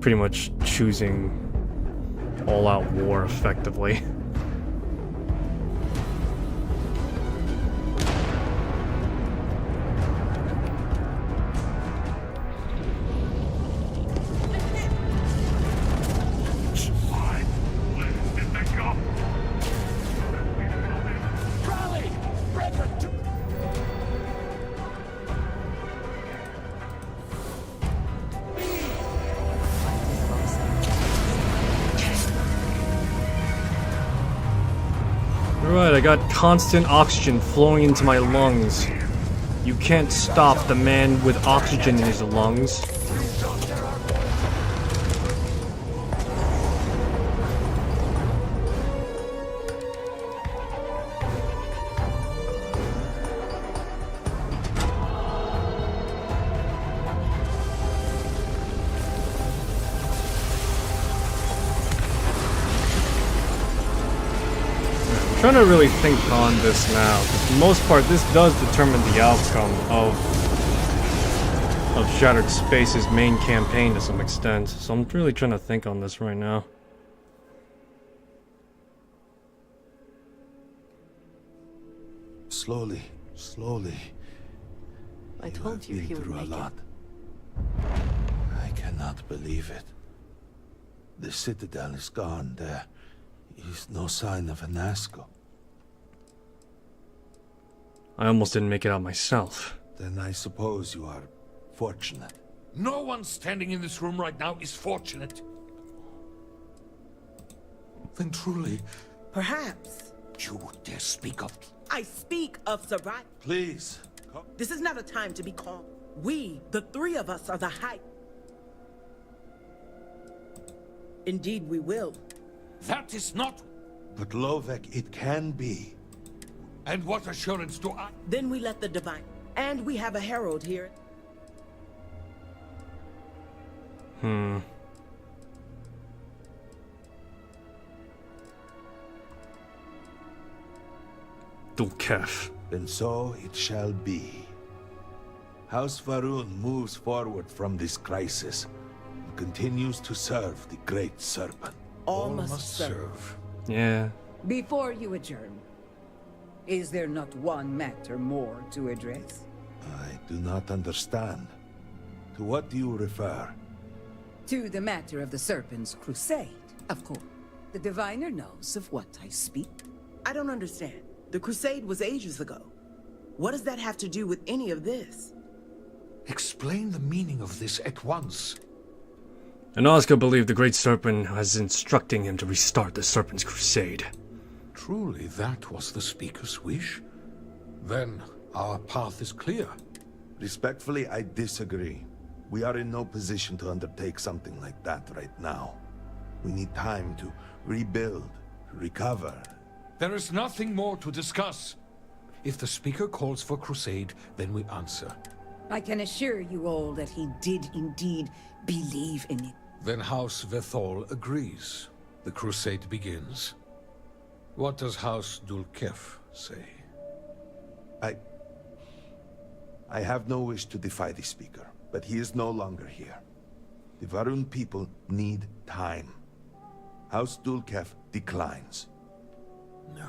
pretty much choosing all-out war, effectively. Right, I got constant oxygen flowing into my lungs. You can't stop the man with oxygen in his lungs. I'm trying to really think on this now, because for the most part this does determine the outcome of Shattered Space's main campaign to some extent, so I'm really trying to think on this right now. Slowly, slowly. I told you he would make it. I cannot believe it. The Citadel is gone. There is no sign of Anasco. I almost didn't make it out myself. Then I suppose you are fortunate. No one standing in this room right now is fortunate. Then truly... Perhaps. You dare speak of... I speak of survival. Please. This is not a time to be calm. We, the three of us, are the High... Indeed we will. That is not... But Lovek, it can be. And what assurance do I... Then we let the divine... And we have a herald here. Dulkef. And so it shall be. House Var'run moves forward from this crisis and continues to serve the Great Serpent. All must serve. Yeah. Before you adjourn, is there not one matter more to address? I do not understand. To what do you refer? To the matter of the Serpent's crusade, of course. The diviner knows of what I speak. I don't understand. The crusade was ages ago. What does that have to do with any of this? Explain the meaning of this at once. And Oscar believed the Great Serpent was instructing him to restart the Serpent's crusade. Truly, that was the Speaker's wish? Then our path is clear. Respectfully, I disagree. We are in no position to undertake something like that right now. We need time to rebuild, recover. There is nothing more to discuss. If the Speaker calls for crusade, then we answer. I can assure you all that he did indeed believe in it. Then House Vethol agrees. The crusade begins. What does House Dulkef say? I have no wish to defy the Speaker, but he is no longer here. The Varun people need time. House Dulkef declines. No,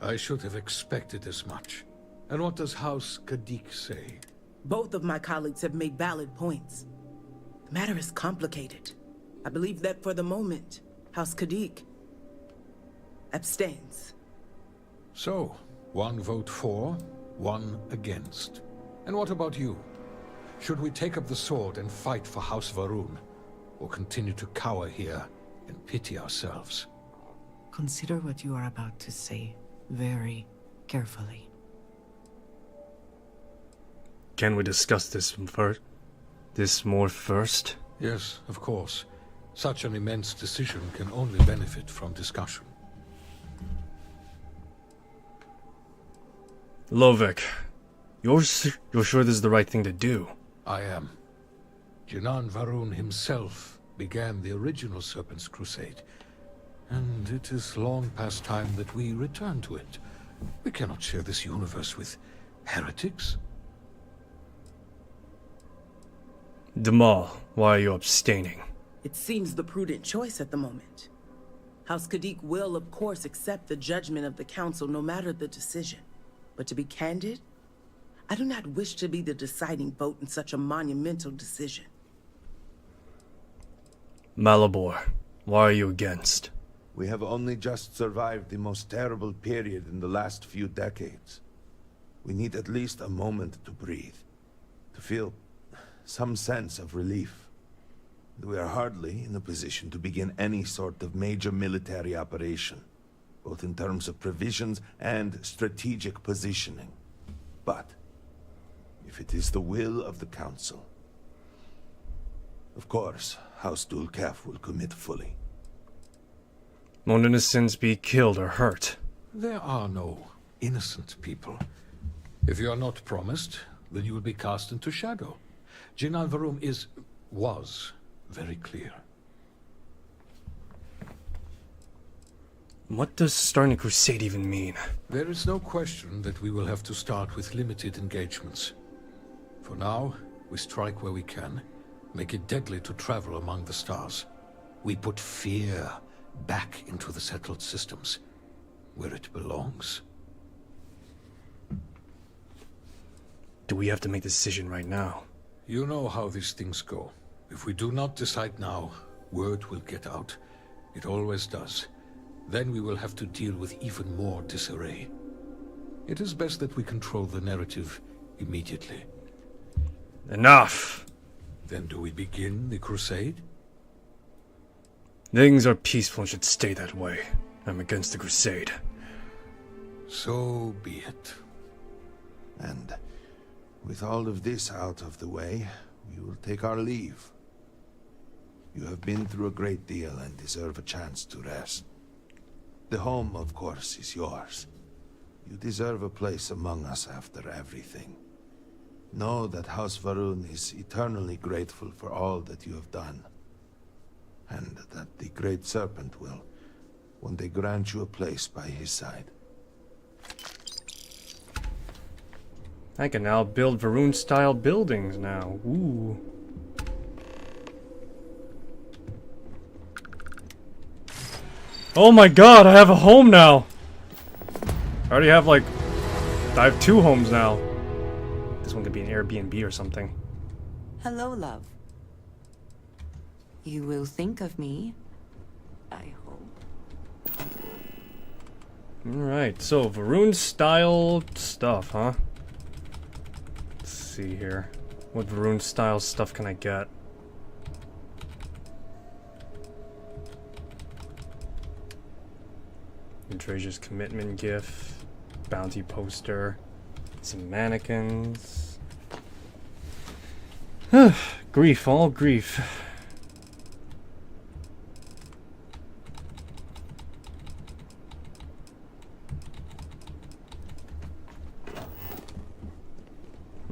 I should have expected as much. And what does House Kadik say? Both of my colleagues have made valid points. The matter is complicated. I believe that for the moment, House Kadik abstains. So, one vote for, one against. And what about you? Should we take up the sword and fight for House Varun, or continue to cower here and pity ourselves? Consider what you are about to say very carefully. Can we discuss this first? This more first? Yes, of course. Such an immense decision can only benefit from discussion. Lovek, you're sure this is the right thing to do? I am. Jinan Varun himself began the original Serpent's Crusade, and it is long past time that we return to it. We cannot share this universe with heretics. Damal, why are you abstaining? It seems the prudent choice at the moment. House Kadik will, of course, accept the judgment of the Council no matter the decision. But to be candid, I do not wish to be the deciding vote in such a monumental decision. Malabor, why are you against? We have only just survived the most terrible period in the last few decades. We need at least a moment to breathe, to feel some sense of relief. We are hardly in a position to begin any sort of major military operation, both in terms of provisions and strategic positioning. But if it is the will of the Council, of course, House Dulkef will commit fully. Won't innocents be killed or hurt? There are no innocent people. If you are not promised, then you will be cast into shadow. Jinan Varun was very clear. What does starting a crusade even mean? There is no question that we will have to start with limited engagements. For now, we strike where we can, make it deadly to travel among the stars. We put fear back into the settled systems, where it belongs. Do we have to make the decision right now? You know how these things go. If we do not decide now, word will get out. It always does. Then we will have to deal with even more disarray. It is best that we control the narrative immediately. Enough! Then do we begin the crusade? Things are peaceful and should stay that way. I'm against the crusade. So be it. And with all of this out of the way, we will take our leave. You have been through a great deal and deserve a chance to rest. The home, of course, is yours. You deserve a place among us after everything. Know that House Varun is eternally grateful for all that you have done. And that the Great Serpent will one day grant you a place by his side. I can now build Varun-style buildings now. Ooh. Oh my god, I have a home now! I already have like... I have 2 homes now. This one could be an Airbnb or something. Hello, love. You will think of me, I hope. Alright, so Varun-style stuff, huh? Let's see here. What Varun-style stuff can I get? Treasure's commitment gift, bounty poster, some mannequins. Grief, all grief.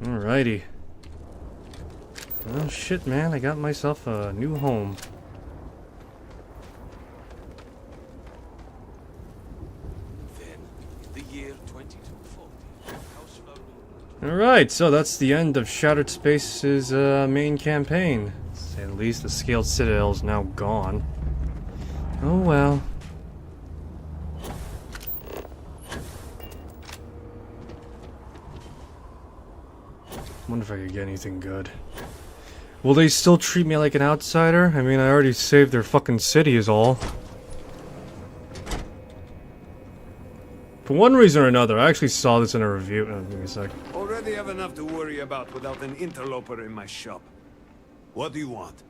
Alrighty. Oh shit, man, I got myself a new home. Alright, so that's the end of Shattered Space's main campaign. To say the least, the Scaled Citadel is now gone. Oh well. Wonder if I could get anything good. Will they still treat me like an outsider? I mean, I already saved their fucking city is all. For one reason or another, I actually saw this in a review. Give me a sec. Already have enough to worry about without an interloper in my shop. What do you want?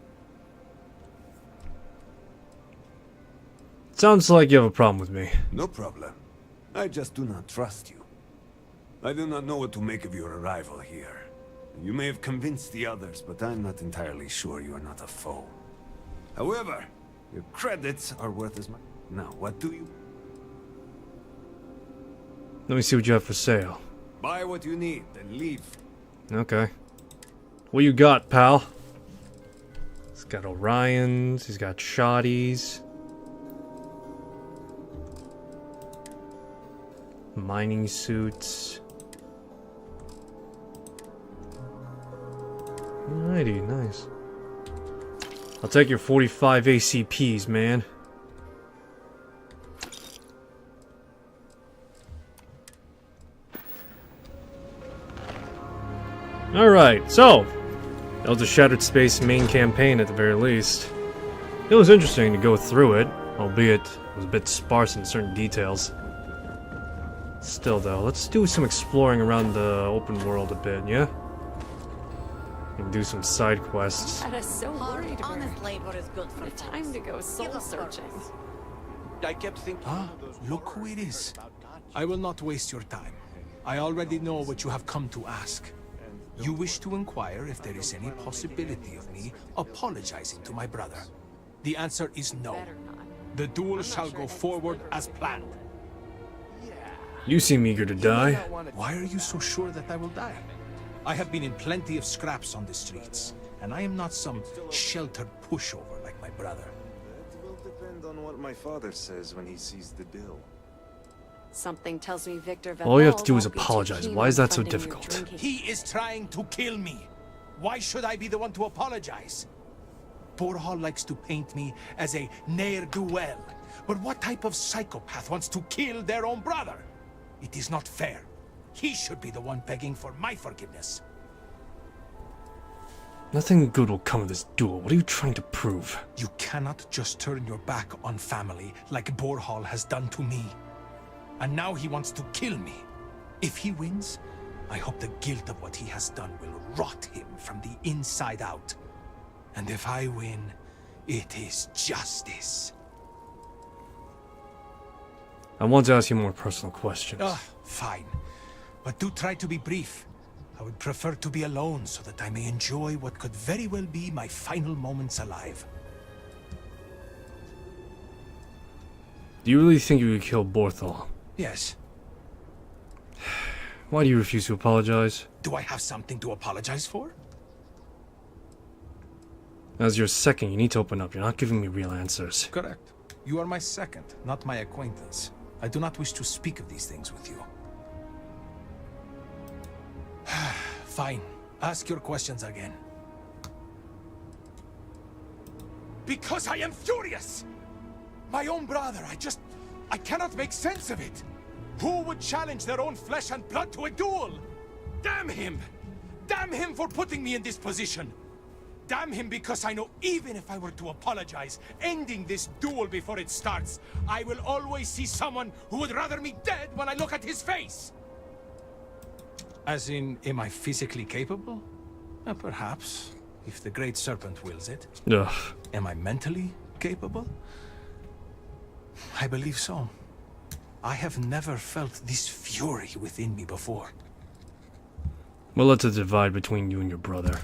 Sounds like you have a problem with me. No problem. I just do not trust you. I do not know what to make of your arrival here. You may have convinced the others, but I'm not entirely sure you are not a foe. However, your credits are worth as much. Now, what do you... Let me see what you have for sale. Buy what you need, then leave. Okay. What you got, pal? He's got Orions, he's got Shotties. Mining suits. Alrighty, nice. I'll take your 45 ACPs, man. Alright, so that was the Shattered Space main campaign at the very least. It was interesting to go through it, albeit it was a bit sparse in certain details. Still though, let's do some exploring around the open world a bit, yeah? And do some side quests. I was so worried. Honest labor is good for the time to go soul searching. I kept thinking. Ah, look who it is. I will not waste your time. I already know what you have come to ask. You wish to inquire if there is any possibility of me apologizing to my brother. The answer is no. The duel shall go forward as planned. You seem eager to die. Why are you so sure that I will die? I have been in plenty of scraps on the streets, and I am not some sheltered pushover like my brother. It will depend on what my father says when he sees the bill. Something tells me Victor All you have to do is apologize. Why is that so difficult? He is trying to kill me. Why should I be the one to apologize? Borhall likes to paint me as a ne'er-do-well. But what type of psychopath wants to kill their own brother? It is not fair. He should be the one begging for my forgiveness. Nothing good will come of this duel. What are you trying to prove? You cannot just turn your back on family like Borhall has done to me. And now he wants to kill me. If he wins, I hope the guilt of what he has done will rot him from the inside out. And if I win, it is justice. I want to ask you more personal questions. Fine. But do try to be brief. I would prefer to be alone so that I may enjoy what could very well be my final moments alive. Do you really think you could kill Borthol? Yes. Why do you refuse to apologize? Do I have something to apologize for? As your second, you need to open up. You're not giving me real answers. Correct. You are my second, not my acquaintance. I do not wish to speak of these things with you. Fine. Ask your questions again. Because I am furious! My own brother, I cannot make sense of it. Who would challenge their own flesh and blood to a duel? Damn him! Damn him for putting me in this position! Damn him because I know even if I were to apologize, ending this duel before it starts, I will always see someone who would rather me dead when I look at his face! As in, am I physically capable? Perhaps, if the Great Serpent wills it. Ugh. Am I mentally capable? I believe so. I have never felt this fury within me before. Well, it's a divide between you and your brother.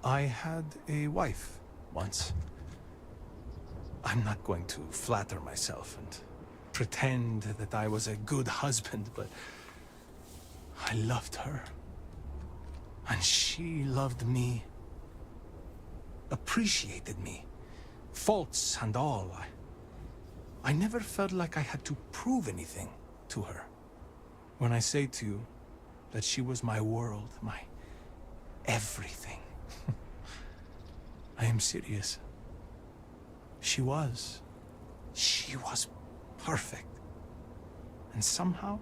I had a wife once. I'm not going to flatter myself and pretend that I was a good husband, but I loved her. And she loved me. Appreciated me. Faults and all. I never felt like I had to prove anything to her. When I say to you that she was my world, my everything, I am serious. She was perfect. And somehow,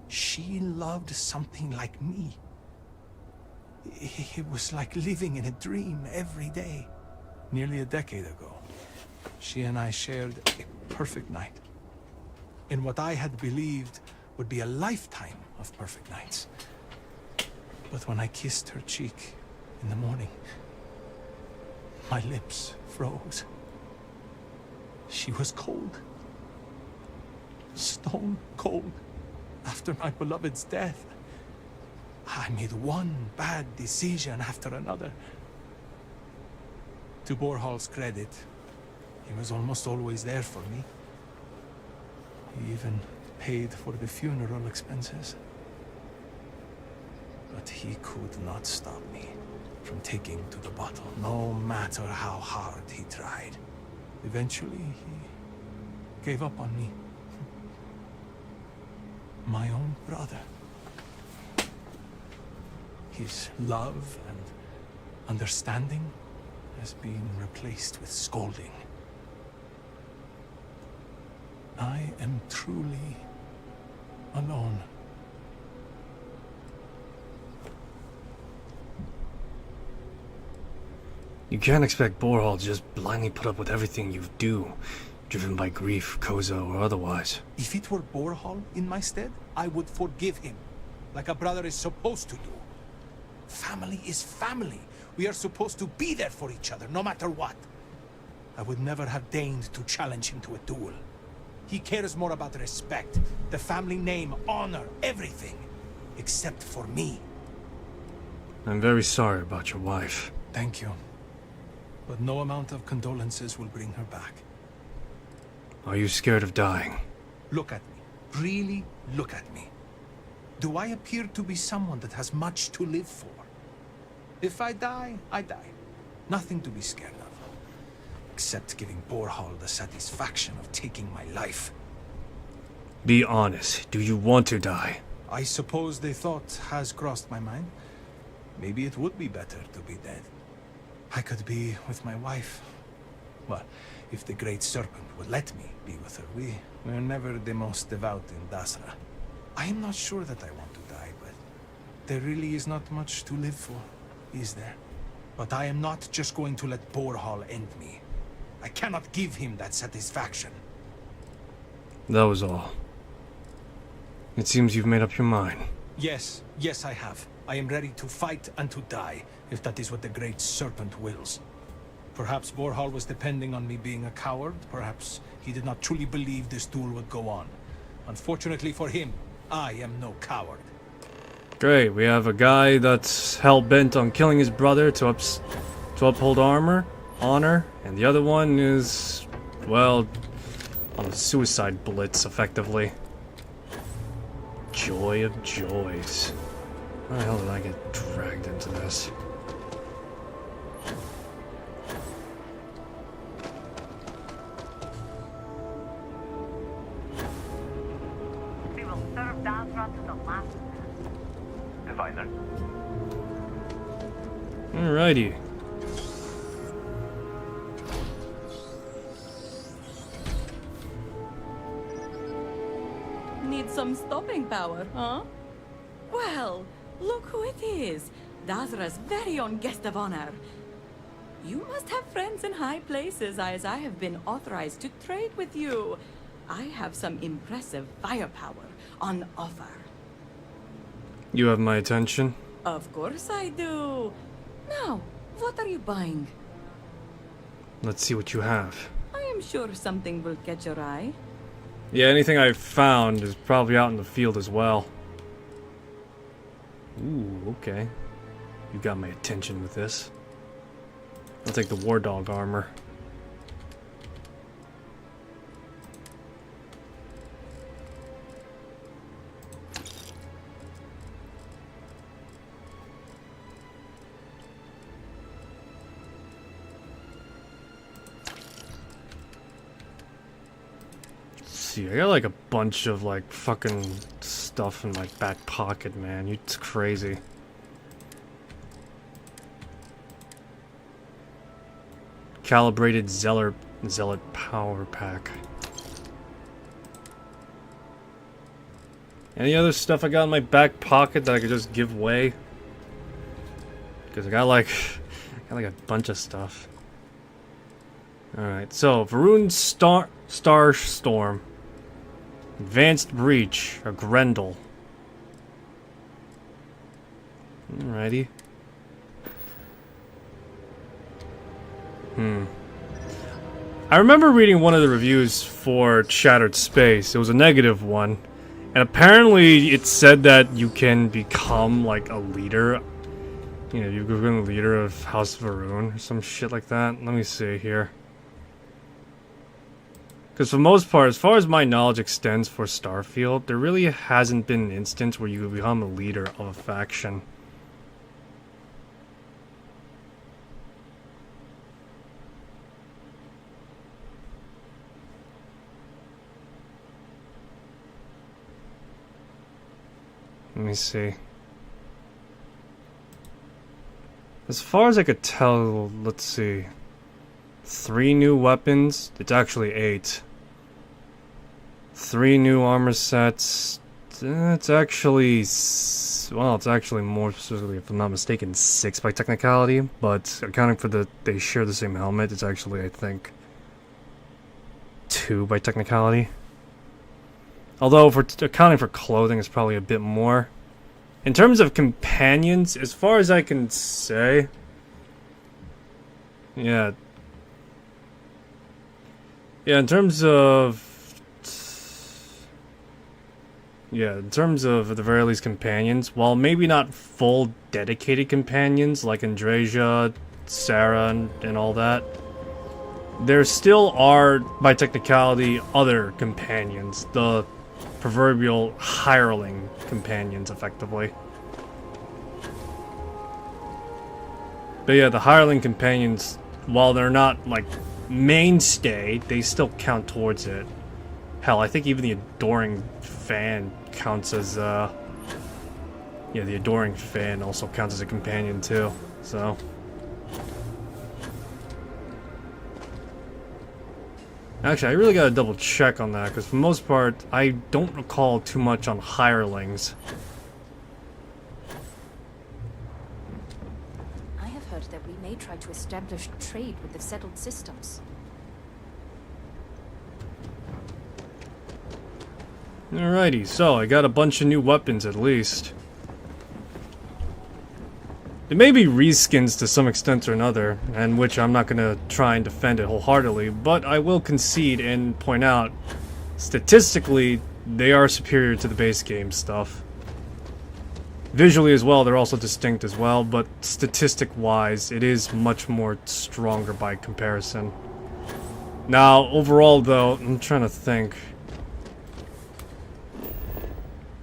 she loved something like me. It was like living in a dream every day. Nearly a decade ago, she and I shared a perfect night. In what I had believed would be a lifetime of perfect nights. But when I kissed her cheek in the morning, my lips froze. She was cold. Stone cold. After my beloved's death, I made one bad decision after another. To Borhal's credit, he was almost always there for me. He even paid for the funeral expenses. But he could not stop me from taking to the bottle, no matter how hard he tried. Eventually, he gave up on me. My own brother. His love and understanding has been replaced with scolding. I am truly alone. You can't expect Borhal to just blindly put up with everything you do, driven by grief, Koza, or otherwise. If it were Borhal in my stead, I would forgive him, like a brother is supposed to do. Family is family. We are supposed to be there for each other, no matter what. I would never have deigned to challenge him to a duel. He cares more about respect, the family name, honor, everything, except for me. I'm very sorry about your wife. Thank you. But no amount of condolences will bring her back. Are you scared of dying? Look at me. Really look at me. Do I appear to be someone that has much to live for? If I die, I die. Nothing to be scared of. Except giving Borhal the satisfaction of taking my life. Be honest. Do you want to die? I suppose the thought has crossed my mind. Maybe it would be better to be dead. I could be with my wife. Well, if the Great Serpent would let me be with her, we're never the most devout in Dasra. I am not sure that I want to die, but there really is not much to live for, is there? But I am not just going to let Borhal end me. I cannot give him that satisfaction. That was all. It seems you've made up your mind. Yes, I have. I am ready to fight and to die, if that is what the Great Serpent wills. Perhaps Borhal was depending on me being a coward. Perhaps he did not truly believe this duel would go on. Unfortunately for him, I am no coward. Great, we have a guy that's hell-bent on killing his brother to uphold honor, and the other one is, well, on a suicide blitz, effectively. Joy of joys. How the hell did I get dragged into this? We will serve Dazra to the last man. Diviner. Alrighty. Need some stopping power, huh? Well, look who it is. Dazra's very own guest of honor. You must have friends in high places, as I have been authorized to trade with you. I have some impressive firepower on offer. You have my attention. Of course I do. Now, what are you buying? Let's see what you have. I am sure something will catch your eye. Yeah, anything I found is probably out in the field as well. Ooh, okay. You got my attention with this. I'll take the War Dog armor. See, I got like a bunch of like fucking stuff in my back pocket, man. It's crazy. Calibrated Zealot power pack. Any other stuff I got in my back pocket that I could just give away? Because I got like a bunch of stuff. Alright, so Starstorm. Advanced Breach, a Grendel. Alrighty. I remember reading one of the reviews for Shattered Space. It was a negative one. And apparently it said that you can become like a leader. You know, you become a leader of House of Var'run or some shit like that. Let me see here. Because for the most part, as far as my knowledge extends for Starfield, there really hasn't been an instance where you become a leader of a faction. Let me see. As far as I could tell, let's see. 3 new weapons. It's actually 8. 3 new armor sets. It's actually... well, it's actually more specifically, if I'm not mistaken, 6 by technicality. But accounting for they share the same helmet, it's actually, I think, 2 by technicality. Although, for accounting for clothing, it's probably a bit more. In terms of companions, as far as I can say... Yeah, in terms of... yeah, in terms of, at the very least, companions, while maybe not full dedicated companions, like Andrasia, Sarah, and all that, there still are, by technicality, other companions. The proverbial hireling companions, effectively. But yeah, the hireling companions, while they're not, like, mainstay, they still count towards it. Hell, I think even the Adoring Fan counts as, yeah, the Adoring Fan also counts as a companion, too, so... Actually, I really gotta double check on that, because for the most part, I don't recall too much on hirelings. I have heard that we may try to establish trade with the settled systems. Alrighty, so I got a bunch of new weapons at least. It may be reskins to some extent or another, and which I'm not gonna try and defend it wholeheartedly, but I will concede and point out, statistically, they are superior to the base game stuff. Visually as well, they're also distinct as well, but statistic-wise, it is much more stronger by comparison. Now, overall though, I'm trying to think.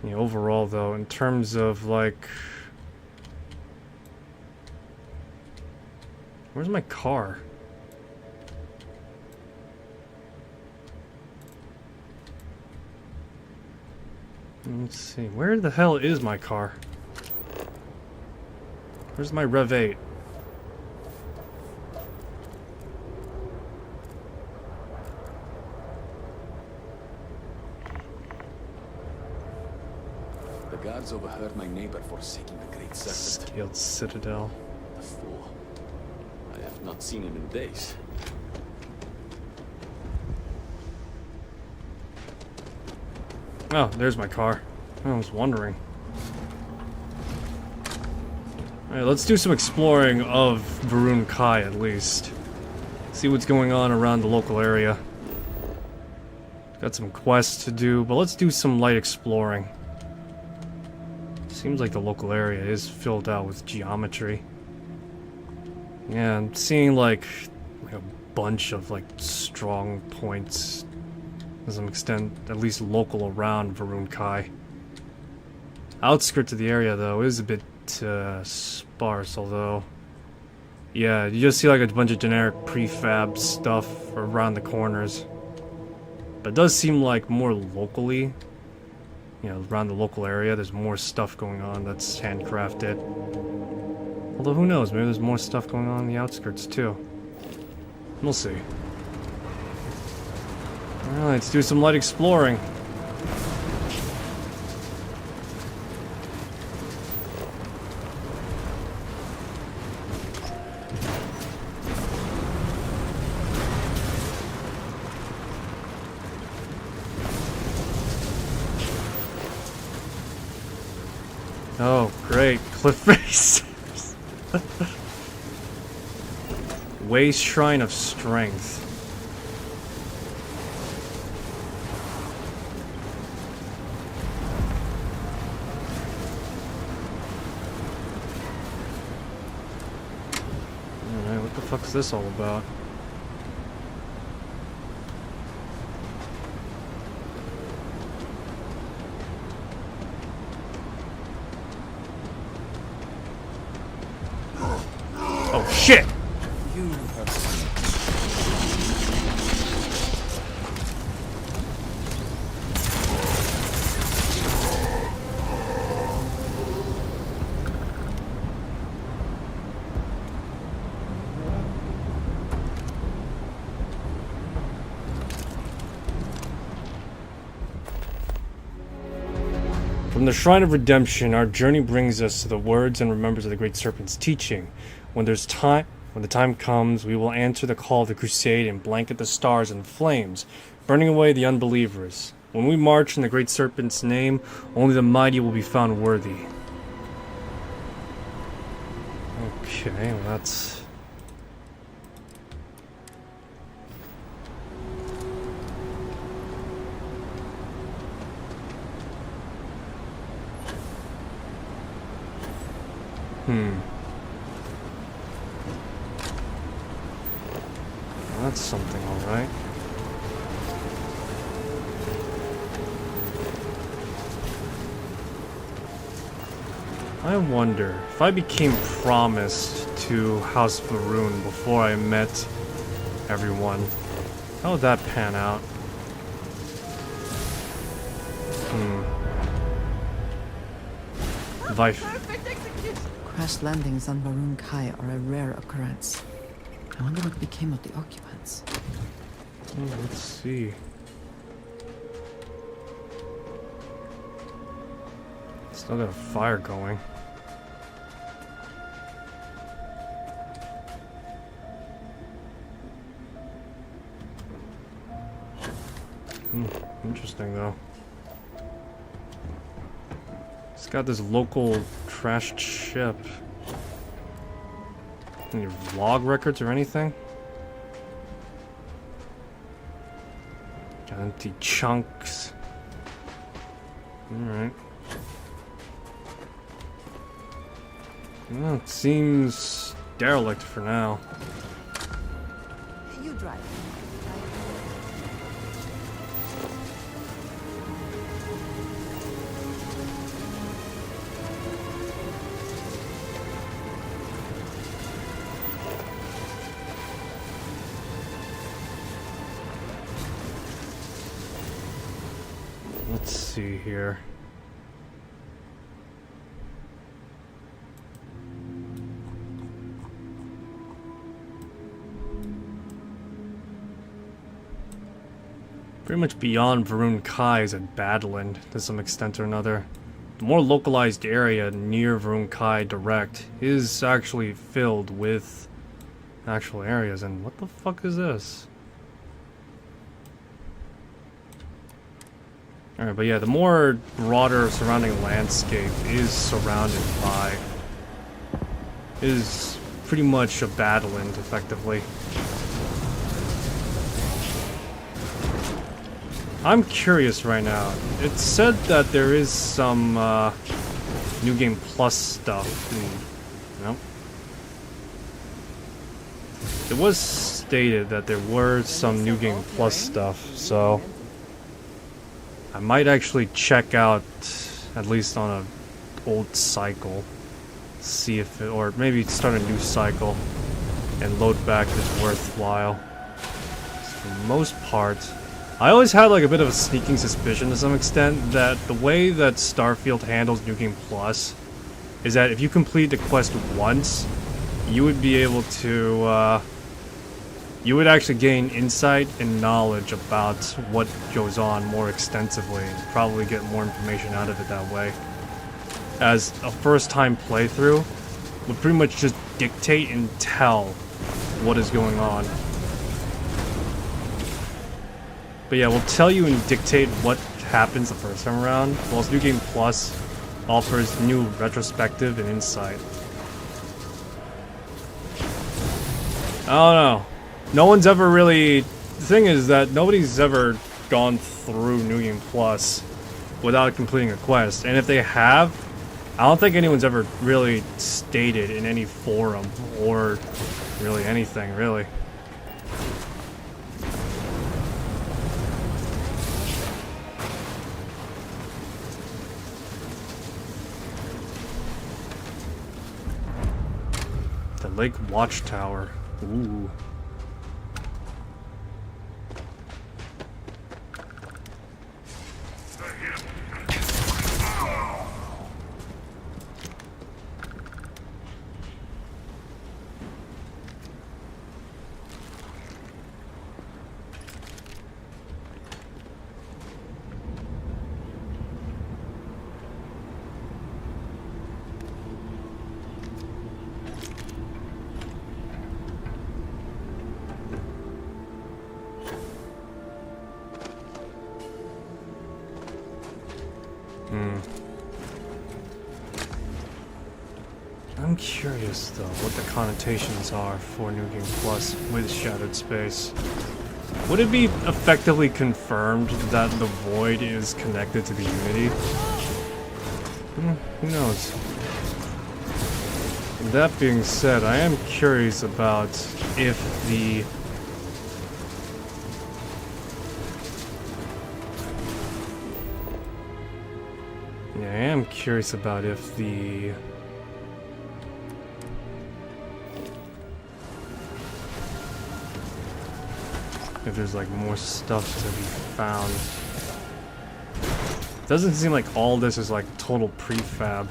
Yeah, overall, though, in terms of, like... Where's my car? Let's see. Where the hell is my car? Where's my Rev 8? The guards overheard my neighbor forsaking the great serpent. Scaled Citadel. The fool. I have not seen him in days. Oh, there's my car. I was wondering. Alright, let's do some exploring of Var'run-Kai at least. See what's going on around the local area. Got some quests to do, but let's do some light exploring. Seems like the local area is filled out with geometry. Yeah, I'm seeing like a bunch of like strong points to some extent, at least local around Var'run-Kai. Outskirts of the area though is a bit sparse, although yeah, you just see like a bunch of generic prefab stuff around the corners. But it does seem like more locally, you know, around the local area, there's more stuff going on that's handcrafted. Although who knows, maybe there's more stuff going on in the outskirts too. We'll see. Alright, let's do some light exploring. Oh, great. Cliff face. Way Shrine of Strength. Alright, what the fuck's this all about? Oh shit! You have From the Shrine of Redemption, our journey brings us to the words and remembers of the Great Serpent's teaching. When the time comes, we will answer the call of the crusade and blanket the stars in flames, burning away the unbelievers. When we march in the Great Serpent's name, only the mighty will be found worthy. Okay, well that's... That's something, alright. I wonder, if I became promised to House of Var'run before I met everyone, how would that pan out? Crash landings on Var'run-Kai are a rare occurrence. I wonder what became of the occupants. Let's see. Still got a fire going. Interesting though. It's got this local trashed ship. Any vlog records or anything? Got empty chunks. Alright. Well, it seems derelict for now. You drive. see here. Pretty much beyond Var'run-Kai is at Badland to some extent or another. The more localized area near Var'run-Kai direct is actually filled with actual areas. And what the fuck is this? Alright, but yeah, the more broader surrounding landscape is pretty much a Badland, effectively. I'm curious right now. It's said that there is some New Game Plus stuff. It was stated that there were some New Game Plus stuff, so I might actually check out, at least on a old cycle, see if it, or maybe start a new cycle and load back if it's worthwhile. For the most part, I always had like a bit of a sneaking suspicion to some extent that the way that Starfield handles New Game Plus is that if you complete the quest once, you would be able to, you would actually gain insight and knowledge about what goes on more extensively and probably get more information out of it that way. As a first-time playthrough would pretty much just dictate and tell what is going on. But yeah, we'll tell you and dictate what happens the first time around, whilst New Game Plus offers new retrospective and insight. I don't know. No one's ever really... The thing is that nobody's ever gone through New Game Plus without completing a quest. And if they have, I don't think anyone's ever really stated in any forum or really anything, really. The Lake Watchtower. Ooh. I'm curious though what the connotations are for New Game Plus with Shattered Space. Would it be effectively confirmed that the Void is connected to the Unity? Who knows? That being said, I am curious about if the... Yeah, I am curious about if the... If there's like more stuff to be found. Doesn't seem like all this is like total prefab.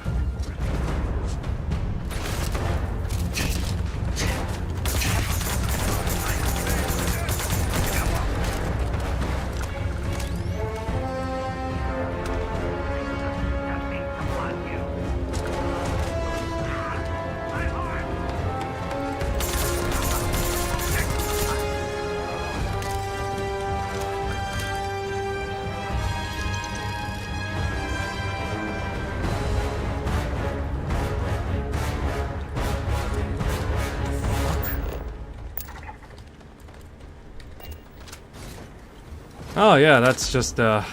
Oh yeah, that's just a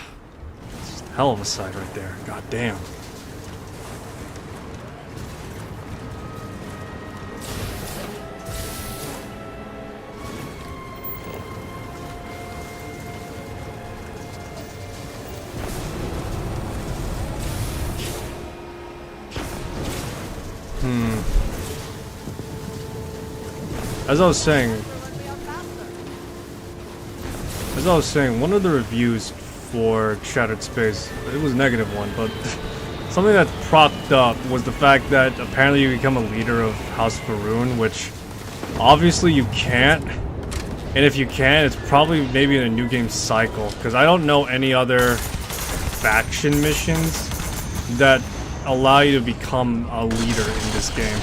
hell of a sight right there. God damn. As I was saying, one of the reviews for Shattered Space. It was a negative one, but something that propped up was the fact that apparently you become a leader of House of Var'run, which obviously you can't. And if you can, it's probably maybe in a new game cycle, because I don't know any other faction missions that allow you to become a leader in this game.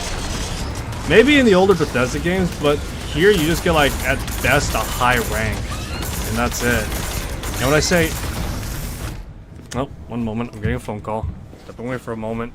Maybe in the older Bethesda games, but here you just get like at best a high rank, and that's it. And when I say, oh, one moment, I'm getting a phone call. Step away for a moment.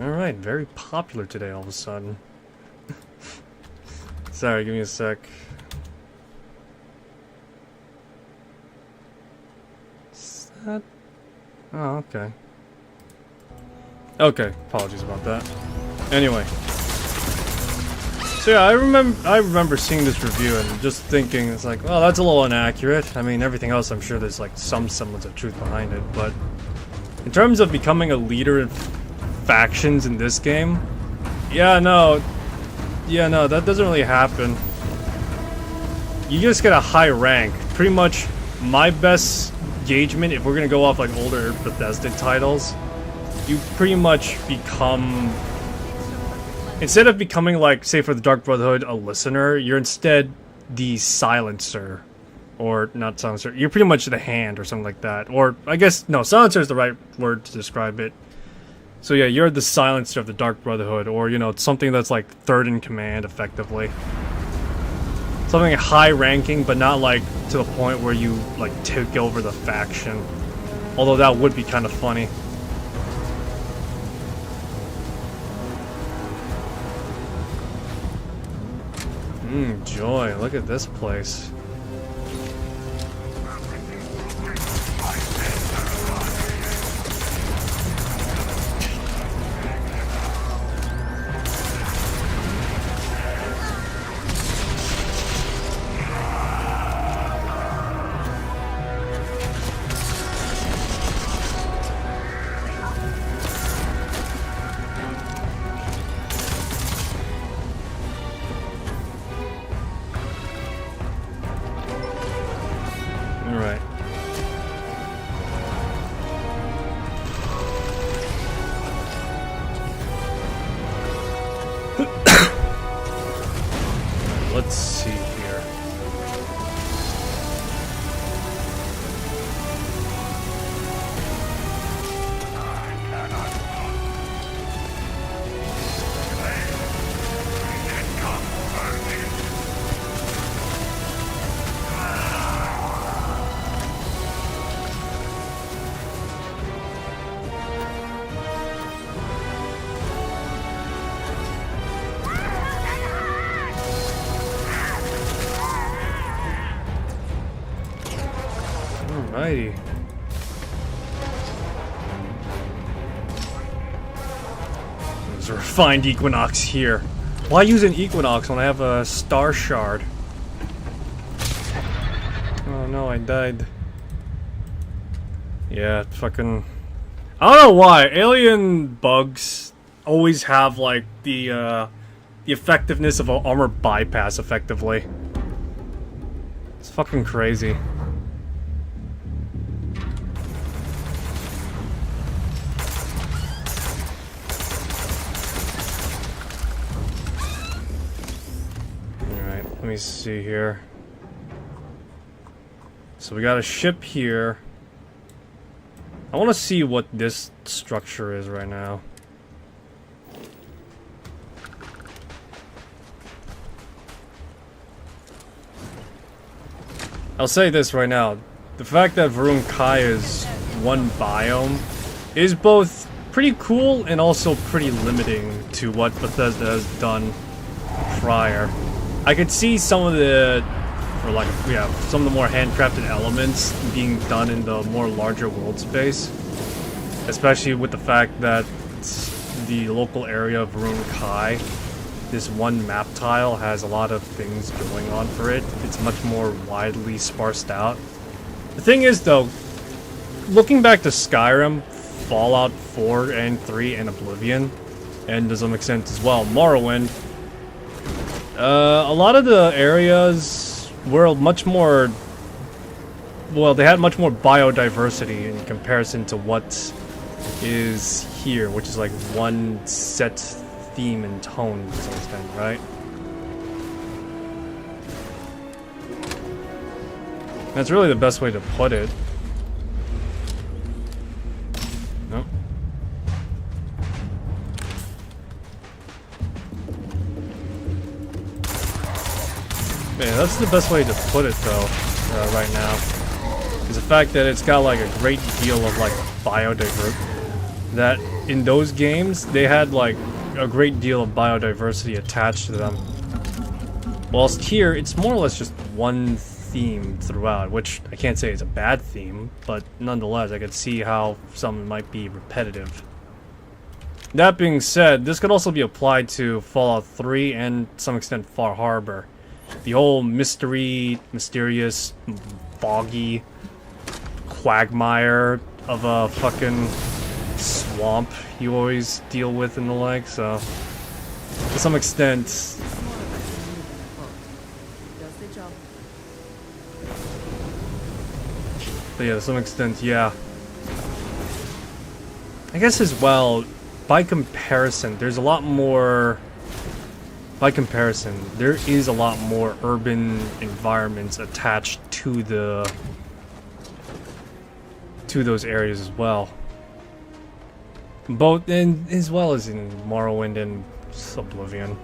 Alright, very popular today all of a sudden. Sorry, give me a sec. Is that... Oh, okay. Okay, apologies about that. Anyway. So yeah, I remember seeing this review and just thinking, it's like, well, that's a little inaccurate. I mean, everything else, I'm sure there's like some semblance of truth behind it, but in terms of becoming a leader in factions in this game, no, that doesn't really happen. You just get a high rank. Pretty much my best engagement, if we're gonna go off like older Bethesda titles, you pretty much become, instead of becoming like, say for the Dark Brotherhood, a listener, you're instead the silencer. Or not silencer, you're pretty much the hand or something like that. Or I guess, no, silencer is the right word to describe it. So yeah, you're the silencer of the Dark Brotherhood, or, you know, something that's like third in command, effectively. Something high-ranking, but not like to the point where you like take over the faction. Although that would be kind of funny. Joy, look at this place. Alright. Let's see here. Alrighty. There's a refined Equinox here. Why use an Equinox when I have a Star Shard? Oh no, I died. Yeah, fucking... I don't know why. Alien bugs always have, like, the effectiveness of an armor bypass, effectively. It's fucking crazy. Let me see here. So we got a ship here. I want to see what this structure is right now. I'll say this right now. The fact that Var'run-Kai is one biome is both pretty cool and also pretty limiting to what Bethesda has done prior. I could see some of the, or like, yeah, some of the more handcrafted elements being done in the more larger world space. Especially with the fact that the local area of Var'run-Kai, this one map tile has a lot of things going on for it. It's much more widely sparsed out. The thing is though, looking back to Skyrim, Fallout 4 and 3 and Oblivion, and to some extent as well, Morrowind, a lot of the areas were much more, well, they had much more biodiversity in comparison to what is here, which is like one set theme and tone to some extent, right? That's really the best way to put it. Nope. Man, that's the best way to put it though, right now. Is the fact that it's got like a great deal of like biodiversity. That in those games, they had like a great deal of biodiversity attached to them. Whilst here, it's more or less just one theme throughout, which I can't say is a bad theme, but nonetheless, I could see how some might be repetitive. That being said, this could also be applied to Fallout 3 and to some extent Far Harbor. The whole mysterious, foggy quagmire of a fucking swamp you always deal with and the like, so to some extent. But yeah, to some extent, yeah. I guess as well, by comparison, there's a lot more. By comparison, there is a lot more urban environments attached to those areas as well. Both in as well as in Morrowind and Oblivion.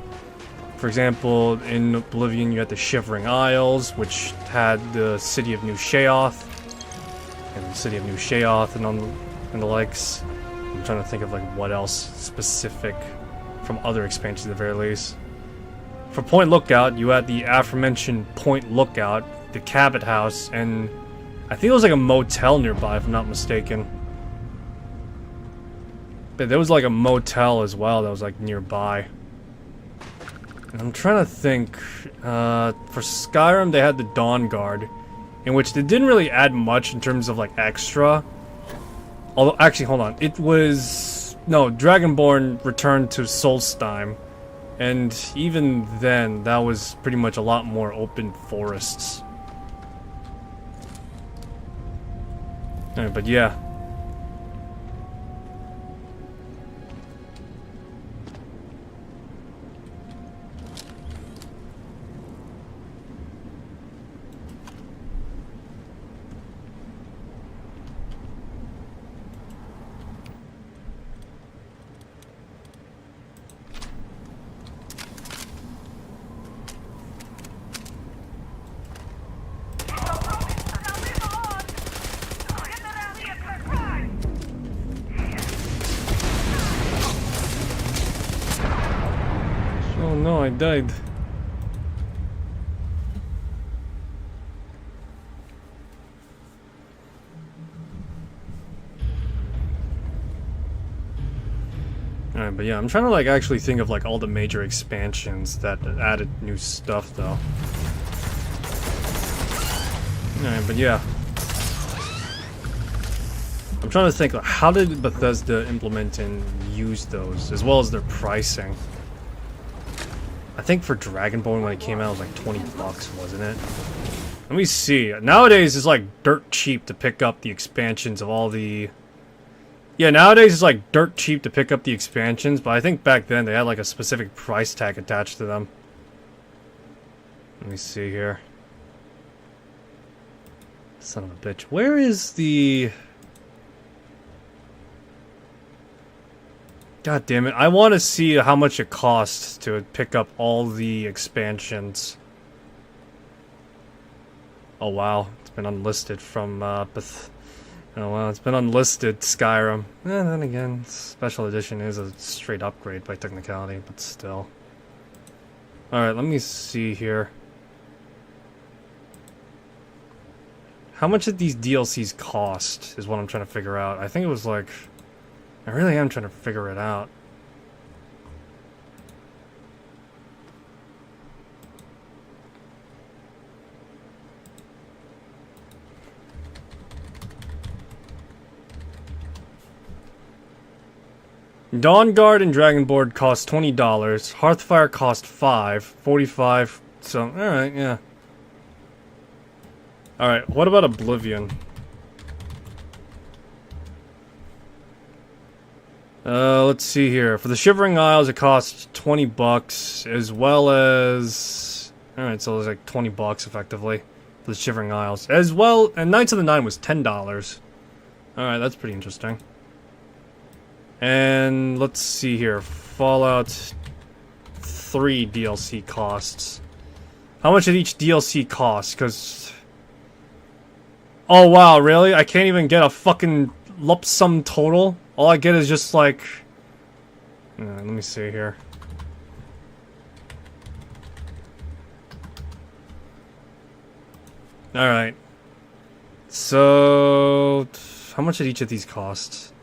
For example, in Oblivion you had the Shivering Isles, which had the city of New Sheoth, and the city of New Sheoth and the likes. I'm trying to think of like what else specific from other expansions at the very least. For Point Lookout, you had the aforementioned Point Lookout, the Cabot House, and I think it was like a motel nearby, if I'm not mistaken. But there was like a motel as well that was like nearby. And I'm trying to think. For Skyrim, they had the Dawn Guard, in which they didn't really add much in terms of like extra. Although, actually, hold on. It was... No, Dragonborn returned to Solstheim. And even then, that was pretty much a lot more open forests. Alright, but yeah. Oh no, I died. Alright, but yeah, I'm trying to like actually think of like all the major expansions that added new stuff though. Alright, but yeah. I'm trying to think, like, how did Bethesda implement and use those, as well as their pricing? I think for Dragonborn when it came out it was like 20 bucks, wasn't it? Let me see. Nowadays it's like dirt cheap to pick up the expansions of all the... Yeah, nowadays it's like dirt cheap to pick up the expansions, but I think back then they had like a specific price tag attached to them. Let me see here. Son of a bitch. Where is the... God damn it. I want to see how much it costs to pick up all the expansions. Oh wow. It's been unlisted from Oh wow, it's been unlisted Skyrim. And then again, Special Edition is a straight upgrade by technicality, but still. Alright, let me see here. How much did these DLCs cost is what I'm trying to figure out. I think it was like... I really am trying to figure it out. Dawn Guard and Dragonborn cost $20. Hearthfire cost $5. 45. So, alright, yeah. Alright, what about Oblivion? Let's see here. For the Shivering Isles, it costs 20 bucks, as well as... Alright, so it's like 20 bucks, effectively, for the Shivering Isles. As well, and Knights of the Nine was $10. Alright, that's pretty interesting. And let's see here. Fallout 3 DLC costs. How much did each DLC cost? Because... Oh wow, really? I can't even get a fucking lump sum total? All I get is just like... let me see here. Alright. So... how much did each of these cost?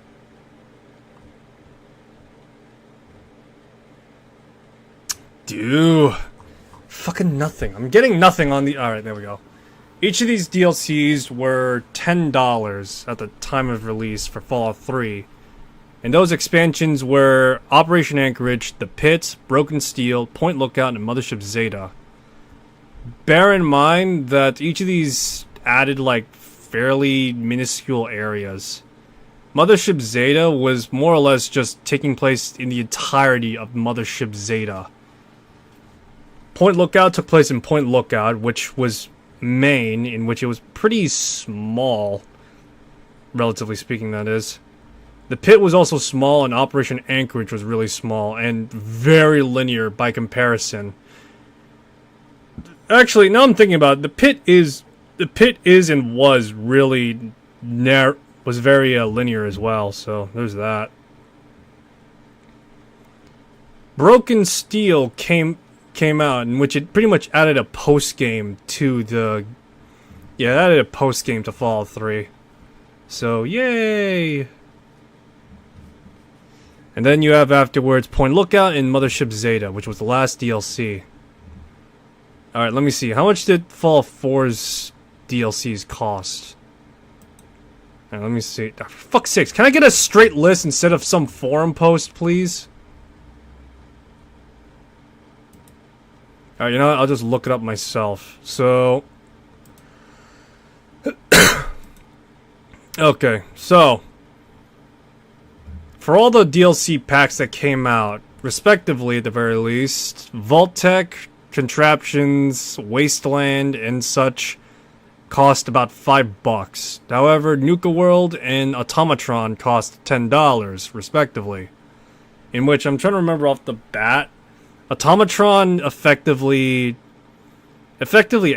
Dude. Fucking nothing. I'm getting nothing on the... Alright, there we go. Each of these DLCs were $10 at the time of release for Fallout 3. And those expansions were Operation Anchorage, The Pit, Broken Steel, Point Lookout, and Mothership Zeta. Bear in mind that each of these added like fairly minuscule areas. Mothership Zeta was more or less just taking place in the entirety of Mothership Zeta. Point Lookout took place in Point Lookout, which was Maine, in which it was pretty small. Relatively speaking, that is. The Pit was also small, and Operation Anchorage was really small, and very linear by comparison. Actually, now I'm thinking about it, the Pit is and was really was very linear as well, so there's that. Broken Steel came came out in which it pretty much added a post game to the. Yeah, it added a post game to Fallout 3. So yay! And then you have afterwards Point Lookout and Mothership Zeta, which was the last DLC. Alright, let me see. How much did Fallout 4's DLCs cost? Alright, let me see. Oh, for fuck's sakes, can I get a straight list instead of some forum post, please? Alright, you know what? I'll just look it up myself. So... okay, so... for all the DLC packs that came out, respectively at the very least, Vault-Tec, Contraptions, Wasteland, and such cost about $5. However, Nuka World and Automatron cost $10, respectively. In which, I'm trying to remember off the bat, Automatron effectively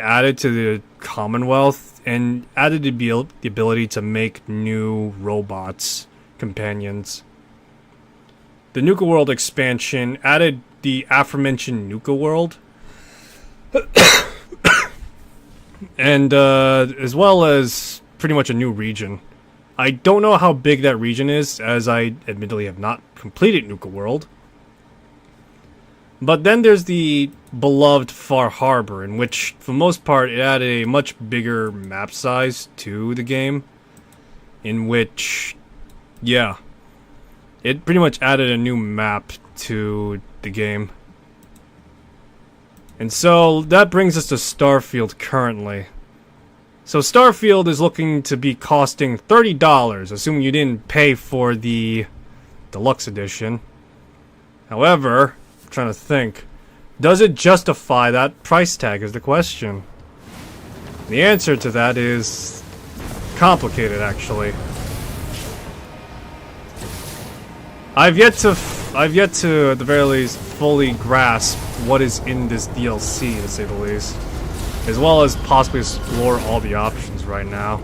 added to the Commonwealth and added the ability to make new robots, companions. The Nuka World expansion added the aforementioned Nuka World, and as well as pretty much a new region. I don't know how big that region is, as I admittedly have not completed Nuka World. But then there's the beloved Far Harbor, in which, for the most part, it added a much bigger map size to the game. In which, yeah, it pretty much added a new map to the game. And so, that brings us to Starfield currently. So Starfield is looking to be costing $30, assuming you didn't pay for the Deluxe Edition. However, I'm trying to think, does it justify that price tag is the question. The answer to that is complicated, actually. I've yet to, at the very least, fully grasp what is in this DLC, to say the least. As well as possibly explore all the options right now.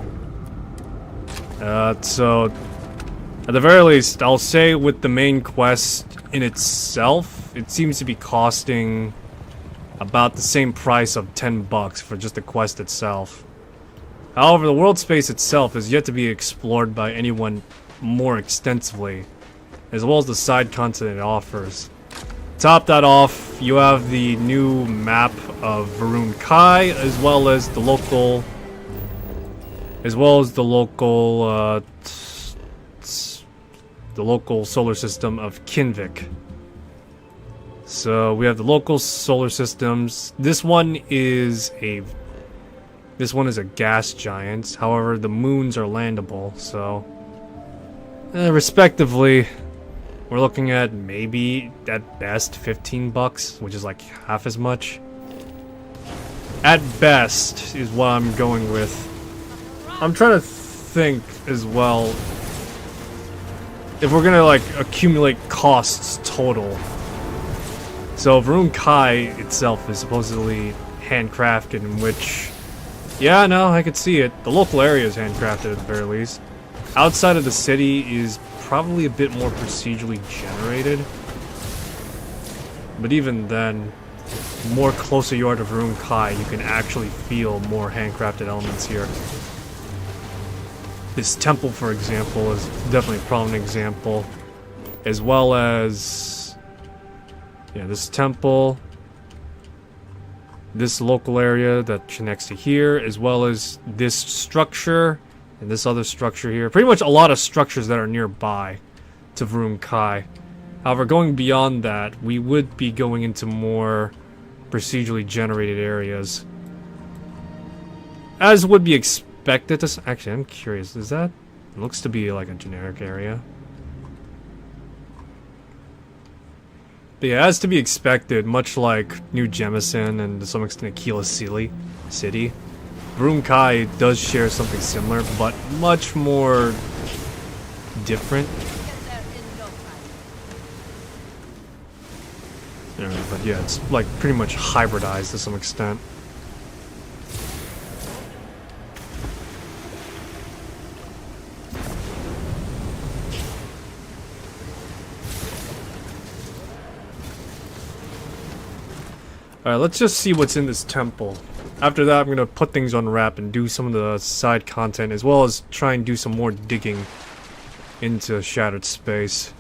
So, at the very least, I'll say with the main quest in itself, it seems to be costing about the same price of $10 for just the quest itself. However, the world space itself is yet to be explored by anyone more extensively, as well as the side content it offers. Top that off, you have the new map of Var'run-Kai, as well as the local solar system of Kinvik. So we have the local solar systems. This one is a gas giant. However, the moons are landable. So, respectively, we're looking at maybe at best $15, which is like half as much. At best is what I'm going with. I'm trying to think as well if we're gonna like accumulate costs total. So Var'run-Kai itself is supposedly handcrafted, in which, yeah, no, I could see it. The local area is handcrafted at the very least. Outside of the city is probably a bit more procedurally generated. But even then, the more closer you are to Var'run-Kai, you can actually feel more handcrafted elements here. This temple, for example, is definitely a prominent example. As well as, yeah, this temple, this local area that connects to here, as well as this structure, and this other structure here. Pretty much a lot of structures that are nearby to Var'run-Kai. However, going beyond that, we would be going into more procedurally generated areas. As would be expected to... Actually, I'm curious, is that... It looks to be like a generic area. But yeah, as to be expected, much like New Jemison and to some extent Aquila City, Var'run-Kai does share something similar, but much more different. But yeah, it's like pretty much hybridized to some extent. Alright, let's just see what's in this temple. After that, I'm gonna put things on wrap and do some of the side content, as well as try and do some more digging into Shattered Space.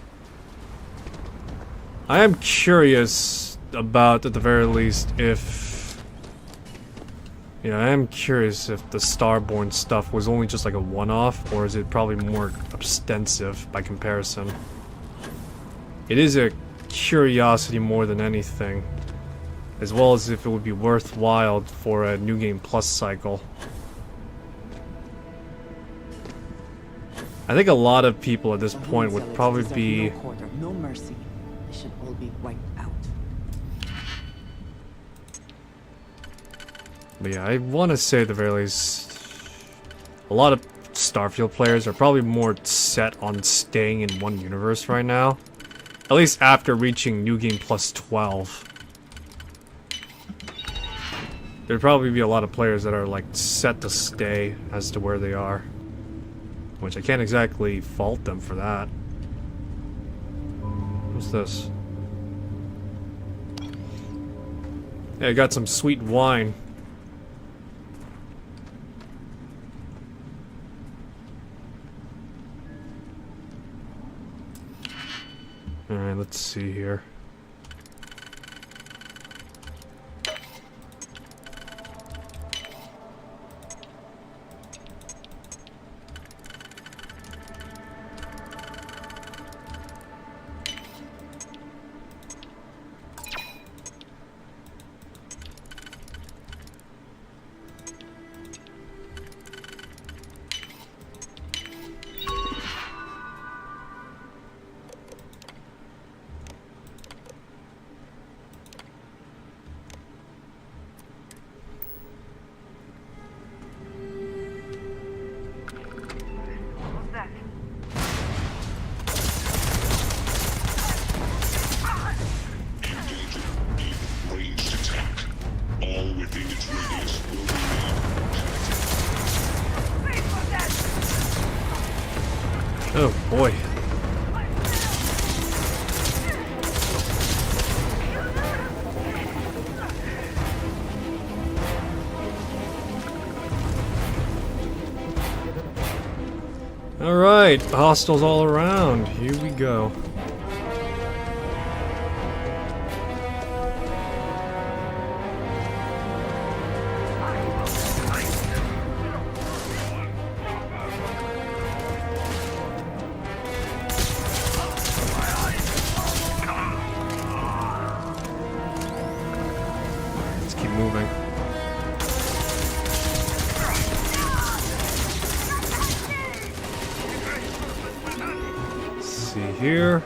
I am curious about, at the very least, if... Yeah, I am curious if the Starborn stuff was only just like a one-off, or is it probably more extensive by comparison. It is a curiosity more than anything, as well as if it would be worthwhile for a New Game Plus cycle. I think a lot of people at this point would probably be... No mercy. They should all be wiped out. But yeah, I want to say at the very least, a lot of Starfield players are probably more set on staying in one universe right now. At least after reaching New Game Plus 12. There'd probably be a lot of players that are like set to stay as to where they are. Which I can't exactly fault them for that. What's this? Yeah, I got some sweet wine. Alright, let's see here. Oh boy. Alright, hostiles all around. Here we go. Let's keep moving. Here.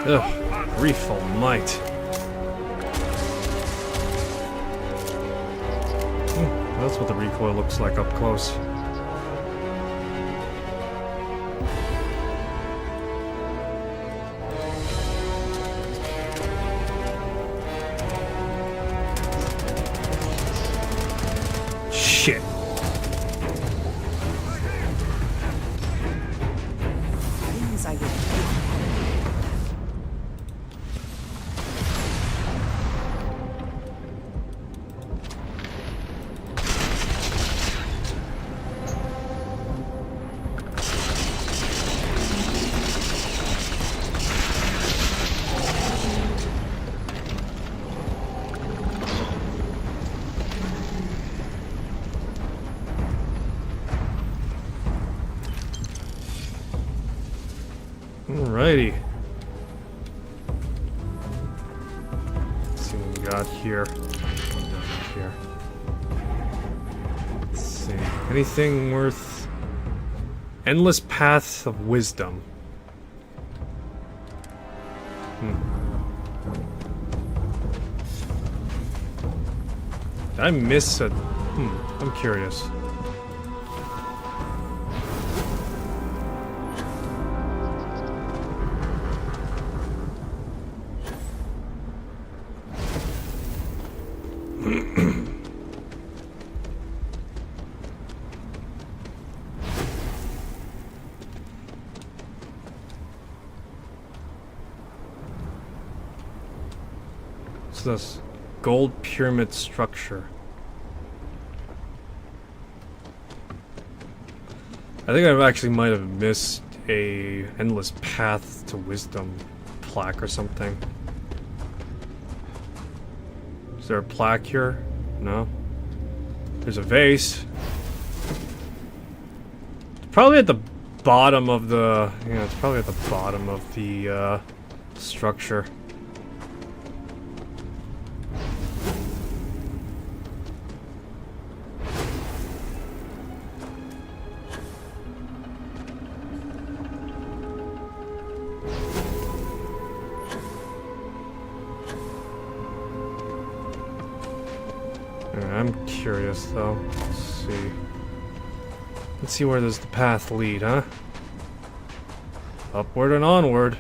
Ugh, grief almighty. That's what the recoil looks like up close. Shit. Things I would Alrighty. Let's see what we got here. Let's see. Anything worth... Endless Path of Wisdom. Did I miss a... I'm curious. this? Gold pyramid structure. I think I actually might have missed a endless path to wisdom plaque or something. Is there a plaque here? No. There's a vase. It's probably at the bottom of the... Yeah, it's probably at the bottom of the structure. I'm curious though. Let's see. Let's see where does the path lead, huh? Upward and onward.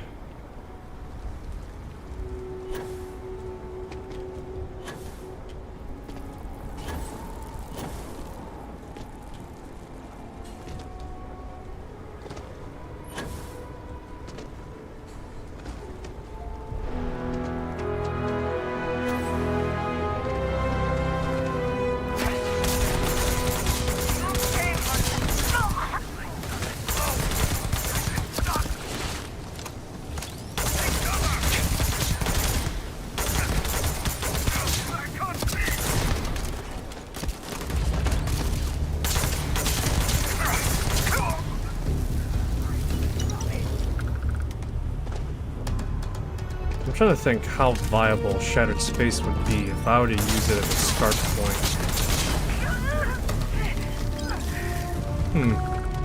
I'm trying to think how viable Shattered Space would be if I were to use it as a start point.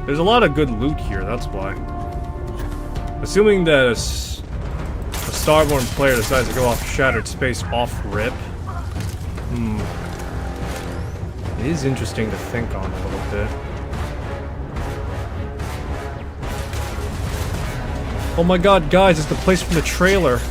There's a lot of good loot here, that's why. Assuming that a Starborn player decides to go off Shattered Space off-rip. It is interesting to think on a little bit. Oh my god, guys, it's the place from the trailer.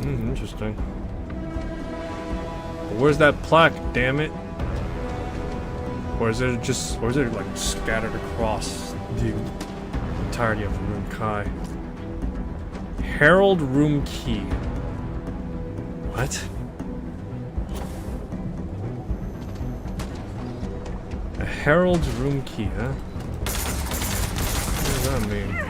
Interesting. But where's that plaque, damn it? Or is it just, or is it like scattered across the entirety of Var'run-Kai? Herald Room Key. What? A Herald's Room Key, huh? What does that mean?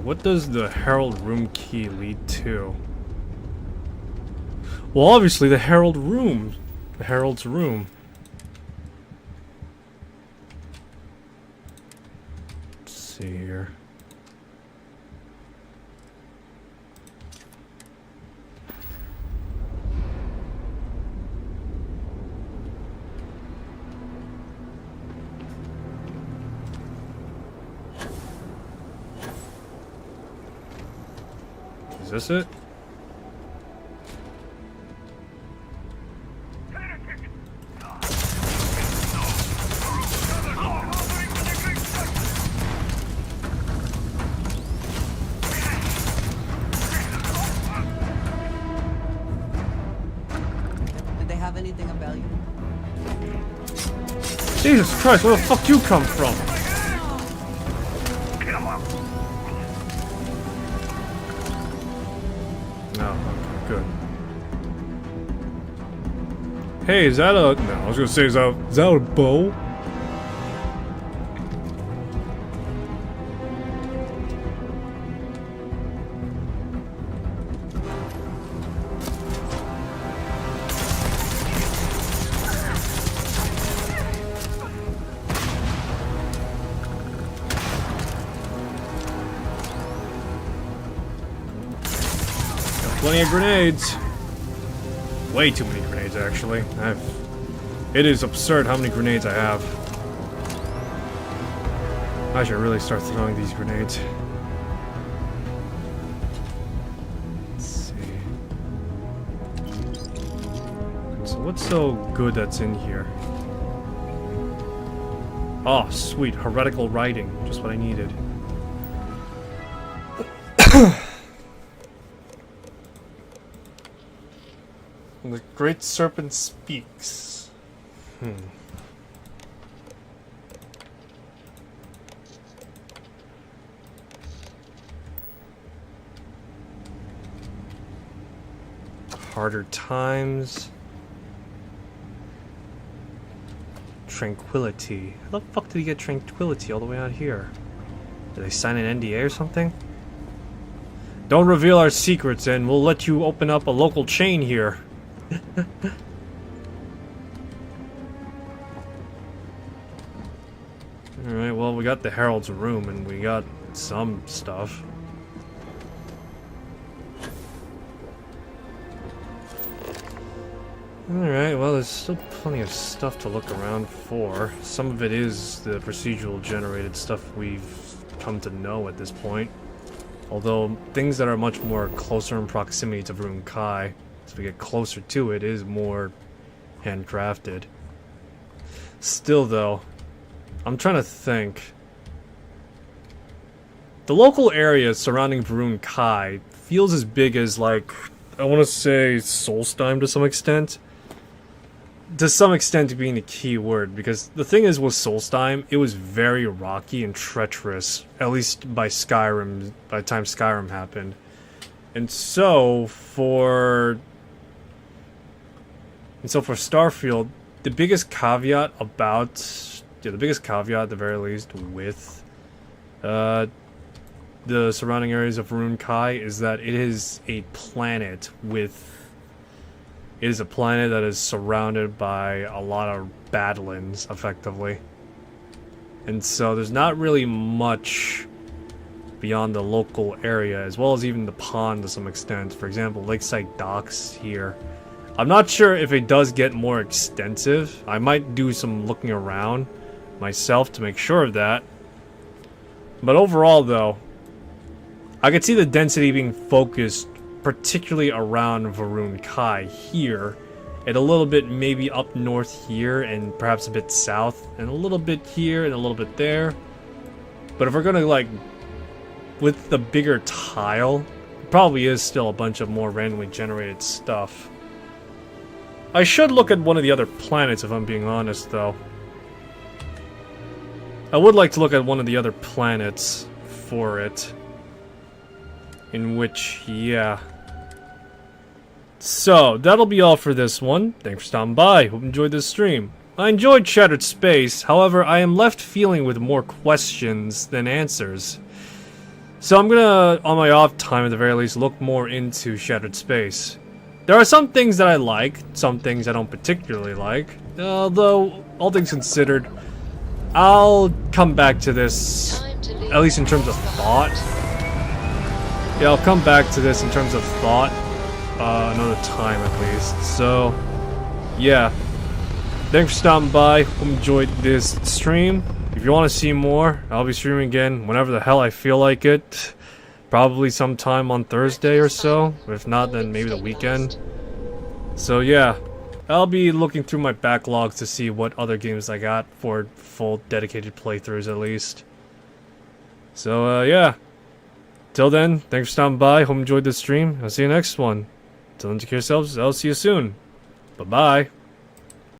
What does the Herald Room Key lead to? Well, obviously the Herald Room. The Herald's Room. Let's see here. this it? Did they have anything of value? Jesus Christ, where the fuck you come from? No, okay, good. Hey, is that a... No, I was gonna say, is that a bow? Plenty of grenades. Way too many grenades, actually. It is absurd how many grenades I have. I should really start throwing these grenades. Let's see. So what's so good that's in here? Oh, sweet. Heretical writing. Just what I needed. The Great Serpent speaks. Harder times. Tranquility. How the fuck did he get tranquility all the way out here? Did they sign an NDA or something? Don't reveal our secrets and we'll let you open up a local chain here. Alright, well, we got the Herald's room and we got some stuff. Alright, well, there's still plenty of stuff to look around for. Some of it is the procedural generated stuff we've come to know at this point. Although, things that are much more closer in proximity to Var'run-Kai, as we get closer to it, is more handcrafted. Still, though, I'm trying to think. The local area surrounding Var'run-Kai feels as big as, like, I want to say Solstheim to some extent. To some extent being the key word, because the thing is with Solstheim, it was very rocky and treacherous, at least by Skyrim, by the time Skyrim happened. And so for Starfield, the biggest caveat about, the biggest caveat at the very least with the surrounding areas of Var'run-Kai is that it is a planet with, it is a planet that is surrounded by a lot of badlands, effectively. And so there's not really much beyond the local area, as well as even the pond to some extent. For example, Lakeside Docks here. I'm not sure if it does get more extensive. I might do some looking around myself to make sure of that. But overall, though, I could see the density being focused particularly around Var'run-Kai here, and a little bit maybe up north here, and perhaps a bit south, and a little bit here, and a little bit there. But if we're gonna, like, with the bigger tile, probably is still a bunch of more randomly generated stuff. I should look at one of the other planets if I'm being honest, though. I would like to look at one of the other planets for it. In which, yeah. So, that'll be all for this one. Thanks for stopping by. Hope you enjoyed this stream. I enjoyed Shattered Space, however, I am left feeling with more questions than answers. So I'm gonna, on my off time at the very least, look more into Shattered Space. There are some things that I like, some things I don't particularly like. Although, all things considered, I'll come back to this, at least in terms of thought. Yeah, I'll come back to this in terms of thought another time at least. So, yeah. Thanks for stopping by. Hope you enjoyed this stream. If you want to see more, I'll be streaming again whenever the hell I feel like it. Probably sometime on Thursday or so. If not, then maybe the weekend. So yeah, I'll be looking through my backlogs to see what other games I got for full dedicated playthroughs at least. So yeah. Till then, thanks for stopping by. Hope you enjoyed this stream. I'll see you next one. Till then, take care of yourselves. I'll see you soon. Bye-bye.